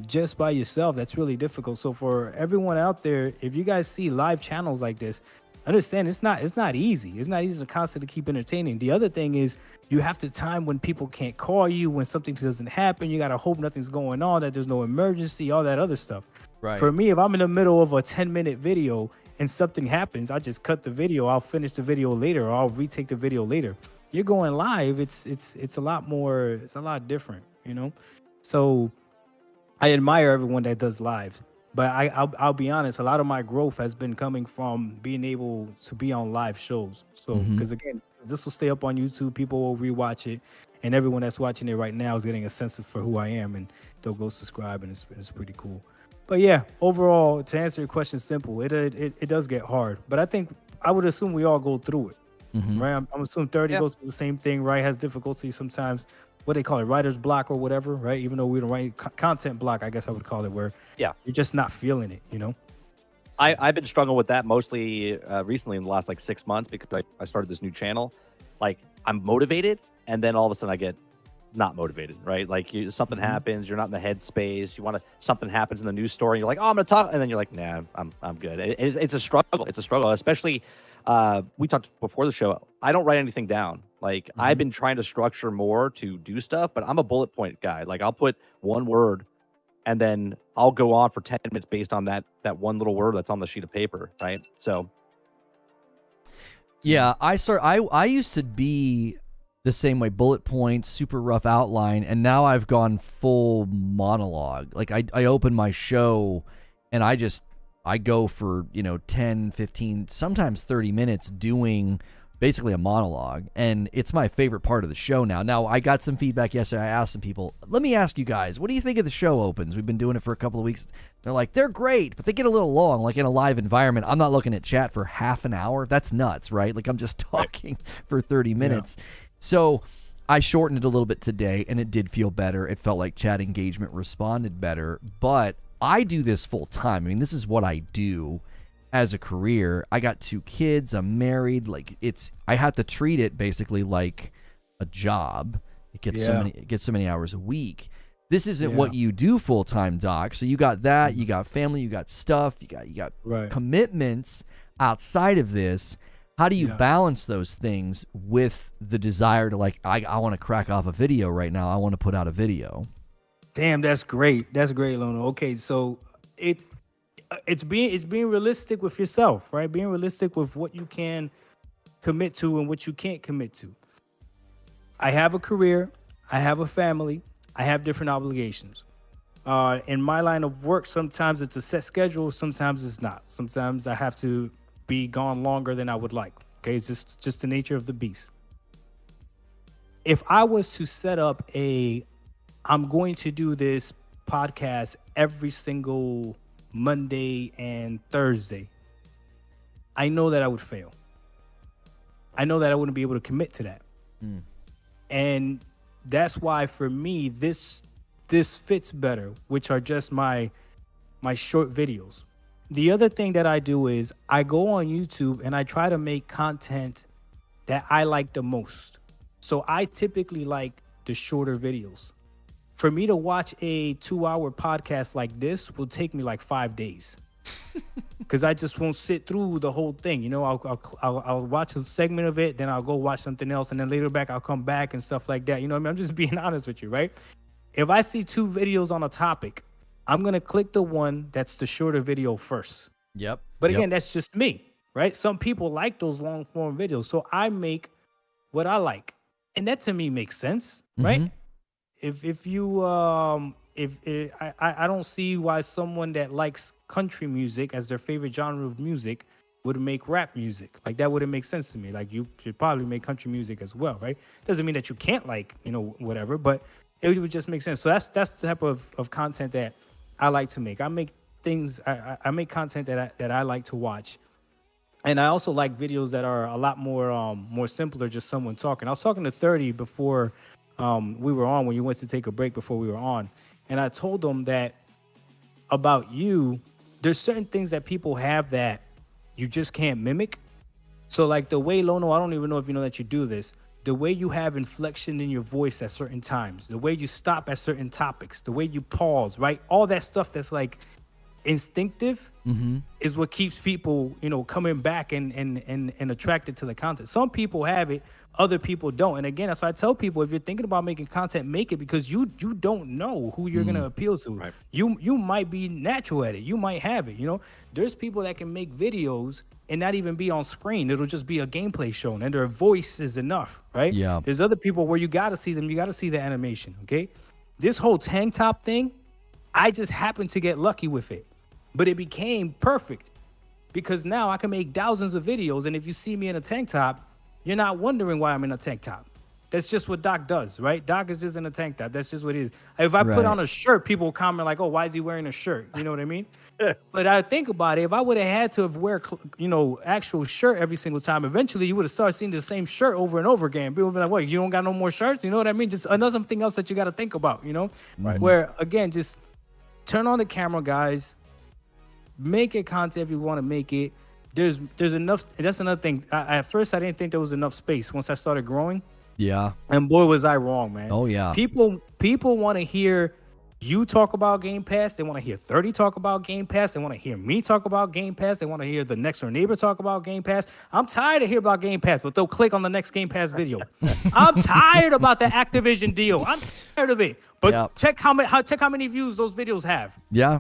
just by yourself, that's really difficult. So for everyone out there, if you guys see live channels like this, understand it's not easy. It's not easy to constantly keep entertaining. The other thing is you have to time when people can't call you, when something doesn't happen. You got to hope nothing's going on, that there's no emergency, all that other stuff. Right. For me, if I'm in the middle of a 10-minute video and something happens, I just cut the video. I'll finish the video later, or I'll retake the video later. You're going live. It's a lot more. It's a lot different, So I admire everyone that does lives. But I'll be honest, a lot of my growth has been coming from being able to be on live shows. So, because again, this will stay up on YouTube, people will rewatch it, and everyone that's watching it right now is getting a sense for who I am, and they'll go subscribe, and it's pretty cool. But yeah, overall, to answer your question, simple. It does get hard, but I would assume we all go through it, right? I'm assuming 30 goes through the same thing, right? Has difficulty sometimes. What they call it, writer's block or whatever, right? Even though we don't write content block, I guess I would call it, where you're just not feeling it, I've been struggling with that mostly recently in the last 6 months, because I started this new channel. Like, I'm motivated, and then all of a sudden I get not motivated, right? Like something happens, you're not in the headspace. Something happens in the news story, and you're like, oh, I'm gonna talk, and then you're like, nah, I'm good. It's a struggle. It's a struggle, especially. We talked before the show. I don't write anything down. Like I've been trying to structure more to do stuff, but I'm a bullet point guy. Like I'll put one word, and then I'll go on for 10 minutes based on that one little word that's on the sheet of paper, right? So. Yeah, I used to be the same way, bullet points, super rough outline, and now I've gone full monologue. Like I open my show and I go for 10, 15, sometimes 30 minutes doing basically a monologue, and it's my favorite part of the show now. I got some feedback yesterday. I asked some people, let me ask you guys, what do you think of the show opens? We've been doing it for a couple of weeks. They're like, they're great, but they get a little long. Like in a live environment, I'm not looking at chat for half an hour. That's nuts, right? Like I'm just talking for 30 minutes. Yeah. So I shortened it a little bit today, and it did feel better. It felt like chat engagement responded better, but I do this full time. I mean, this is what I do as a career. I got 2 kids. I'm married. Like I have to treat it basically like a job. It gets so many hours a week. This isn't what you do full time, Doc. So you got that. You got family. You got stuff. You got commitments outside of this. How do you balance those things with the desire to I want to crack off a video right now. I want to put out a video. Damn, that's great. That's great, Lono. Okay, so it's being realistic with yourself, right? Being realistic with what you can commit to and what you can't commit to. I have a career. I have a family. I have different obligations. In my line of work, sometimes it's a set schedule. Sometimes it's not. Sometimes I have to be gone longer than I would like. Okay, it's just the nature of the beast. If I was to set up I'm going to do this podcast every single Monday and Thursday, I know that I would fail. I know that I wouldn't be able to commit to that. And that's why for me, this fits better, which are just my short videos. The other thing that I do is I go on YouTube and I try to make content that I like the most. So I typically like the shorter videos. For me to watch a 2-hour podcast like this will take me like 5 days. Because I just won't sit through the whole thing. You know, I'll watch a segment of it, then I'll go watch something else, and then later back I'll come back and stuff like that. You know what I mean? I'm just being honest with you, right? If I see 2 videos on a topic, I'm going to click the one that's the shorter video first. Yep. But again, that's just me, right? Some people like those long form videos. So I make what I like. And that to me makes sense, right? If you I don't see why someone that likes country music as their favorite genre of music would make rap music. Like that wouldn't make sense to me. Like you should probably make country music as well, right? Doesn't mean that you can't like, you know, whatever, but it would just make sense. So that's the type of content that I like to make. I make things I make content that I like to watch. And I also like videos that are a lot more simpler, just someone talking. I was talking to 30 before we were on, when you went to take a break before we were on. And I told them that about you, there's certain things that people have that you just can't mimic. So like the way, Lono, I don't even know if you know that you do this, the way you have inflection in your voice at certain times, the way you stop at certain topics, the way you pause, right? All that stuff that's like instinctive is what keeps people, you know, coming back and attracted to the content. Some people have it, other people don't. And again, that's why I tell people, if you're thinking about making content, make it, because you don't know who you're gonna appeal to. Right. You might be natural at it. You might have it. You know, there's people that can make videos and not even be on screen. It'll just be a gameplay show, and their voice is enough, right? Yeah. There's other people where you gotta see them. You gotta see the animation. Okay. This whole tank top thing, I just happened to get lucky with it. But it became perfect because now I can make thousands of videos. And if you see me in a tank top, you're not wondering why I'm in a tank top. That's just what Doc does, right? Doc is just in a tank top. That's just what it is. If I put on a shirt, people comment like, oh, why is he wearing a shirt? You know what I mean? But I think about it. If I would have had to have wear, you know, actual shirt every single time, eventually you would have started seeing the same shirt over and over again. People would be like, what, you don't got no more shirts? You know what I mean? Just another something else that you got to think about, you know? Right. Where, again, just turn on the camera, guys. Make it content if you want to make it. There's enough. That's another thing. At first, I didn't think there was enough space. Once I started growing, and boy, was I wrong, man. Oh yeah. People want to hear you talk about Game Pass. They want to hear 30 talk about Game Pass. They want to hear me talk about Game Pass. They want to hear the next door neighbor talk about Game Pass. I'm tired of hearing about Game Pass, but they'll click on the next Game Pass video. I'm tired about the Activision deal. I'm tired of it. But check how many views those videos have. Yeah.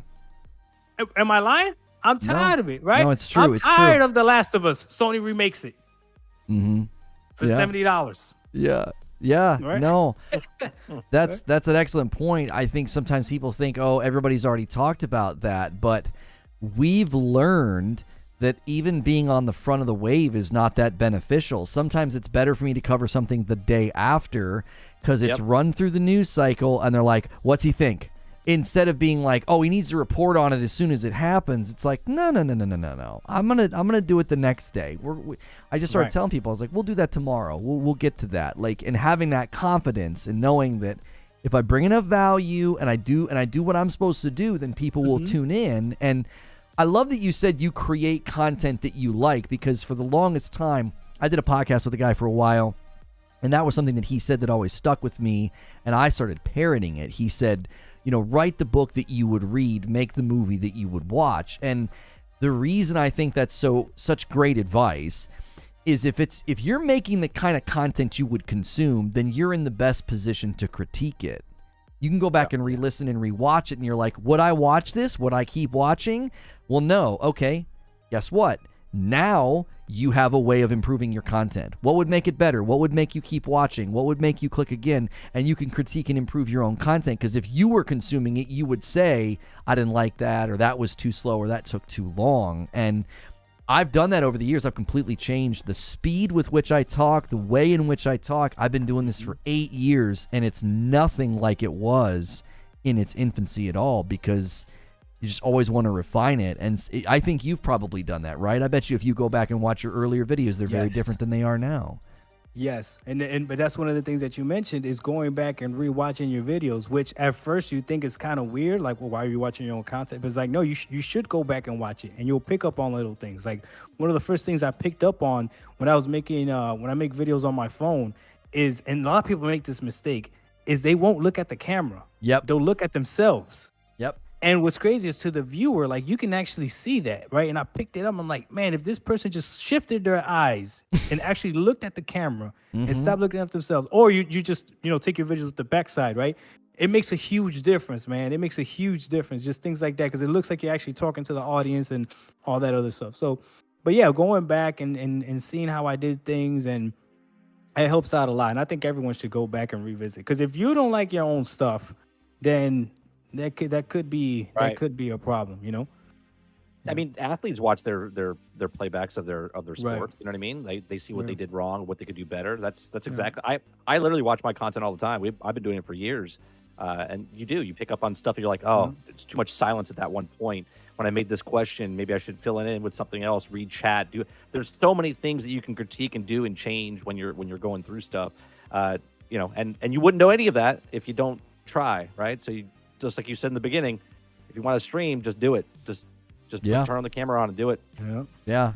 Am I lying? I'm tired of it, right? No, it's true. I'm tired of The Last of Us. Sony remakes it for $70. Yeah. Yeah. Right? No, that's an excellent point. I think sometimes people think, oh, everybody's already talked about that, but we've learned that even being on the front of the wave is not that beneficial. Sometimes it's better for me to cover something the day after because it's run through the news cycle and they're like, what's he think? Instead of being like, oh, he needs to report on it as soon as it happens, it's like, no. I'm gonna do it the next day. I just started telling people, I was like, we'll do that tomorrow. We'll get to that. Like, and having that confidence and knowing that if I bring enough value and I do what I'm supposed to do, then people will tune in. And I love that you said you create content that you like, because for the longest time, I did a podcast with a guy for a while, and that was something that he said that always stuck with me, and I started parroting it. He said, you know, write the book that you would read, make the movie that you would watch. And the reason I think that's such great advice is if you're making the kind of content you would consume, then you're in the best position to critique it. You can go back and re-listen and re-watch it, and you're like, would I watch this? Would I keep watching? Well, no. Okay, guess what? Now you have a way of improving your content. What would make it better? What would make you keep watching? What would make you click again? And you can critique and improve your own content, because if you were consuming it, you would say, I didn't like that, or that was too slow, or that took too long. And I've done that over the years. I've completely changed the speed with which I talk, the way in which I talk. I've been doing this for 8 years, and it's nothing like it was in its infancy at all, because you just always want to refine it. And I think you've probably done that, right? I bet you if you go back and watch your earlier videos, they're very different than they are now. Yes, and but that's one of the things that you mentioned is going back and rewatching your videos, which at first you think is kind of weird, like, well, why are you watching your own content? But it's like, no, you should go back and watch it, and you'll pick up on little things. Like one of the first things I picked up on when I was making when I make videos on my phone is, and a lot of people make this mistake, is they won't look at the camera. Yep. They'll look at themselves. Yep. And what's crazy is to the viewer, like you can actually see that, right? And I picked it up. I'm like, man, if this person just shifted their eyes and actually looked at the camera and stopped looking at themselves, or you just, take your videos with the backside, right? It makes a huge difference, man. It makes a huge difference, just things like that, because it looks like you're actually talking to the audience and all that other stuff. So, but yeah, going back and seeing how I did things, and it helps out a lot. And I think everyone should go back and revisit, because if you don't like your own stuff, then that could be a problem, I mean, athletes watch their playbacks of their sport. Right. You know what I mean? They see what they did wrong, what they could do better. That's exactly. I literally watch my content all the time. I've been doing it for years, and you pick up on stuff, and you're like, oh, it's too much silence at that one point. When I made this question, maybe I should fill it in with something else. Read chat. There's so many things that you can critique and do and change when you're going through stuff. And you wouldn't know any of that if you don't try, right? So just like you said in the beginning, if you want to stream, just do it. Just turn on the camera on and do it. Yeah.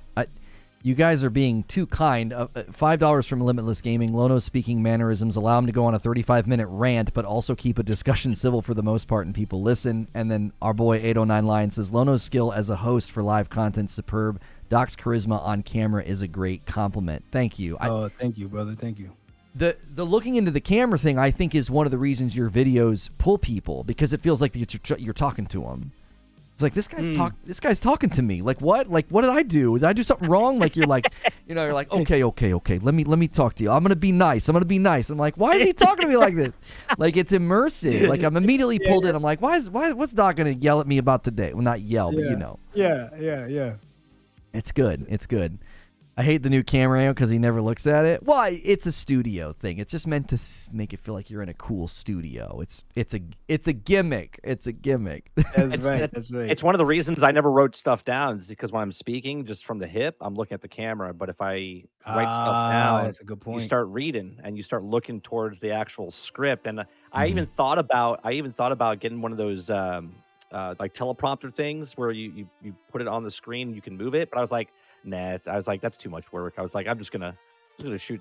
You guys are being too kind. $5 from Limitless Gaming. Lono's speaking mannerisms allow him to go on a 35-minute rant, but also keep a discussion civil for the most part, and people listen. And then our boy 809 Lion says, Lono's skill as a host for live content superb. Doc's charisma on camera is a great compliment. Thank you. Thank you, brother. Thank you. The looking into the camera thing, I think, is one of the reasons your videos pull people, because it feels like you're talking to them. It's like, this guy's talking to me. Like, what? Like, what did I do? Did I do something wrong? Like, you're like, you're like, okay. Let me talk to you. I'm gonna be nice. I'm like, why is he talking to me like this? Like, it's immersive. Like, I'm immediately pulled in. I'm like, what's Doc gonna yell at me about today? Well, not yell, but Yeah. It's good. I hate the new camera angle because he never looks at it. Well, it's a studio thing. It's just meant to make it feel like you're in a cool studio. It's a gimmick. It's a gimmick. That's right. It's one of the reasons I never wrote stuff down, is because when I'm speaking just from the hip, I'm looking at the camera. But if I write stuff down, that's a good point. You start reading and you start looking towards the actual script. And I even thought about getting one of those like teleprompter things where you put it on the screen and you can move it. But I was like, nah, that's too much work. I was like, I'm just gonna shoot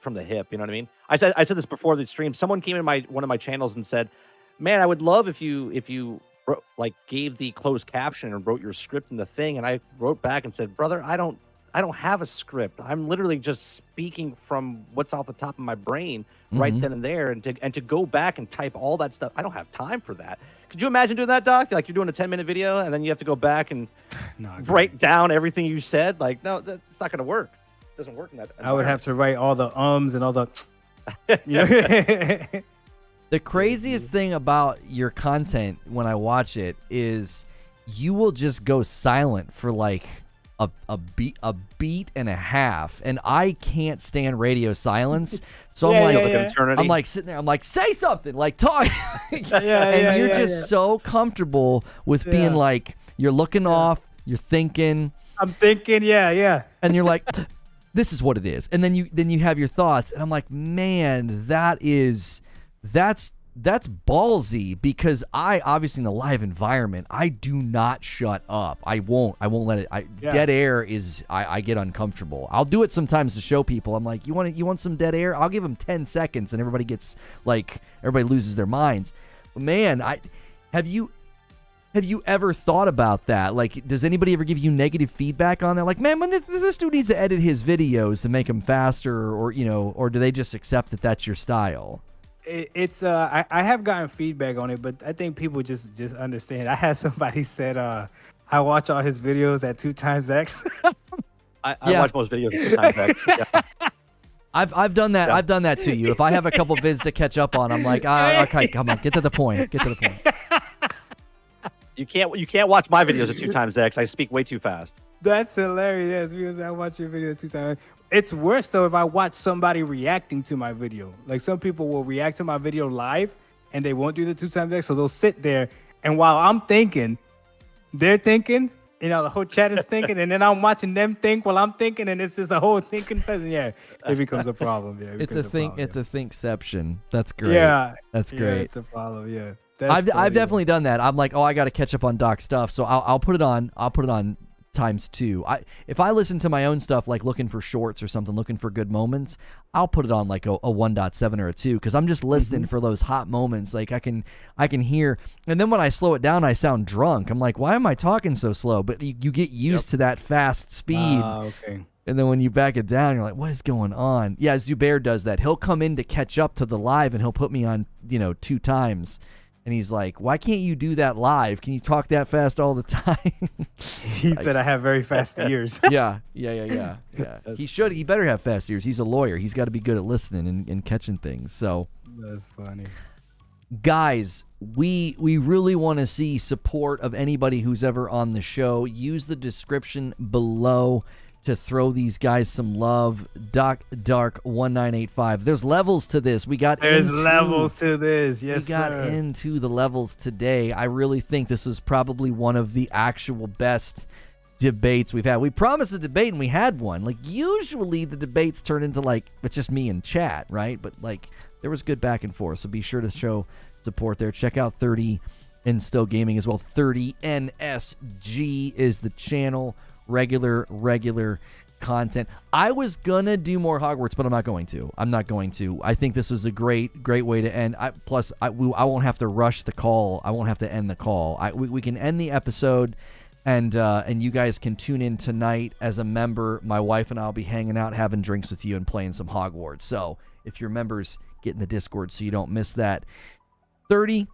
from the hip. You know what I mean? I said this before the stream. Someone came in one of my channels and said, man, I would love if you wrote, like, gave the closed caption and wrote your script in the thing. And I wrote back and said, brother, I don't have a script. I'm literally just speaking from what's off the top of my brain right then and there. And to go back and type all that stuff, I don't have time for that. Could you imagine doing that, Doc? Like, you're doing a 10-minute video and then you have to go back and write down everything you said? Like, no, that's not going to work. It doesn't work in that environment. I would have to write all the ums and all the... The craziest thing about your content when I watch it is you will just go silent for like a beat and a half, and I can't stand radio silence. So I'm like sitting there. I'm like, say something, like talk. And you're just so comfortable with being like, you're looking off, you're thinking. I'm thinking, and you're like, this is what it is, and then you have your thoughts, and I'm like, man, that's ballsy, because I obviously in the live environment, I do not shut up. I won't let it. Dead air is, I get uncomfortable. I'll do it sometimes to show people. I'm like, you want some dead air? I'll give them 10 seconds and everybody loses their minds. But man, have you ever thought about that? Like, does anybody ever give you negative feedback on that? Like, man, when this dude needs to edit his videos to make them faster, or do they just accept that that's your style? It's I have gotten feedback on it, but I think people just understand. I had somebody said I watch all his videos at 2x. I watch most videos at 2x. Yeah. I've done that. Yeah. I've done that to you. If I have a couple vids to catch up on, I'm like, okay, come on, get to the point. You can't watch my videos at 2x. I speak way too fast. That's hilarious, because I watch your video 2x. It's worse though if I watch somebody reacting to my video. Like, some people will react to my video live and they won't do the 2x, so they'll sit there, and while I'm thinking, they're thinking, the whole chat is thinking, and then I'm watching them think while I'm thinking, and it's just a whole thinking fest. Yeah, it becomes a problem. Yeah, It's a think. It's a thinkception. That's great. Yeah, that's yeah, great. it's a problem. Yeah, I've definitely done that. I'm like, oh, I got to catch up on Doc's stuff, so I'll put it on. I'll put it on times 2. If I listen to my own stuff, like looking for shorts or something, looking for good moments, I'll put it on like a 1.7 or a 2 because I'm just listening for those hot moments. Like I can hear, and then when I slow it down, I sound drunk. I'm like, why am I talking so slow? But you get used to that fast speed. Okay. And then when you back it down, you're like, what is going on? Yeah, Zubair does that. He'll come in to catch up to the live, and he'll put me on, 2 times. And he's like, why can't you do that live? Can you talk that fast all the time? He said I have very fast ears. Yeah. He better have fast ears. He's a lawyer. He's got to be good at listening and catching things. So that's funny. Guys, we really want to see support of anybody who's ever on the show. Use the description below to throw these guys some love. Doc Dark 1985. There's levels to this. There's levels to this. Yes, we got into the levels today. I really think this is probably one of the actual best debates we've had. We promised a debate and we had one. Like usually the debates turn into like it's just me and chat, right? But like there was good back and forth. So be sure to show support there. Check out 30 and Still Gaming as well. 30 NSG is the channel. Regular content. I was gonna do more Hogwarts, but I'm not going to. I think this was a great way to end. I won't have to rush the call. I won't have to end the call. We can end the episode, and you guys can tune in tonight as a member. My wife and I'll be hanging out, having drinks with you, and playing some Hogwarts. So if you're members, get in the Discord so you don't miss that. 30.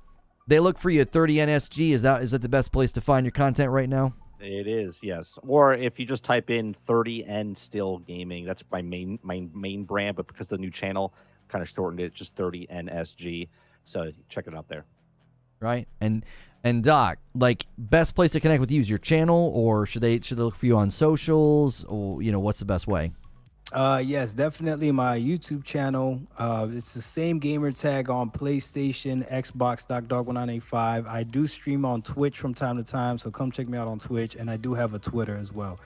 They look for you at 30 NSG. Is that the best place to find your content right now? It is, yes. Or if you just type in 30 and Still Gaming, that's my main brand, but because the new channel kind of shortened it, just 30 NSG. So check it out there. Right. And Doc, like best place to connect with you is your channel, or should they look for you on socials, or what's the best way? Yes, definitely my YouTube channel. It's the same gamer tag on PlayStation, Xbox, DocDog1985. I do stream on Twitch from time to time, so come check me out on Twitch, and I do have a Twitter as well.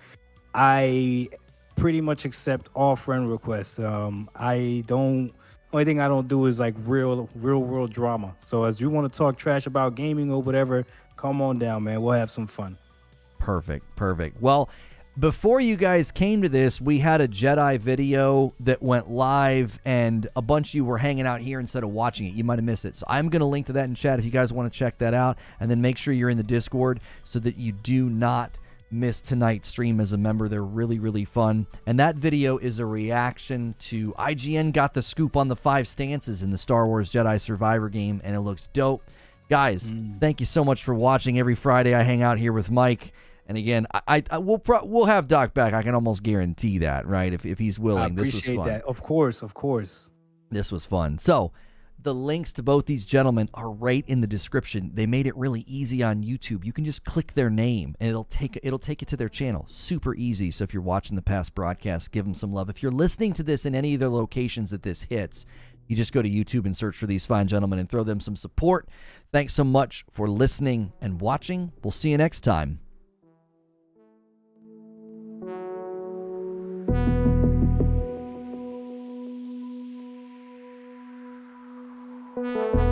I pretty much accept all friend requests. Only thing I don't do is like real world drama. So as you want to talk trash about gaming or whatever, come on down, man. We'll have some fun. Perfect. Well, before you guys came to this, we had a Jedi video that went live, and a bunch of you were hanging out here instead of watching it. You might have missed it. So I'm going to link to that in chat if you guys want to check that out, and then make sure you're in the Discord so that you do not miss tonight's stream as a member. They're really, really fun. And that video is a reaction to IGN got the scoop on the 5 stances in the Star Wars Jedi Survivor game, and it looks dope. Guys, thank you so much for watching. Every Friday I hang out here with Mike. And again, we'll have Doc back. I can almost guarantee that, right? If he's willing. I appreciate this was fun. That. Of course. This was fun. So the links to both these gentlemen are right in the description. They made it really easy on YouTube. You can just click their name, and it'll take you to their channel. Super easy. So if you're watching the past broadcast, give them some love. If you're listening to this in any of the locations that this hits, you just go to YouTube and search for these fine gentlemen and throw them some support. Thanks so much for listening and watching. We'll see you next time. Thank you.